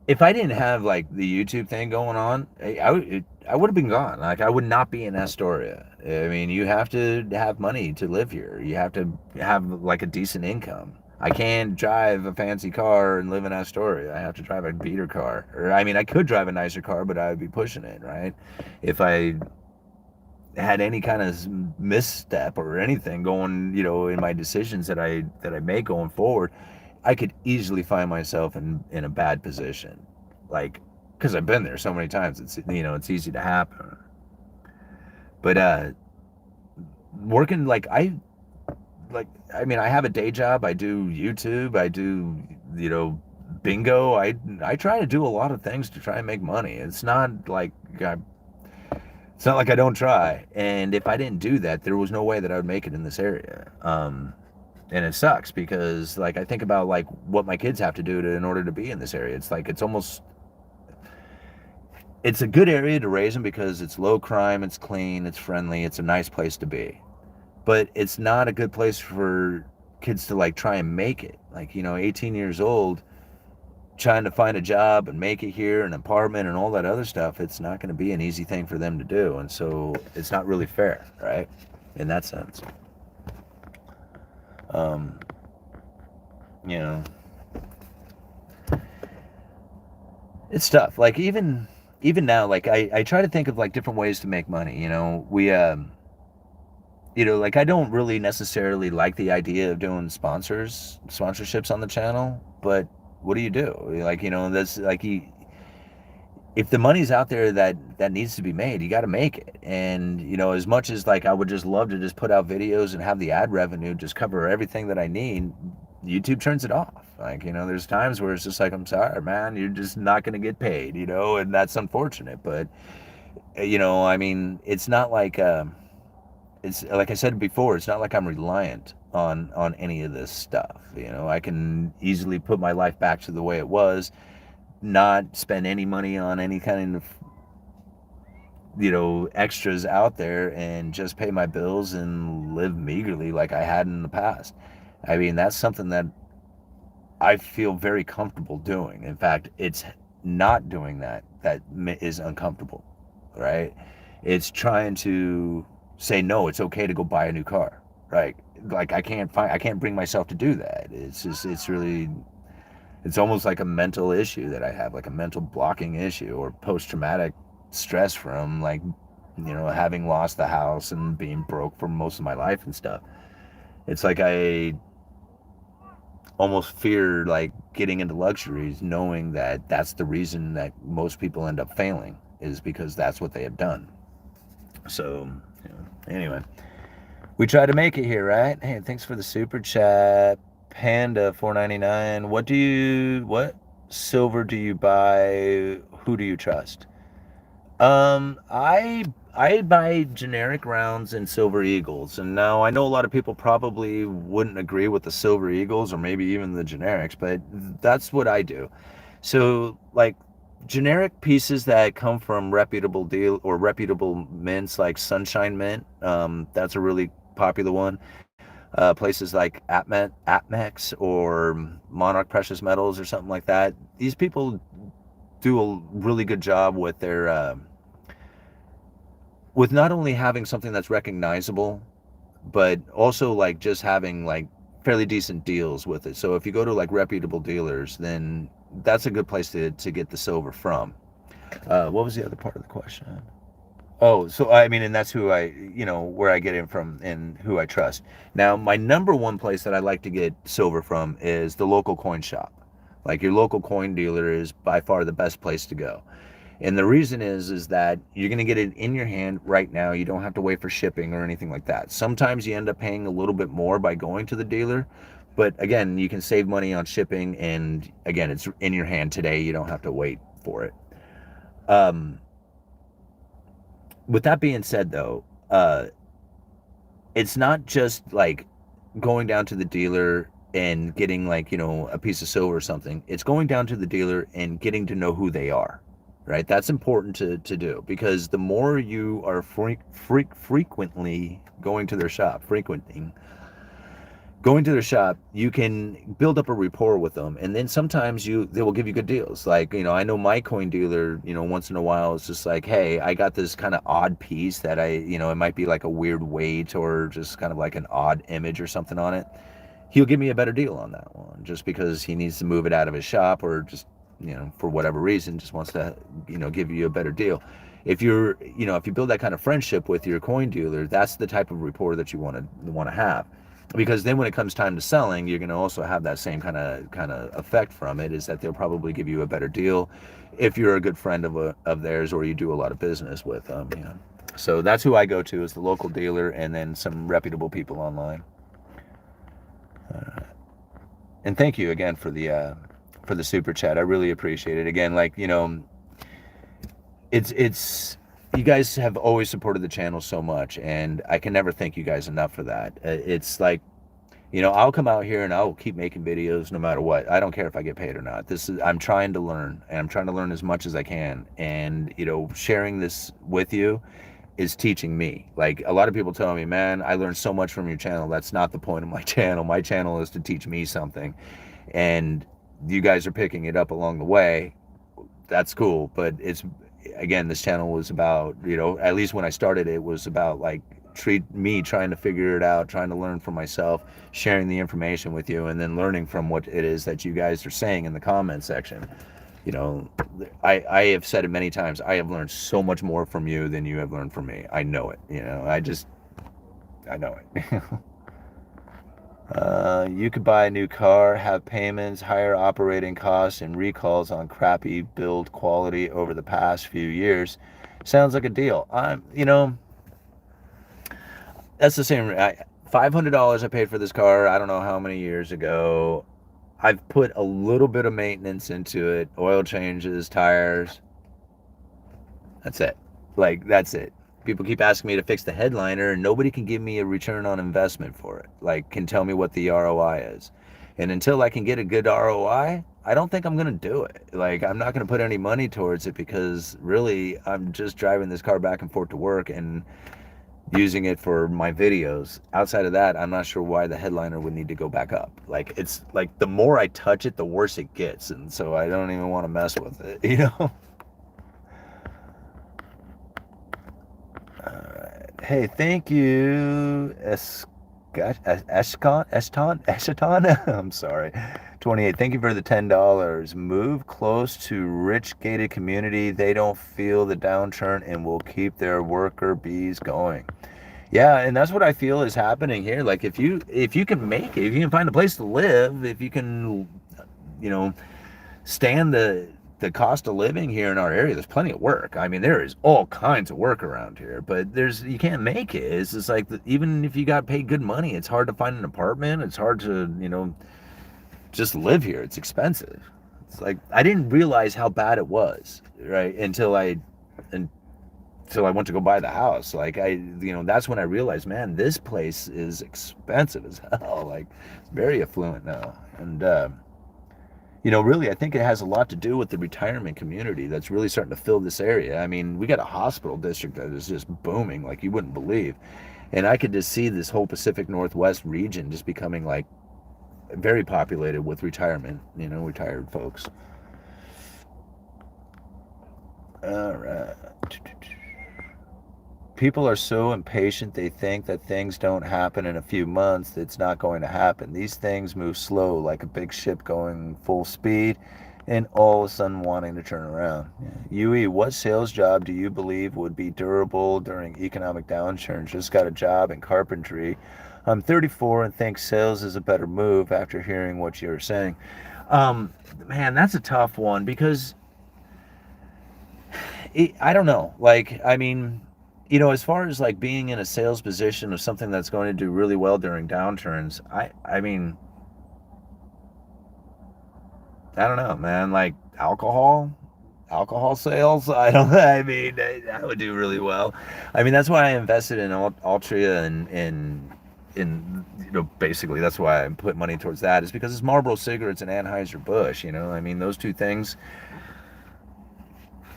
S1: if I didn't have like the YouTube thing going on, I would have been gone. Like I would not be in Astoria. I mean, you have to have money to live here. You have to have like a decent income. I can't drive a fancy car and live in Astoria. I have to drive a beater car. Or I mean, I could drive a nicer car, but I would be pushing it, right? If I had any kind of misstep or anything going, in my decisions that I make going forward, I could easily find myself in a bad position, like because I've been there so many times. It's easy to happen. But working I mean, I have a day job. I do YouTube. I do bingo. I try to do a lot of things to try and make money. It's not like I don't try. And if I didn't do that, there was no way that I would make it in this area. And it sucks because like I think about like what my kids have to do in order to be in this area. It's like it's a good area to raise them because it's low crime, it's clean, it's friendly, it's a nice place to be. But it's not a good place for kids to like try and make it. Like, 18 years old, trying to find a job and make it here, an apartment and all that other stuff, it's not going to be an easy thing for them to do. And so it's not really fair, right? In that sense. Um, you know, it's tough. Like even now, like I try to think of like different ways to make money. Like I don't really necessarily like the idea of doing sponsorships on the channel, but what do you do? Like, that's like if the money's out there that needs to be made, you got to make it. And as much as like I would just love to just put out videos and have the ad revenue just cover everything that I need, YouTube turns it off. Like, there's times where it's just like, I'm sorry, man, you're just not going to get paid, and that's unfortunate. But I mean, it's not like it's like I said before, it's not like I'm reliant on any of this stuff. I can easily put my life back to the way it was, not spend any money on any kind of extras out there, and just pay my bills and live meagerly like I had in the past. I mean, that's something that I feel very comfortable doing. In fact, it's not doing that is uncomfortable, right? It's trying to say no, it's okay to go buy a new car, right? Like I can't bring myself to do that. It's almost like a mental issue that I have, like a mental blocking issue or post-traumatic stress from like, having lost the house and being broke for most of my life and stuff. It's like I almost fear like getting into luxuries, knowing that that's the reason that most people end up failing, is because that's what they have done. So, anyway, we try to make it here, right? Hey, thanks for the super chat. Panda 499. What silver do you buy? Who do you trust? I buy generic rounds and Silver Eagles, and now I know a lot of people probably wouldn't agree with the Silver Eagles or maybe even the generics, but that's what I do. So like generic pieces that come from reputable deal or reputable mints like Sunshine Mint, that's a really popular one. Places like Atmex or Monarch Precious Metals or something like that. These people do a really good job with their with not only having something that's recognizable, but also like just having like fairly decent deals with it. So if you go to like reputable dealers, then that's a good place to get the silver from. What was the other part of the question? Oh, so I mean, and that's who where I get it from and who I trust. Now, my number one place that I like to get silver from is the local coin shop. Like your local coin dealer is by far the best place to go. And the reason is that you're going to get it in your hand right now. You don't have to wait for shipping or anything like that. Sometimes you end up paying a little bit more by going to the dealer, but again, you can save money on shipping, and again, it's in your hand today. You don't have to wait for it. With that being said, though, it's not just like going down to the dealer and getting like, a piece of silver or something. It's going down to the dealer and getting to know who they are, right? That's important to do, because the more you are frequently going to their shop, frequenting, going to their shop, you can build up a rapport with them, and then sometimes they will give you good deals. Like, I know my coin dealer, once in a while it's just like, hey, I got this kind of odd piece that it might be like a weird weight or just kind of like an odd image or something on it. He'll give me a better deal on that one just because he needs to move it out of his shop, or just, for whatever reason, just wants to, give you a better deal. If if you build that kind of friendship with your coin dealer, that's the type of rapport that you want to have. Because then when it comes time to selling, you're going to also have that same kind of effect from it, is that they'll probably give you a better deal if you're a good friend of theirs, or you do a lot of business with them. So that's who I go to, is the local dealer, and then some reputable people online. And thank you again for the super chat. I really appreciate it. Again, like, it's you guys have always supported the channel so much, and I can never thank you guys enough for that. It's like, I'll come out here and I'll keep making videos no matter what. I don't care if I get paid or not. I'm trying to learn, and I'm trying to learn as much as I can. And, sharing this with you is teaching me. Like, a lot of people tell me, man, I learned so much from your channel. That's not the point of my channel. My channel is to teach me something. And you guys are picking it up along the way. That's cool. But again, this channel was about, at least when I started, it was about like trying to figure it out, trying to learn for myself, sharing the information with you, and then learning from what it is that you guys are saying in the comment section. I have said it many times, I have learned so much more from you than you have learned from me. I know it. I know it. You could buy a new car, have payments, higher operating costs, and recalls on crappy build quality over the past few years. Sounds like a deal. That's the same. $500 I paid for this car, I don't know how many years ago. I've put a little bit of maintenance into it, oil changes, tires. That's it. Like, that's it. People keep asking me to fix the headliner, and nobody can give me a return on investment for it. Like, can tell me what the ROI is. And until I can get a good ROI, I don't think I'm going to do it. Like, I'm not going to put any money towards it, because really, I'm just driving this car back and forth to work and using it for my videos. Outside of that, I'm not sure why the headliner would need to go back up. Like, it's like the more I touch it, the worse it gets. And so I don't even want to mess with it, Hey, thank you, Eston. I'm sorry. 28. Thank you for the $10. Move close to rich gated community. They don't feel the downturn and will keep their worker bees going. Yeah, and that's what I feel is happening here. Like, if you can make it, if you can find a place to live, if you can, stand the cost of living here in our area, there's plenty of work. I mean, there is all kinds of work around here, but you can't make it. It's just like, even if you got paid good money, it's hard to find an apartment. It's hard to, just live here. It's expensive. It's like, I didn't realize how bad it was, right? Until I went to go buy the house. Like, that's when I realized, man, this place is expensive as hell. Like, it's very affluent now. And, really, I think it has a lot to do with the retirement community that's really starting to fill this area. I mean, we got a hospital district that is just booming like you wouldn't believe. And I could just see this whole Pacific Northwest region just becoming like very populated with retirement, retired folks. All right. People are so impatient, they think that things don't happen in a few months. It's not going to happen. These things move slow, like a big ship going full speed and all of a sudden wanting to turn around. UE, what sales job do you believe would be durable during economic downturns? Just got a job in carpentry. I'm 34 and think sales is a better move after hearing what you're saying. Man, that's a tough one, because I don't know. Like, I mean, as far as like being in a sales position of something that's going to do really well during downturns, I mean, I don't know, man. Like, alcohol sales, I mean, that would do really well. I mean, that's why I invested in Altria, and basically that's why I put money towards that, is because it's Marlboro cigarettes and Anheuser-Busch. I mean, those two things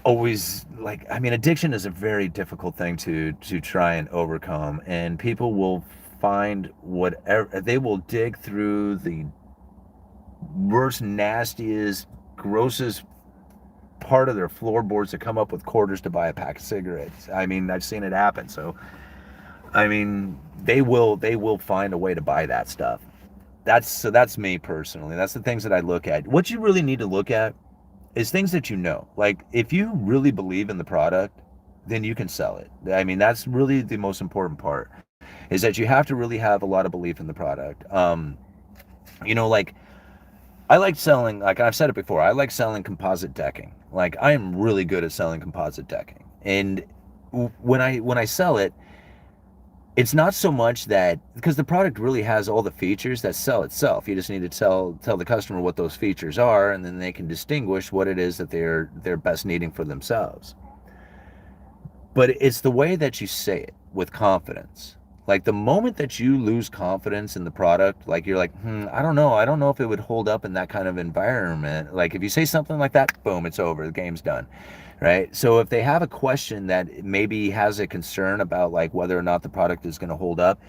S1: always, like, I mean, addiction is a very difficult thing to try and overcome, and people will find whatever, they will dig through the worst, nastiest, grossest part of their floorboards to come up with quarters to buy a pack of cigarettes. I mean, I've seen it happen. So, I mean, they will find a way to buy that stuff. That's me personally. That's the things that I look at. What you really need to look at is things that you know. Like, if you really believe in the product, then you can sell it. I mean, that's really the most important part, is that you have to really have a lot of belief in the product. Like, I like selling, like I've said it before, I like selling composite decking. Like, I am really good at selling composite decking. And when I sell it, it's not so much that, because the product really has all the features that sell itself. You just need to tell the customer what those features are, and then they can distinguish what it is that they're best needing for themselves. But it's the way that you say it with confidence. Like, the moment that you lose confidence in the product, like, you're like, I don't know if it would hold up in that kind of environment. Like, if you say something like that, boom, it's over, the game's done, right? So if they have a question that maybe has a concern about, like, whether or not the product is going to hold up,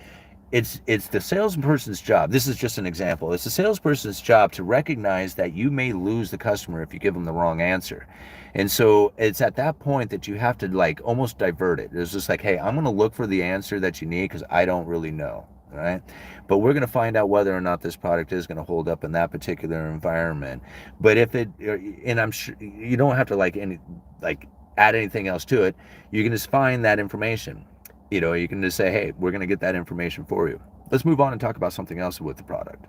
S1: it's the salesperson's job. This is just an example. It's the salesperson's job to recognize that you may lose the customer if you give them the wrong answer. And so it's at that point that you have to, like, almost divert it. It's just like, hey, I'm going to look for the answer that you need because I don't really know, right? But we're going to find out whether or not this product is going to hold up in that particular environment. But if it, and I'm sure you don't have to add anything else to it. You can just find that information. You can just say, hey, we're going to get that information for you. Let's move on and talk about something else with the product.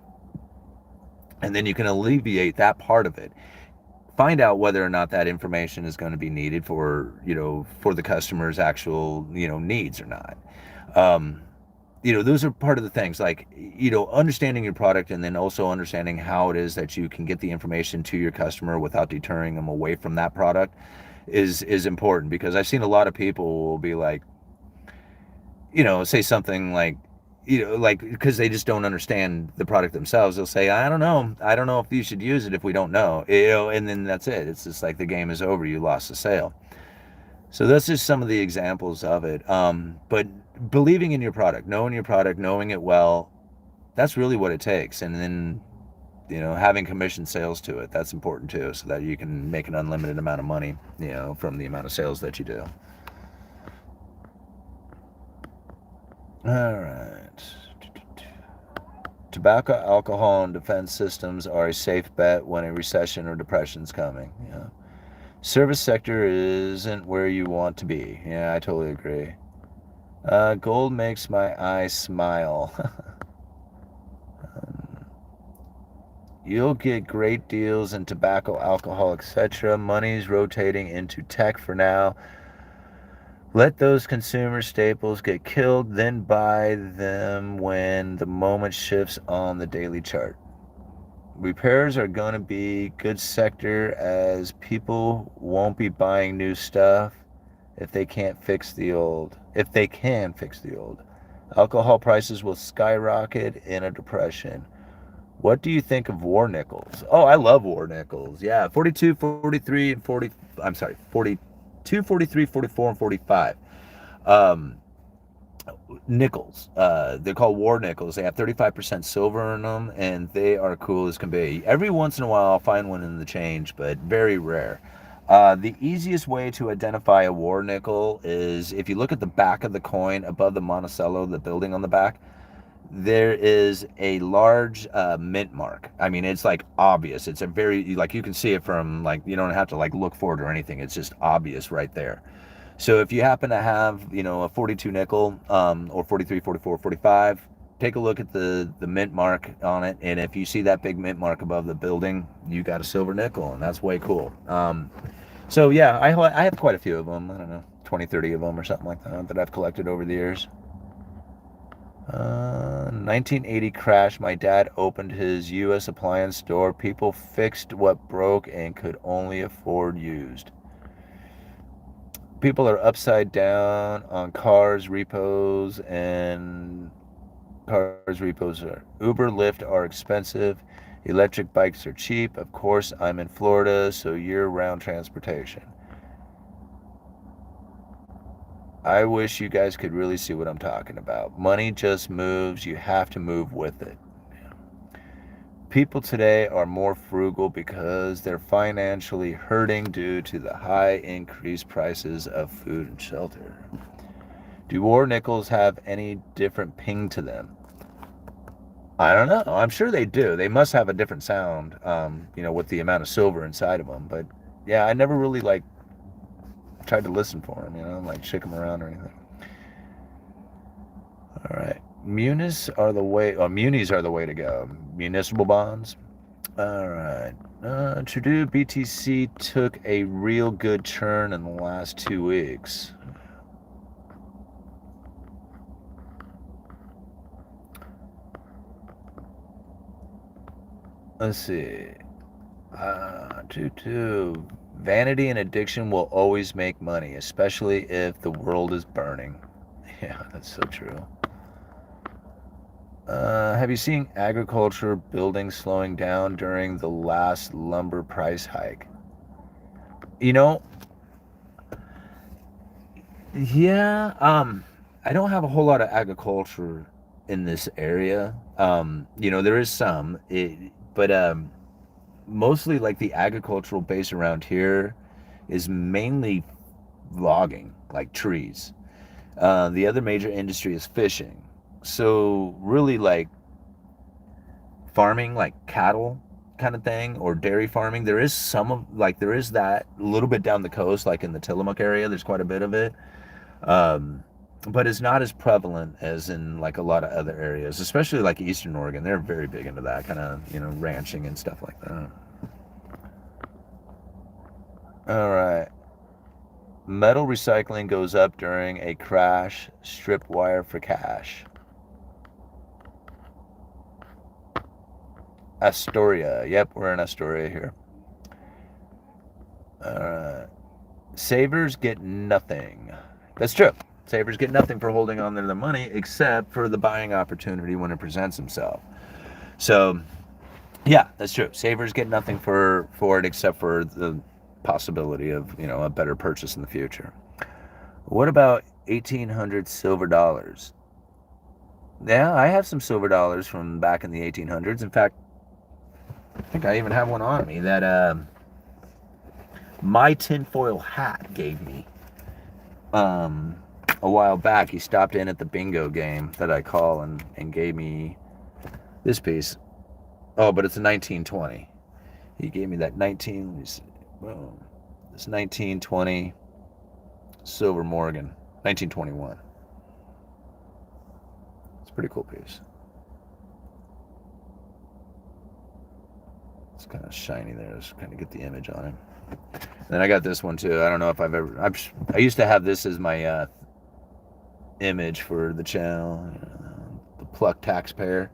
S1: And then you can alleviate that part of it. Find out whether or not that information is going to be needed for the customer's actual, needs or not. Those are part of the things, like, understanding your product, and then also understanding how it is that you can get the information to your customer without deterring them away from that product is important. Because I've seen a lot of people will be like, say something like, because they just don't understand the product themselves. They'll say, I don't know if you should use it if we don't know, and then that's it. It's just like the game is over. You lost the sale. So that's just some of the examples of it. But believing in your product, knowing it well, that's really what it takes. And then, having commission sales to it, that's important too, so that you can make an unlimited amount of money, from the amount of sales that you do. All right. Tobacco, alcohol, and defense systems are a safe bet when a recession or depression is coming. Yeah. Service sector isn't where you want to be. Yeah, I totally agree. Gold makes my eyes smile. You'll get great deals in tobacco, alcohol, etc. Money's rotating into tech for now. Let those consumer staples get killed, then buy them when the moment shifts on the daily chart. Repairs are going to be good sector, as people won't be buying new stuff if they can't fix the old. If they can fix the old. Alcohol prices will skyrocket in a depression. What do you think of war nickels? Oh, I love war nickels. Yeah, 42, 43, and 40. I'm sorry, 42, 43, 44, and 45. Nickels. They're called war nickels. They have 35% silver in them, and they are cool as can be. Every once in a while, I'll find one in the change, but very rare. The easiest way to identify a war nickel is if you look at the back of the coin above the Monticello, the building on the back. There is a large mint mark. I mean, it's like obvious. It's a very, like, you can see it from, like, you don't have to like look for it or anything. It's just obvious right there. So if you happen to have, a 42 nickel, or 43, 44, 45, take a look at the mint mark on it. And if you see that big mint mark above the building, you got a silver nickel, and that's way cool. So yeah, I have quite a few of them. I don't know, 20, 30 of them or something like that I've collected over the years. 1980 crash. My dad opened his U.S. appliance store. People fixed what broke and could only afford used. People are upside down on cars repos, and cars repos are Uber, Lyft are expensive. Electric bikes are cheap. Of course, I'm in Florida, so year-round transportation. I wish you guys could really see what I'm talking about. Money just moves. You have to move with it. People today are more frugal because they're financially hurting due to the high increased prices of food and shelter. Do war nickels have any different ping to them? I don't know. I'm sure they do. They must have a different sound, with the amount of silver inside of them. But yeah, I never really tried to listen for them, like shake them around or anything. All right. Munis are the way to go. Municipal bonds. All right. Trudeau BTC took a real good churn in the last 2 weeks. Let's see. Vanity and addiction will always make money, especially if the world is burning. Yeah, that's so true. Have you seen agriculture building slowing down during the last lumber price hike? You know, yeah, I don't have a whole lot of agriculture in this area. There is some, but mostly like the agricultural base around here is mainly logging, like trees. The other major industry is fishing. So really like farming, like cattle kind of thing, or dairy farming. There is that a little bit down the coast, like in the Tillamook area. There's quite a bit of it. Um, but it's not as prevalent as in like a lot of other areas, especially like Eastern Oregon. They're very big into that kind of, ranching and stuff like that. All right. Metal recycling goes up during a crash. Strip wire for cash. Astoria. Yep, we're in Astoria here. All right. Savers get nothing. That's true. Savers get nothing for holding on to their money except for the buying opportunity when it presents himself. So, yeah, that's true. Savers get nothing for it except for the possibility of, a better purchase in the future. What about 1800 silver dollars? Yeah, I have some silver dollars from back in the 1800s. In fact, I think I even have one on me that my tinfoil hat gave me a while back. He stopped in at the bingo game that I call and gave me this piece. Oh, but it's a 1920. He gave me that 1920 silver Morgan, 1921. It's a pretty cool piece. It's kind of shiny there. Just kind of get the image on it. And then I got this one too. I don't know if I used to have this as my image for the channel. The plucked taxpayer.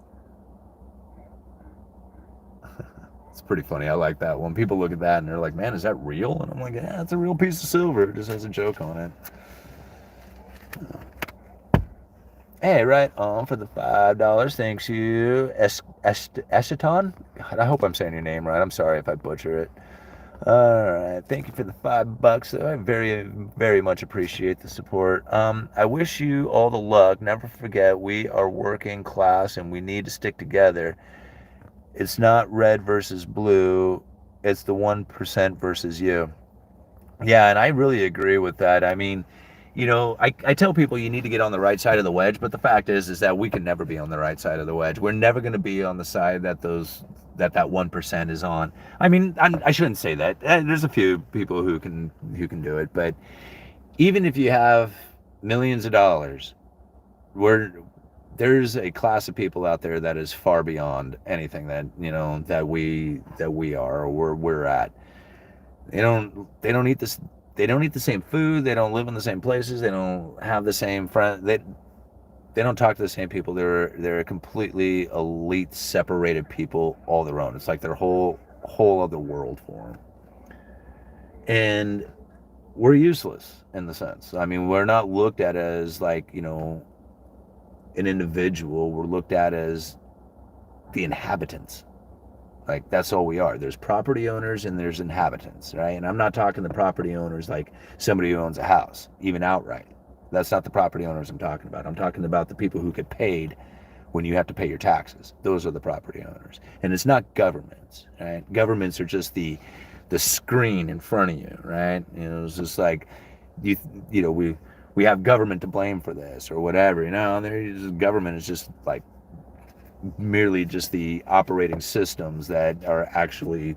S1: It's pretty funny. I like that one. People look at that and they're like, man, is that real? And I'm like, yeah, it's a real piece of silver. It just has a joke on it. Hey, right on for the $5. Thanks you, Eschaton. God, I hope I'm saying your name right. I'm sorry if I butcher it. All right, thank you for the $5. I very, very much appreciate the support. I wish you all the luck. Never forget, we are working class and we need to stick together. It's not red versus blue. It's the 1% versus you. Yeah, and I really agree with that. I mean, I tell people you need to get on the right side of the wedge, but the fact is that we can never be on the right side of the wedge. We're never going to be on the side that that 1% is on. I mean, I shouldn't say that. There's a few people who can do it, but even if you have millions of dollars, there's a class of people out there that is far beyond anything that that we are or we're at. They don't eat this. They don't eat the same food. They don't live in the same places. They don't have the same friends. They don't talk to the same people. They're a completely elite, separated people, all their own. It's like their whole other world for them. And we're useless in the sense. I mean, we're not looked at as like an individual. We're looked at as the inhabitants. Like, that's all we are. There's property owners and there's inhabitants, right? And I'm not talking the property owners like somebody who owns a house, even outright. That's not the property owners I'm talking about. I'm talking about the people who get paid when you have to pay your taxes. Those are the property owners. And it's not governments, right? Governments are just the screen in front of you, right? You know, it's just like you you know, we have government to blame for this or whatever. You know, government is just like merely just the operating systems that are actually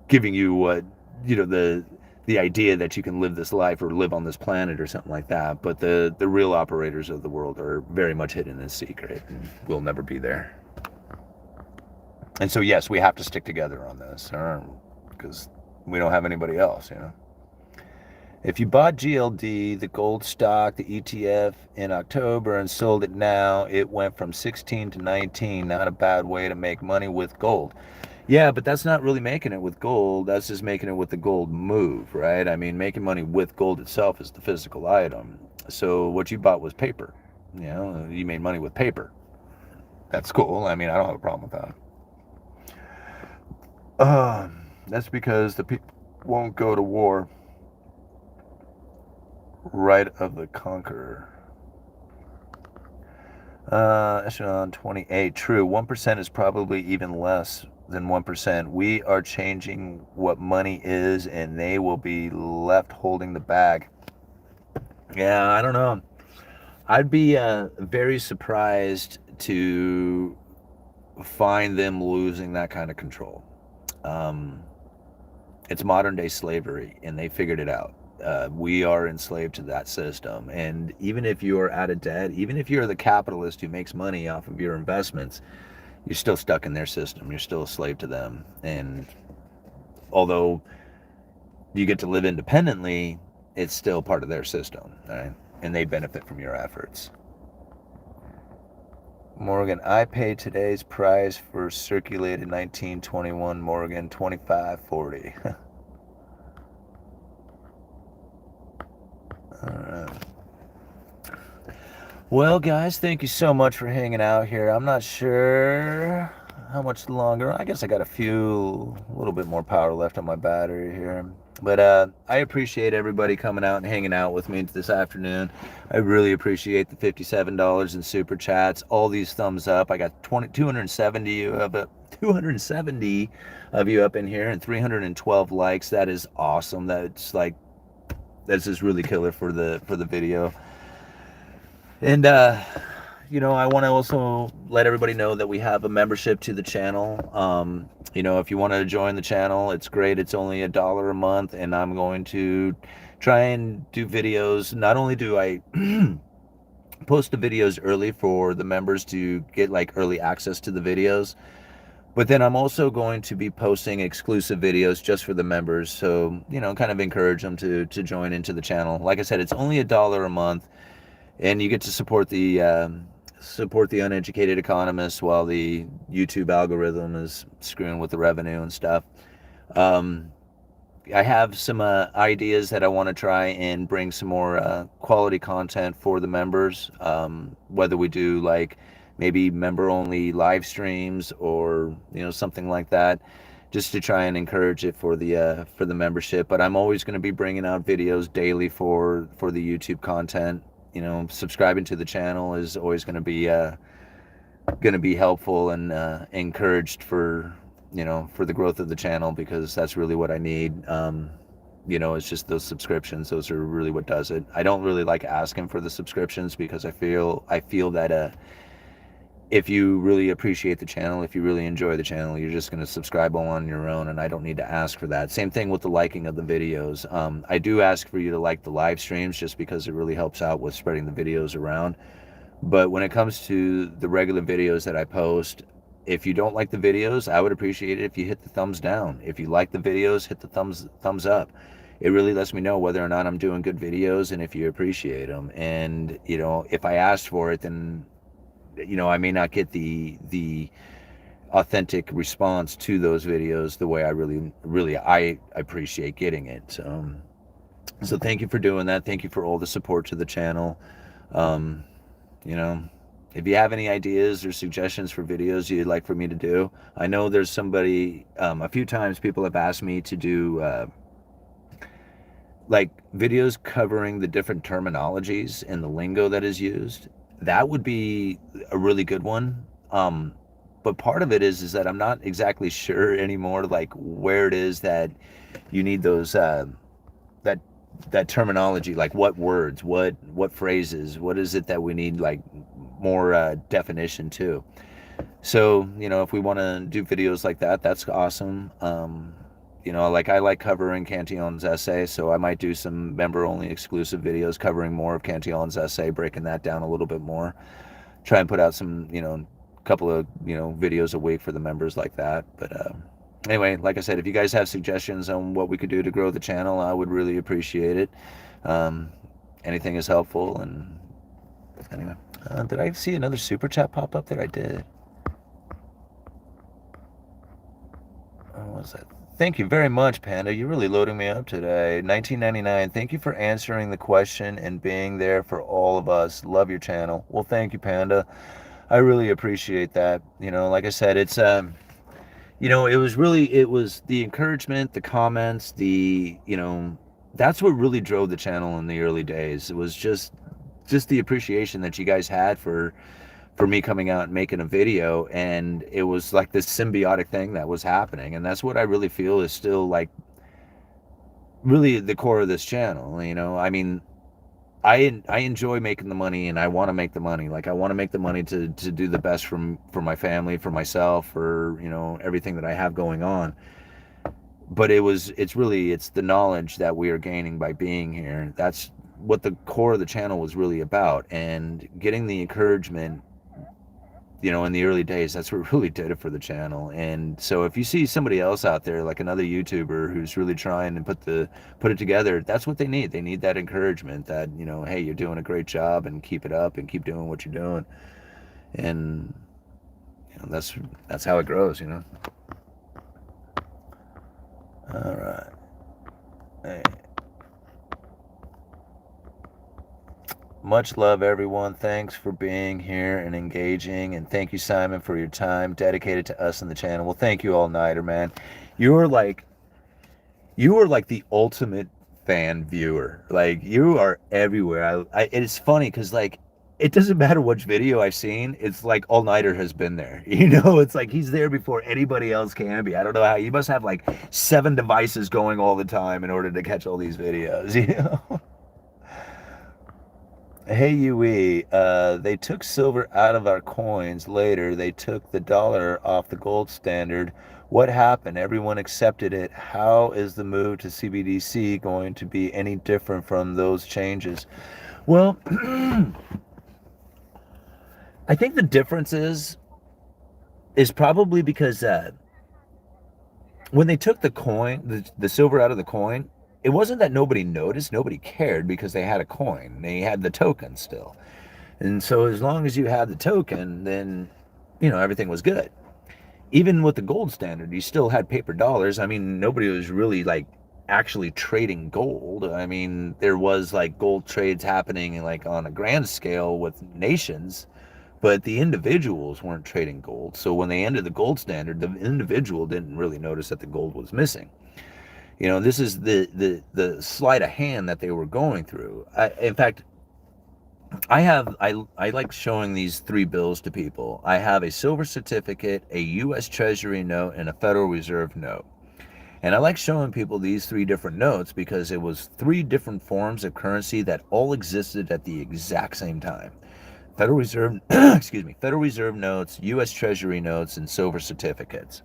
S1: giving you what, you know, the idea that you can live this life or live on this planet or something like that. But the real operators of the world are very much hidden in secret and will never be there. And so, yes, we have to stick together on this, because we don't have anybody else, you know. If you bought GLD, the gold stock, the ETF, in October and sold it now, it went from 16 to 19. Not a bad way to make money with gold. Yeah, but that's not really making it with gold. That's just making it with the gold move, right? I mean, making money with gold itself is the physical item. So what you bought was paper. You know, you made money with paper. That's cool. I mean, I don't have a problem with that. That's because the people won't go to war. Right of the conqueror. Echelon 28. True. 1% is probably even less than 1%. We are changing what money is, and they will be left holding the bag. Yeah, I don't know. I'd be very surprised to find them losing that kind of control. It's modern day slavery, and they figured it out. We are enslaved to that system. And even if you're out of debt, even if you're the capitalist who makes money off of your investments, you're still stuck in their system. You're still a slave to them. And although you get to live independently, it's still part of their system, right? And they benefit from your efforts. Morgan, I paid today's price for circulated 1921 Morgan, $25.40. All right. Well, guys, thank you so much for hanging out here. I'm not sure how much longer. I guess I got a little bit more power left on my battery here. But I appreciate everybody coming out and hanging out with me this afternoon. I really appreciate the $57 in super chats, all these thumbs up. I got 270 of you up in here and 312 likes. That is awesome. That's just really killer for the video. And you know, I want to also let everybody know that we have a membership to the channel. You know, if you want to join the channel, it's great. It's only $1 a month, and I'm going to try and do videos. Not only do I post the videos early for the members to get like early access to the videos, but then I'm also going to be posting exclusive videos just for the members. So, you know, kind of encourage them to join into the channel. Like I said, it's only $1 a month, and you get to support the Uneducated Economist while the YouTube algorithm is screwing with the revenue and stuff. I have some ideas that I want to try and bring some more quality content for the members, whether we do like maybe member-only live streams or, you know, something like that, just to try and encourage it for the membership. But I'm always going to be bringing out videos daily for the YouTube content. You know, subscribing to the channel is always going to be helpful and encouraged for, you know, for the growth of the channel, because that's really what I need. You know, it's just those subscriptions. Those are really what does it. I don't really like asking for the subscriptions, because I feel that if you really appreciate the channel, if you really enjoy the channel, you're just going to subscribe on your own, and I don't need to ask for that. Same thing with the liking of the videos. I do ask for you to like the live streams, just because it really helps out with spreading the videos around. But when it comes to the regular videos that I post, if you don't like the videos, I would appreciate it if you hit the thumbs down. If you like the videos, hit the thumbs up. It really lets me know whether or not I'm doing good videos and if you appreciate them. And, you know, if I asked for it, then, you know, I may not get the authentic response to those videos the way I appreciate getting it. So thank you for doing that. Thank you for all the support to the channel. You know, if you have any ideas or suggestions for videos you'd like for me to do, I know there's somebody, a few times people have asked me to do like videos covering the different terminologies and the lingo that is used, that would be a really good one. But part of it is that I'm not exactly sure anymore, like where it is that you need those that that terminology, like what words, what phrases, what is it that we need like more definition to. So, if we want to do videos like that, that's awesome. Like I like covering Cantillon's essay, so I might do some member-only exclusive videos covering more of Cantillon's essay, breaking that down a little bit more. Try and put out some, couple of, videos a week for the members like that. But anyway, like I said, if you guys have suggestions on what we could do to grow the channel, I would really appreciate it. Um, Anything is helpful. And anyway, did I see another super chat pop up there? I did. What was that? Thank you very much, Panda. You're really loading me up today. 1999. Thank you for answering the question and being there for all of us. Love your channel. Well, thank you, Panda. I really appreciate that. Like I said, it's it was the encouragement, the comments, that's what really drove the channel in the early days. It was just the appreciation that you guys had for me coming out and making a video, and it was like this symbiotic thing that was happening, and that's what I really feel is still like really the core of this channel. I mean, I enjoy making the money, and I want to make the money. Like I want to make the money to do the best for my family, for myself, for everything that I have going on. But it's the knowledge that we are gaining by being here. That's what the core of the channel was really about, and getting the encouragement in the early days, that's what really did it for the channel. And so if you see somebody else out there, like another YouTuber who's really trying to put it together, that's what they need. They need that encouragement that, hey, you're doing a great job, and keep it up, and keep doing what you're doing. And that's how it grows. All right. Hey. Much love, everyone. Thanks for being here and engaging. And thank you, Simon, for your time dedicated to us and the channel. Well, thank you, All Nighter, man. You are like the ultimate fan viewer. Like, you are everywhere. It's funny because, like, it doesn't matter which video I've seen. It's like All Nighter has been there. It's like he's there before anybody else can be. I don't know how. You must have like 7 devices going all the time in order to catch all these videos, Hey, UE, they took silver out of our coins. Later, they took the dollar off the gold standard. What happened? Everyone accepted it. How is the move to CBDC going to be any different from those changes? Well, I think the difference is probably because when they took the coin, the silver out of the coin, it wasn't that nobody noticed, nobody cared, because they had a coin. They had the token still. And so as long as you had the token, then, everything was good. Even with the gold standard, you still had paper dollars. I mean, nobody was really like actually trading gold. I mean, there was like gold trades happening like on a grand scale with nations, but the individuals weren't trading gold. So when they ended the gold standard, the individual didn't really notice that the gold was missing. This is the sleight of hand that they were going through. In fact, I like showing these 3 bills to people. I have a silver certificate, a U.S. Treasury note, and a Federal Reserve note. And I like showing people these 3 different notes because it was 3 different forms of currency that all existed at the exact same time. Federal Reserve, Federal Reserve notes, U.S. Treasury notes, and silver certificates.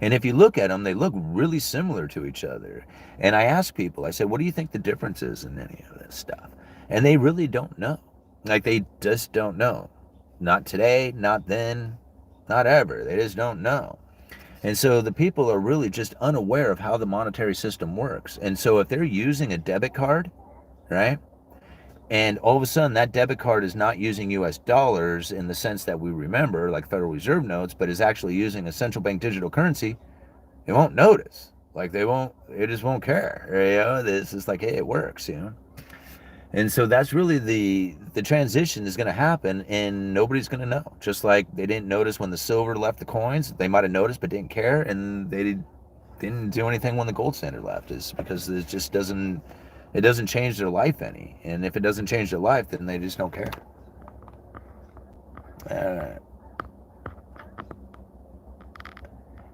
S1: And if you look at them, they look really similar to each other. And I ask people, I said, what do you think the difference is in any of this stuff? And they really don't know. Like, they just don't know. Not today, not then, not ever. They just don't know. And so the people are really just unaware of how the monetary system works. And so if they're using a debit card, right, and all of a sudden that debit card is not using US dollars in the sense that we remember, like Federal Reserve notes, but is actually using a central bank digital currency, they won't notice. Like, they just won't care. This is like, hey, it works, And so that's really the transition is going to happen, and nobody's going to know. Just like they didn't notice when the silver left the coins. They might have noticed but didn't care, and didn't do anything when the gold standard left, is because it doesn't change their life any. And if it doesn't change their life, then they just don't care. All right.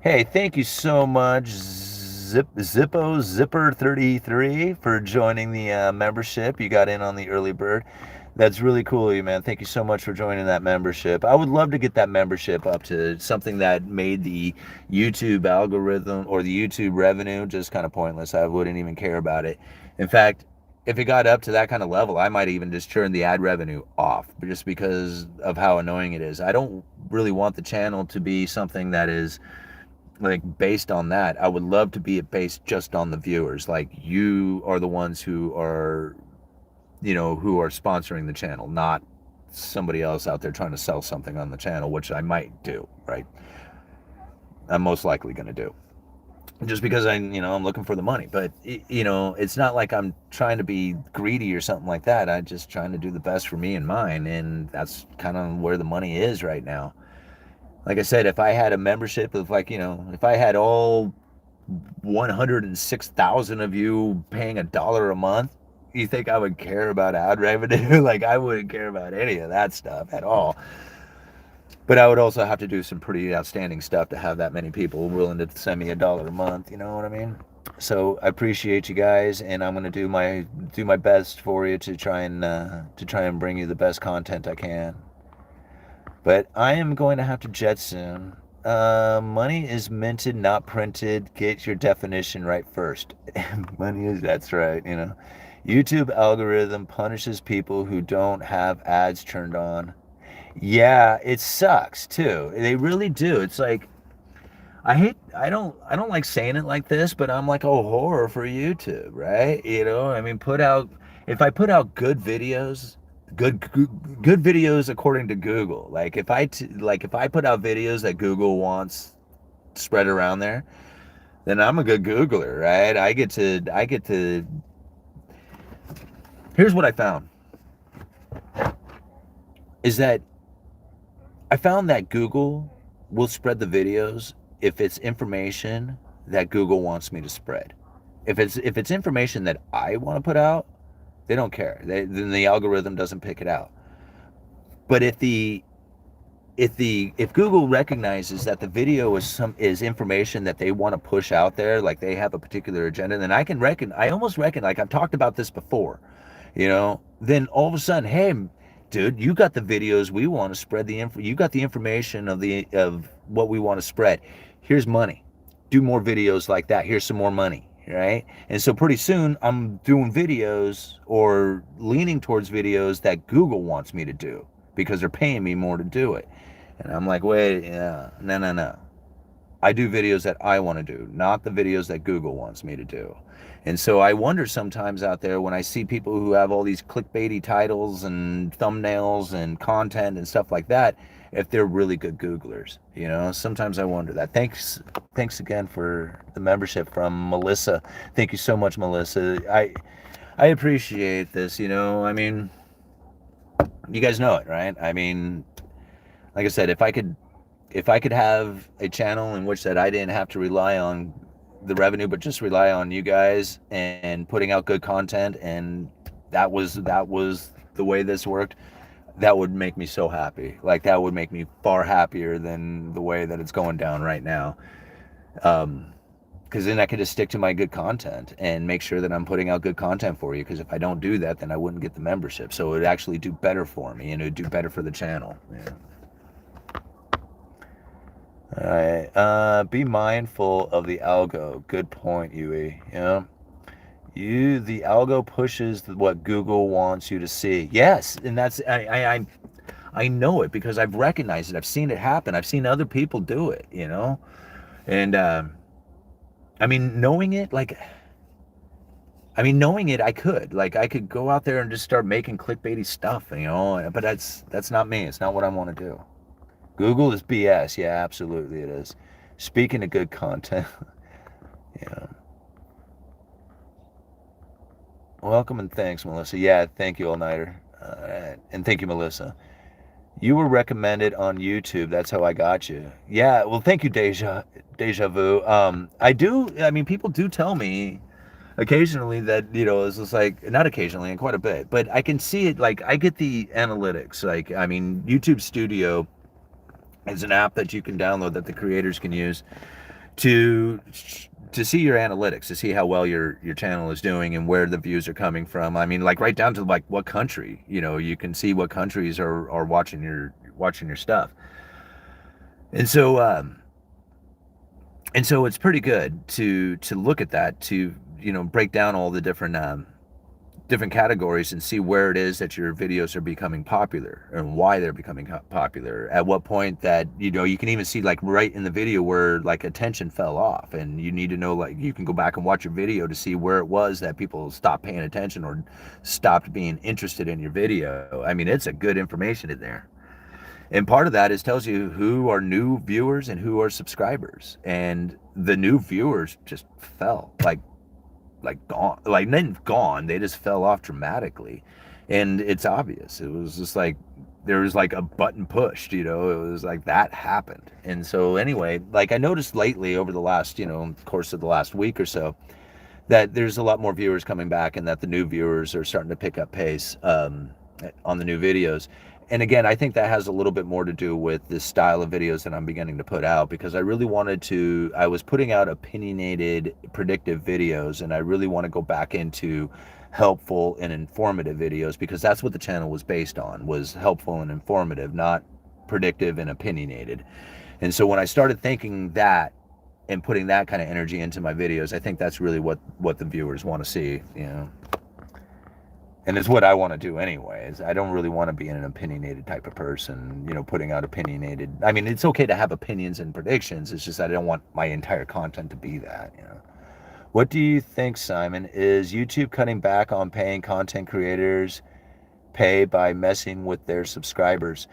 S1: Hey, thank you so much, Zipper33, for joining the membership. You got in on the early bird. That's really cool of you, man. Thank you so much for joining that membership. I would love to get that membership up to something that made the YouTube algorithm or the YouTube revenue just kind of pointless. I wouldn't even care about it. In fact, if it got up to that kind of level, I might even just turn the ad revenue off just because of how annoying it is. I don't really want the channel to be something that is like based on that. I would love to be based just on the viewers. Like, you are the ones who are sponsoring the channel, not somebody else out there trying to sell something on the channel, which I might do, right? I'm most likely going to do, just because I'm looking for the money. But it's not like I'm trying to be greedy or something like that. I'm just trying to do the best for me and mine, and that's kind of where the money is right now. Like I said, if I had a membership of if I had all 106,000 of you paying $1 a month, you think I would care about ad revenue? Like, I wouldn't care about any of that stuff at all. But I would also have to do some pretty outstanding stuff to have that many people willing to send me $1 a month. You know what I mean? So I appreciate you guys, and I'm gonna do my best for you to try and bring you the best content I can. But I am going to have to jet soon. Money is minted, not printed. Get your definition right first. That's right, YouTube algorithm punishes people who don't have ads turned on. Yeah, it sucks too. They really do. It's like, I don't like saying it like this, but I'm like a whore for YouTube, right? I mean, if I put out good videos, good videos according to Google. Like, if I put out videos that Google wants spread around there, then I'm a good Googler, right? I get to. Here's what I found. Is that I found that Google will spread the videos if it's information that Google wants me to spread. If it's information that I want to put out, they don't care. Then the algorithm doesn't pick it out. But if Google recognizes that the video is information that they want to push out there, like they have a particular agenda, then I almost reckon, like I've talked about this before, then all of a sudden, hey, dude, you got the videos we want to spread, you got the information of what we want to spread. Here's money. Do more videos like that. Here's some more money, right? And so pretty soon I'm doing videos, or leaning towards videos that Google wants me to do, because they're paying me more to do it. And I'm like, wait, yeah, no. I do videos that I want to do, not the videos that Google wants me to do. And so I wonder sometimes out there when I see people who have all these clickbaity titles and thumbnails and content and stuff like that, if they're really good Googlers. Sometimes I wonder that. Thanks again for the membership from Melissa. Thank you so much, Melissa. I appreciate this. I mean, you guys know it, right? I mean, like I said, if I could have a channel in which that I didn't have to rely on the revenue, but just rely on you guys and putting out good content, and that was the way this worked, that would make me so happy. Like, that would make me far happier than the way that it's going down right now. Because then I could just stick to my good content and make sure that I'm putting out good content for you. Because if I don't do that, then I wouldn't get the membership. So it would actually do better for me, and it would do better for the channel. Yeah. All right. Be mindful of the algo. Good point, Yui. The algo pushes what Google wants you to see. Yes, and that's I know it because I've recognized it. I've seen it happen. I've seen other people do it. And I mean, knowing it, I could go out there and just start making clickbaity stuff, but that's not me. It's not what I want to do. Google is BS. Yeah, absolutely it is. Speaking of good content, yeah. Welcome and thanks, Melissa. Yeah, thank you, All Nighter. And thank you, Melissa. You were recommended on YouTube. That's how I got you. Yeah. Well, thank you, Deja Vu. I mean, people do tell me occasionally that, it's just like, not occasionally and quite a bit, but I can see it. Like, I get the analytics. Like, I mean, YouTube Studio is an app that you can download that the creators can use to see your analytics, to see how well your channel is doing and where the views are coming from. I mean, like right down to like what country, you can see what countries are watching your stuff. And so it's pretty good to look at that, to break down all the different categories and see where it is that your videos are becoming popular and why they're becoming popular. At what point that, you can even see like right in the video where like attention fell off, and you need to know, like, you can go back and watch your video to see where it was that people stopped paying attention or stopped being interested in your video. I mean, it's a good information in there. And part of that is tells you who are new viewers and who are subscribers. And the new viewers just fell like gone, like then gone. They just fell off dramatically, and it's obvious. It was just like there was like a button pushed. It was like that happened. And so anyway, like I noticed lately over the last course of the last week or so, that there's a lot more viewers coming back, and that the new viewers are starting to pick up pace on the new videos. And again, I think that has a little bit more to do with the style of videos that I'm beginning to put out, because I really I was putting out opinionated, predictive videos, and I really want to go back into helpful and informative videos, because that's what the channel was based on, was helpful and informative, not predictive and opinionated. And so when I started thinking that and putting that kind of energy into my videos, I think that's really what the viewers want to see. And it's what I want to do anyways. I don't really want to be an opinionated type of person, putting out opinionated. I mean, it's okay to have opinions and predictions. It's just I don't want my entire content to be that. What do you think, Simon? Is YouTube cutting back on paying content creators pay by messing with their subscribers?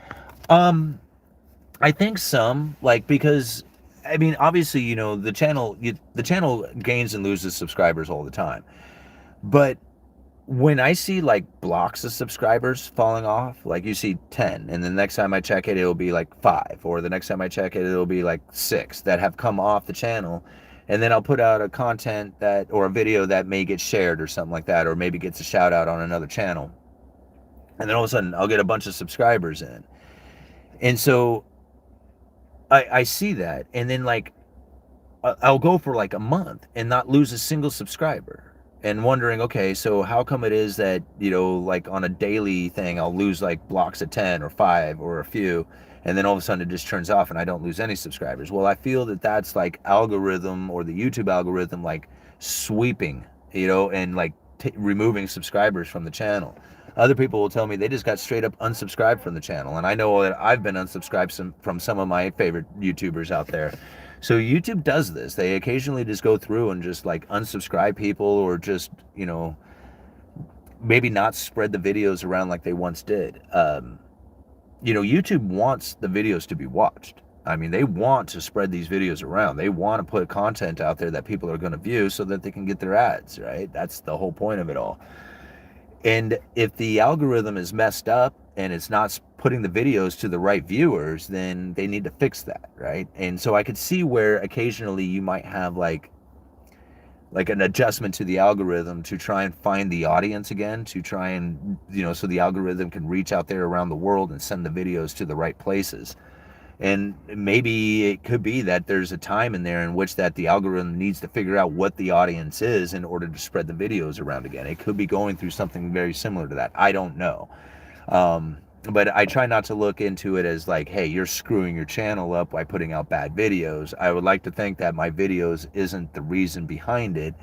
S1: I think some, like, because I mean, obviously, the channel gains and loses subscribers all the time. But when I see like blocks of subscribers falling off, like you see 10, and the next time I check it, it'll be like 5, or the next time I check it, it'll be like 6 that have come off the channel. And then I'll put out a content or a video that may get shared or something like that, or maybe gets a shout out on another channel. And then all of a sudden I'll get a bunch of subscribers in. And so I see that. And then like, I'll go for like a month and not lose a single subscriber. And wondering, okay, so how come it is that, like on a daily thing, I'll lose like blocks of 10 or 5 or a few, and then all of a sudden it just turns off and I don't lose any subscribers? Well, I feel that that's like algorithm, or the YouTube algorithm, like sweeping, and like removing subscribers from the channel. Other people will tell me they just got straight up unsubscribed from the channel. And I know that I've been unsubscribed from some of my favorite YouTubers out there. So YouTube does this. They occasionally just go through and just like unsubscribe people, or just, maybe not spread the videos around like they once did. YouTube wants the videos to be watched. I mean, they want to spread these videos around. They want to put content out there that people are going to view so that they can get their ads, right? That's the whole point of it all. And if the algorithm is messed up and it's not putting the videos to the right viewers, then they need to fix that, right? And so I could see where occasionally you might have like an adjustment to the algorithm to try and find the audience again, to try and, so the algorithm can reach out there around the world and send the videos to the right places. And maybe it could be that there's a time in there in which that the algorithm needs to figure out what the audience is in order to spread the videos around again. It could be going through something very similar to that. I don't know. But I try not to look into it as like, hey, you're screwing your channel up by putting out bad videos. I would like to think that my videos isn't the reason behind it.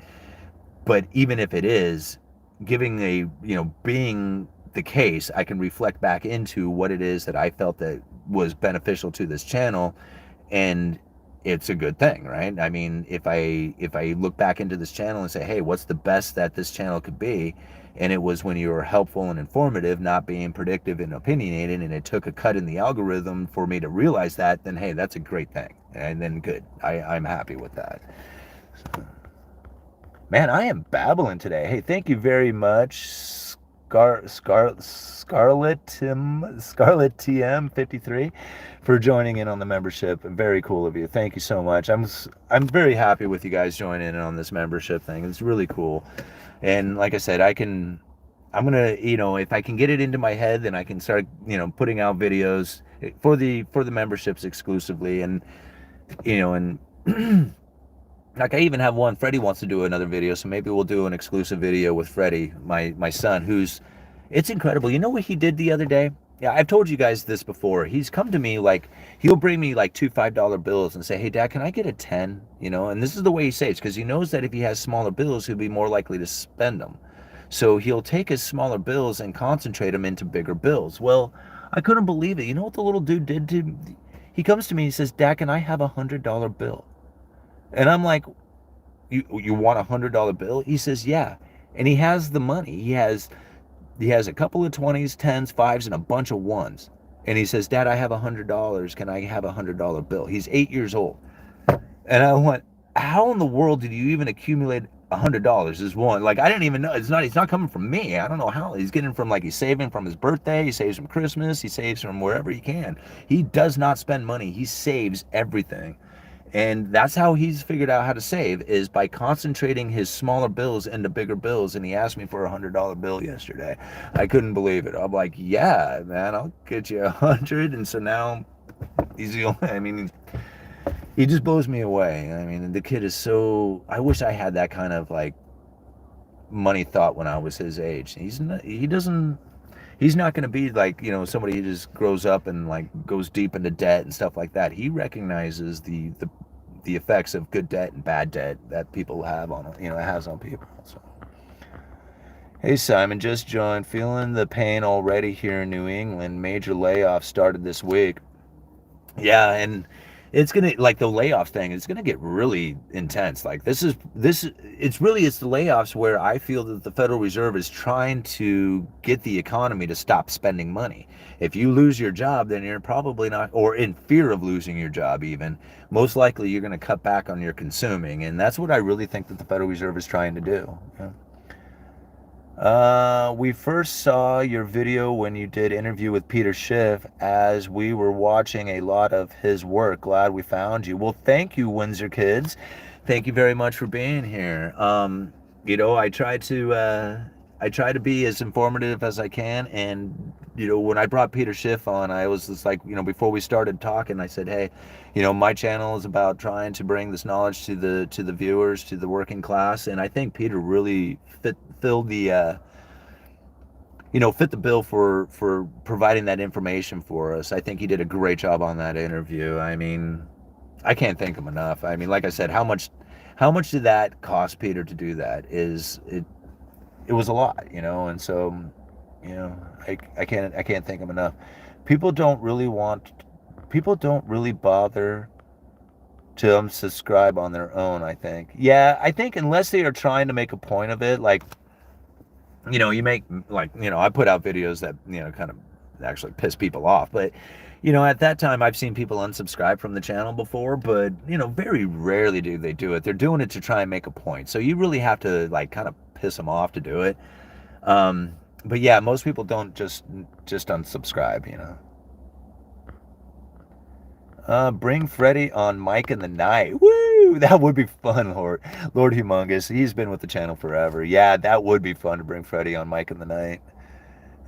S1: But even if it is, being the case, I can reflect back into what it is that I felt that was beneficial to this channel, and it's a good thing, right? I mean, if I look back into this channel and say, hey, what's the best that this channel could be, and it was when you were helpful and informative, not being predictive and opinionated, and it took a cut in the algorithm for me to realize that, then hey, that's a great thing. And then good, I'm happy with that. So, man, I am babbling today. Hey, thank you very much, Scarlet TM 53 for joining in on the membership. Very cool of you. Thank you so much. I'm very happy with you guys joining in on this membership thing. It's really cool. And like I said, I'm gonna, if I can get it into my head, then I can start, putting out videos for the memberships exclusively. And and like I even have one. Freddie wants to do another video, so maybe we'll do an exclusive video with Freddie, my son, it's incredible. You know what he did the other day? Yeah, I've told you guys this before. He's come to me, like, he'll bring me like two $5 bills and say, "Hey Dad, can I get a 10?" And this is the way he saves, because he knows that if he has smaller bills, he'll be more likely to spend them. So he'll take his smaller bills and concentrate them into bigger bills. Well, I couldn't believe it. You know what the little dude did to? He comes to me, he says, "Dad, can I have $100 bill?" And I'm like, you want $100 bill? He says, "Yeah." And he has the money. He has a couple of 20s, 10s, 5s, and a bunch of 1s. And he says, "Dad, I have $100. Can I have $100 bill?" He's 8 years old. And I went, how in the world did you even accumulate $100? Is one, like, I didn't even know. It's not coming from me. I don't know how. He's getting from, like, he's saving from his birthday. He saves from Christmas. He saves from wherever he can. He does not spend money. He saves everything. And that's how he's figured out how to save, is by concentrating his smaller bills into bigger bills. And he asked me for $100 bill yesterday. I couldn't believe it. I'm like, "Yeah, man, I'll get you 100. And so now he's the only, he just blows me away. The kid is so, I wish I had that kind of, like, money thought when I was his age. He's not going to be like, somebody who just grows up and, like, goes deep into debt and stuff like that. He recognizes the effects of good debt and bad debt that people have on, it has on people. So, hey Simon, just joined. Feeling the pain already here in New England. Major layoffs started this week. Yeah, and it's gonna, like, the layoff thing, it's gonna get really intense. Like, it's the layoffs where I feel that the Federal Reserve is trying to get the economy to stop spending money. If you lose your job, then you're probably not, or in fear of losing your job even, most likely you're gonna cut back on your consuming. And that's what I really think that the Federal Reserve is trying to do. Yeah. We first saw your video when you did interview with Peter Schiff, as we were watching a lot of his work. Glad we found you. Well, thank you, Windsor kids. Thank you very much for being here. I try to be as informative as I can. And, when I brought Peter Schiff on, I was just like, before we started talking, I said, "Hey, my channel is about trying to bring this knowledge to the viewers, to the working class." And I think Peter really fit the bill for providing that information for us. I think he did a great job on that interview. I can't thank him enough. Like I said, how much did that cost Peter to do that? It was a lot, and so, I can't thank him enough. People don't really bother to unsubscribe on their own, I think. Yeah, I think unless they are trying to make a point of it, like, you make, like, I put out videos that, kind of actually piss people off. But, at that time, I've seen people unsubscribe from the channel before, but, very rarely do they do it. They're doing it to try and make a point. So you really have to, like, kind of piss them off to do it. But yeah, most people don't just unsubscribe, Bring Freddie on Mike in the Night. Woo! That would be fun, Lord Humongous. He's been with the channel forever. Yeah, that would be fun to bring Freddie on Mike in the Night.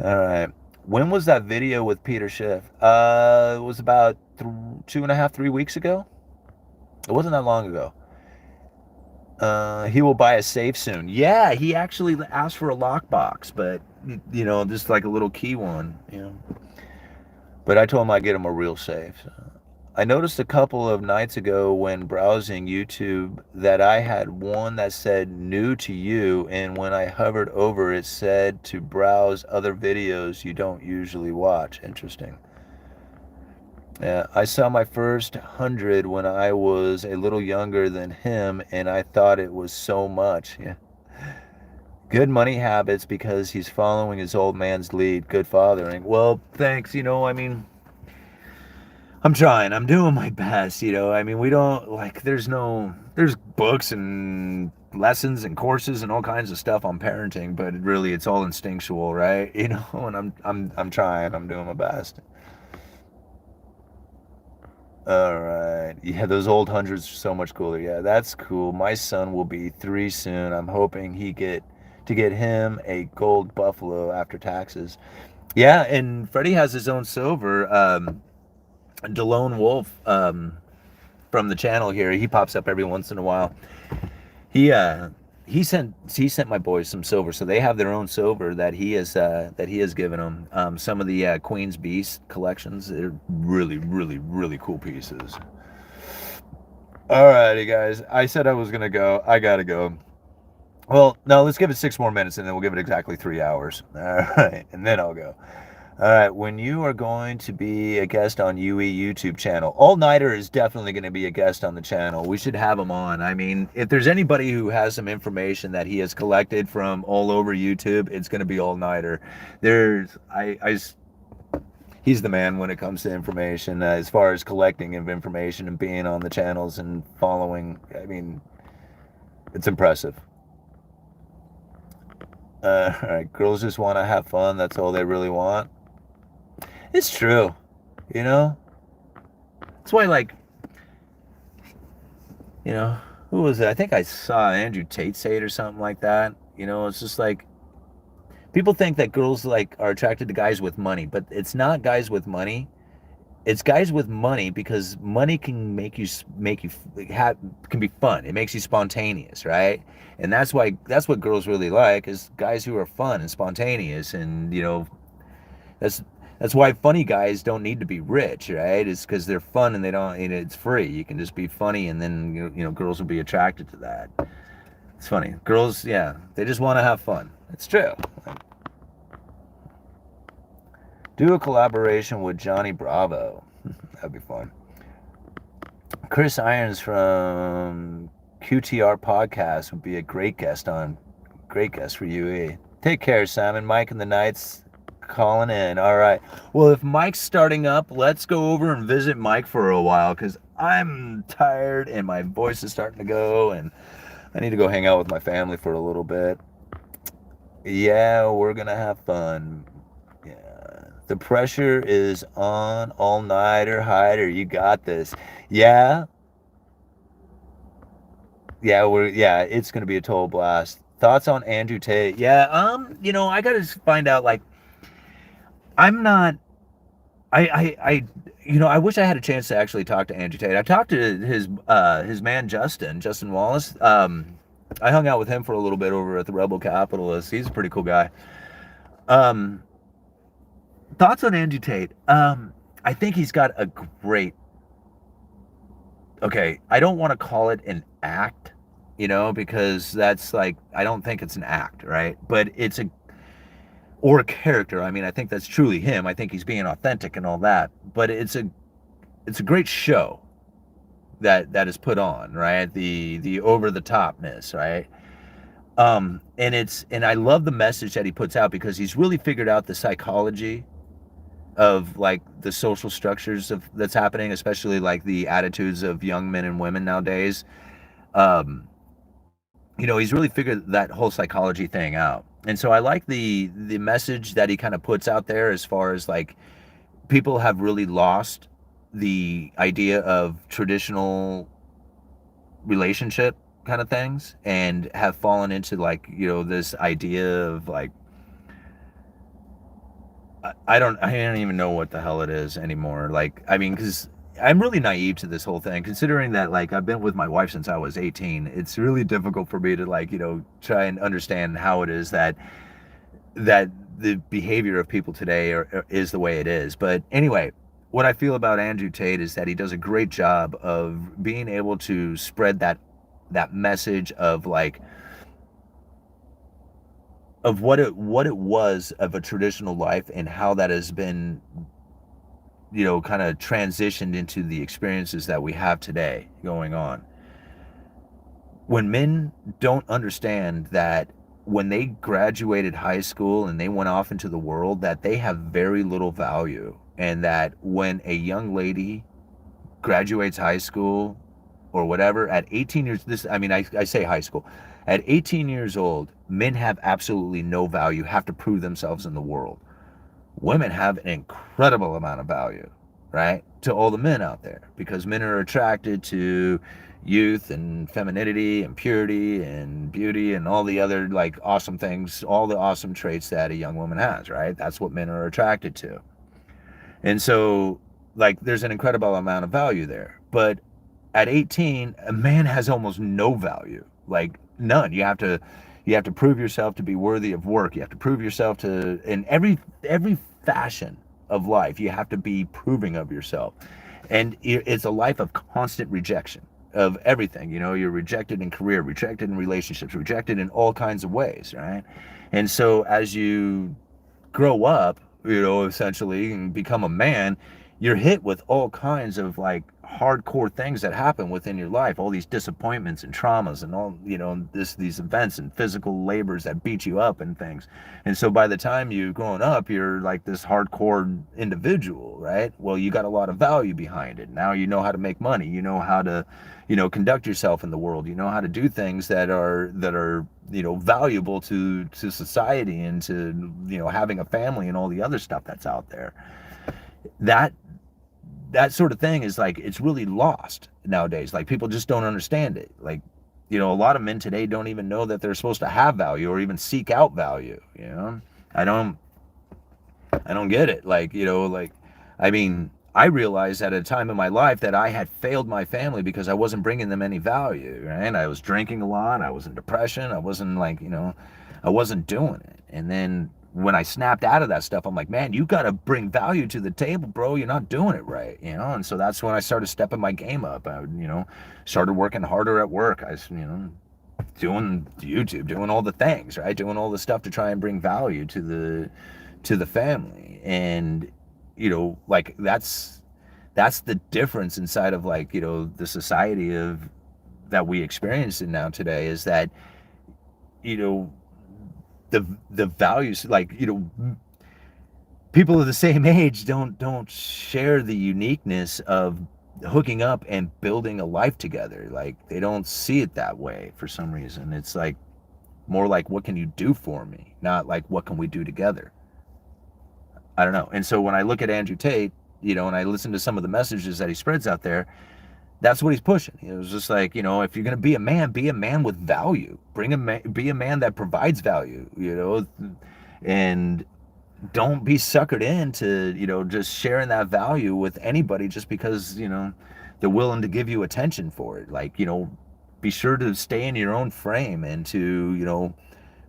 S1: All right. When was that video with Peter Schiff? It was about 2.5, 3 weeks ago. It wasn't that long ago. He will buy a safe soon. Yeah, he actually asked for a lockbox, but, just like a little key one, But I told him I'd get him a real safe. So. I noticed a couple of nights ago when browsing YouTube that I had one that said "new to you," and when I hovered over it said to browse other videos you don't usually watch. Interesting. Yeah, I saw my first 100 when I was a little younger than him, and I thought it was so much. Yeah. Good money habits because he's following his old man's lead. Good fathering. Well, thanks. I'm trying. I'm doing my best. We don't, like, there's books and lessons and courses and all kinds of stuff on parenting, but really it's all instinctual, right? You know, and I'm trying, I'm doing my best. All right. Yeah, those old hundreds are so much cooler. Yeah, that's cool. My son will be 3 soon. I'm hoping to get him a gold buffalo after taxes. Yeah, and Freddie has his own silver. DeLone Wolf from the channel here. He pops up every once in a while. He uh he sent my boys some silver, so they have their own silver that he has given them. Some of the Queen's Beast collections. They're really, really, really cool pieces. Alrighty, guys. I said I was gonna go. I gotta go. Well, no, let's give it 6 more minutes, and then we'll give it exactly 3 hours. All right, and then I'll go. All right, when you are going to be a guest on YouTube channel, All Nighter is definitely going to be a guest on the channel. We should have him on. I mean, if there's anybody who has some information that he has collected from all over YouTube, it's going to be All Nighter. He's the man when it comes to information, as far as collecting of information and being on the channels and following. I mean, it's impressive. All right, girls just want to have fun. That's all they really want. It's true, you know? That's why, like, you know, who was it? I think I saw Andrew Tate say it or something like that. You know, it's just like, people think that girls, like, are attracted to guys with money, but it's not guys with money. It's guys with money, because money can can be fun. It makes you spontaneous, right? And that's what girls really like, is guys who are fun and spontaneous. And, you know, that's why funny guys don't need to be rich, right? It's because they're fun and they don't, and it's free. You can just be funny, and then, you know, girls will be attracted to that. It's funny. Girls, yeah, they just want to have fun. It's true. Do a collaboration with Johnny Bravo. That'd be fun. Chris Irons from QTR Podcast would be a great guest for UE. Take care, Simon. Mike and the Knights calling in. All right. Well, if Mike's starting up, let's go over and visit Mike for a while, because I'm tired and my voice is starting to go, and I need to go hang out with my family for a little bit. Yeah, we're going to have fun. Yeah. The pressure is on. All Nighter, Hider. You got this. Yeah. Yeah, it's going to be a total blast. Thoughts on Andrew Tate? Yeah, you know, I got to find out, like, I'm not, you know, I wish I had a chance to actually talk to Andrew Tate. I talked to his man, Justin Wallace. I hung out with him for a little bit over at the Rebel Capitalist. He's a pretty cool guy. Thoughts on Andrew Tate? I think he's got a great, okay, I don't want to call it an act, you know, because that's like, I don't think it's an act, right? But it's or a character. I mean, I think that's truly him. I think he's being authentic and all that. But it's a great show that is put on, right? The over the topness, right? And I love the message that he puts out, because he's really figured out the psychology of, like, the social structures that's happening, especially like the attitudes of young men and women nowadays. You know, he's really figured that whole psychology thing out. And so I like the message that he kind of puts out there, as far as, like, people have really lost the idea of traditional relationship kind of things, and have fallen into, like, you know, this idea of, like, I don't even know what the hell it is anymore. Like, I mean, because I'm really naive to this whole thing, considering that, like, I've been with my wife since I was 18. It's really difficult for me to, like, you know, try and understand how it is that the behavior of people today is the way it is. But anyway, what I feel about Andrew Tate is that he does a great job of being able to spread that message of, like, of what it was of a traditional life, and how that has been, you know, kind of transitioned into the experiences that we have today going on. When men don't understand that when they graduated high school and they went off into the world, that they have very little value, and that when a young lady graduates high school, or whatever, at 18 years, I say high school, at 18 years old, men have absolutely no value, have to prove themselves in the world. Women have an incredible amount of value, right, to all the men out there, because men are attracted to youth and femininity and purity and beauty and all the other like awesome things, all the awesome traits that a young woman has, right? That's what men are attracted to. And so, like, there's an incredible amount of value there. But at 18, a man has almost no value, like none. You have to prove yourself to be worthy of work. You have to prove yourself to, in every fashion of life, you have to be proving of yourself. And it's a life of constant rejection of everything. You know, you're rejected in career, rejected in relationships, rejected in all kinds of ways, right? And so as you grow up, you know, essentially, and become a man, you're hit with all kinds of like hardcore things that happen within your life, all these disappointments and traumas and all, you know, these events and physical labors that beat you up and things. And so by the time you've grown up, you're like this hardcore individual, right? Well, you got a lot of value behind it. Now you know how to make money, you know how to, you know, conduct yourself in the world, you know how to do things that are you know, valuable to society and to, you know, having a family and all the other stuff that's out there. That sort of thing is like, it's really lost nowadays. Like, people just don't understand it. Like, you know, a lot of men today don't even know that they're supposed to have value or even seek out value, you know? I don't get it. Like, you know, like, I mean, I realized at a time in my life that I had failed my family because I wasn't bringing them any value, right? I was drinking a lot. I was in depression. I wasn't like, you know, I wasn't doing it. And then when I snapped out of that stuff, I'm like, man, you got to bring value to the table, bro. You're not doing it right, you know? And so that's when I started stepping my game up. I, you know, started working harder at work. I, you know, doing YouTube, doing all the things, right? Doing all the stuff to try and bring value to the family. And, you know, like, that's the difference inside of, like, you know, the society of that we experience in now today, is that, you know, the values, like, you know, people of the same age don't share the uniqueness of hooking up and building a life together. Like, they don't see it that way for some reason. It's like more like, what can you do for me, not like, what can we do together? I don't know. And so when I look at Andrew Tate, you know, and I listen to some of the messages that he spreads out there, that's what he's pushing. It was just like, you know, if you're going to be a man with value. Be a man that provides value, you know, and don't be suckered into, you know, just sharing that value with anybody just because, you know, they're willing to give you attention for it. Like, you know, be sure to stay in your own frame and to, you know,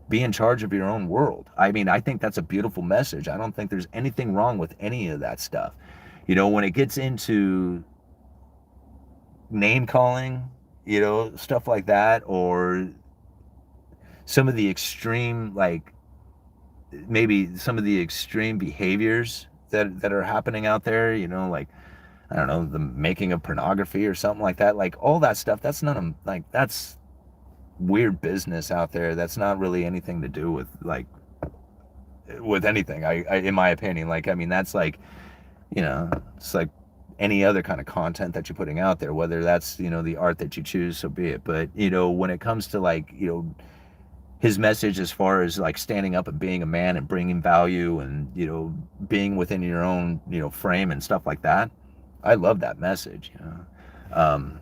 S1: be in charge of your own world. I mean, I think that's a beautiful message. I don't think there's anything wrong with any of that stuff. You know, when it gets into name calling, you know, stuff like that, or some of the extreme, like, maybe some of the extreme behaviors that are happening out there, you know, like, I don't know, the making of pornography or something like that, like, all that stuff, that's none of, like, that's weird business out there. That's not really anything to do with, like, with anything, I in my opinion. Like, I mean, that's like, you know, it's like any other kind of content that you're putting out there, whether that's, you know, the art that you choose, so be it. But, you know, when it comes to, like, you know, his message as far as like standing up and being a man and bringing value and, you know, being within your own, you know, frame and stuff like that, I love that message, you know.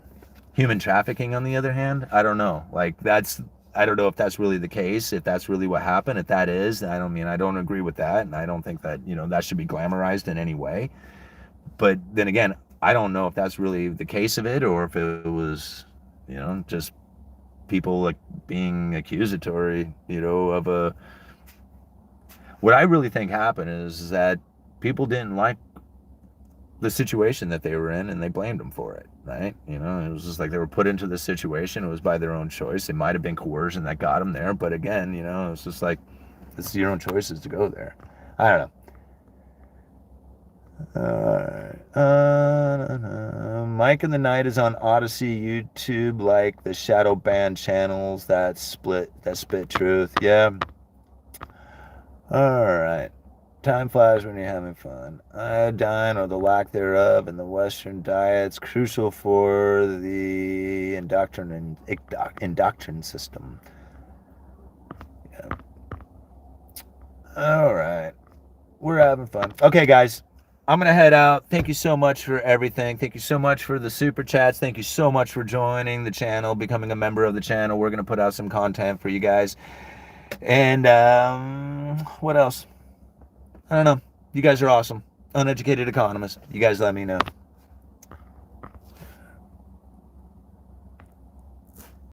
S1: Human trafficking, on the other hand, I don't know. Like, I don't know if that's really the case, if that's really what happened. If that is, I don't agree with that, and I don't think that, you know, that should be glamorized in any way. But then again, I don't know if that's really the case of it, or if it was, you know, just people like being accusatory, you know, of a. What I really think happened is that people didn't like the situation that they were in, and they blamed them for it, right? You know, it was just like they were put into this situation. It was by their own choice. It might have been coercion that got them there, but again, you know, it's just like, it's your own choices to go there. I don't know. Mike in the Night is on Odyssey, YouTube, like the shadow banned channels that spit truth. Yeah. All right. Time flies when you're having fun. Iodine, or the lack thereof, in the Western diet's crucial for the endocrine system. Yeah. All right. We're having fun. Okay, guys. I'm going to head out. Thank you so much for everything. Thank you so much for the super chats. Thank you so much for joining the channel, becoming a member of the channel. We're going to put out some content for you guys. And what else? I don't know. You guys are awesome. Uneducated Economist. You guys let me know.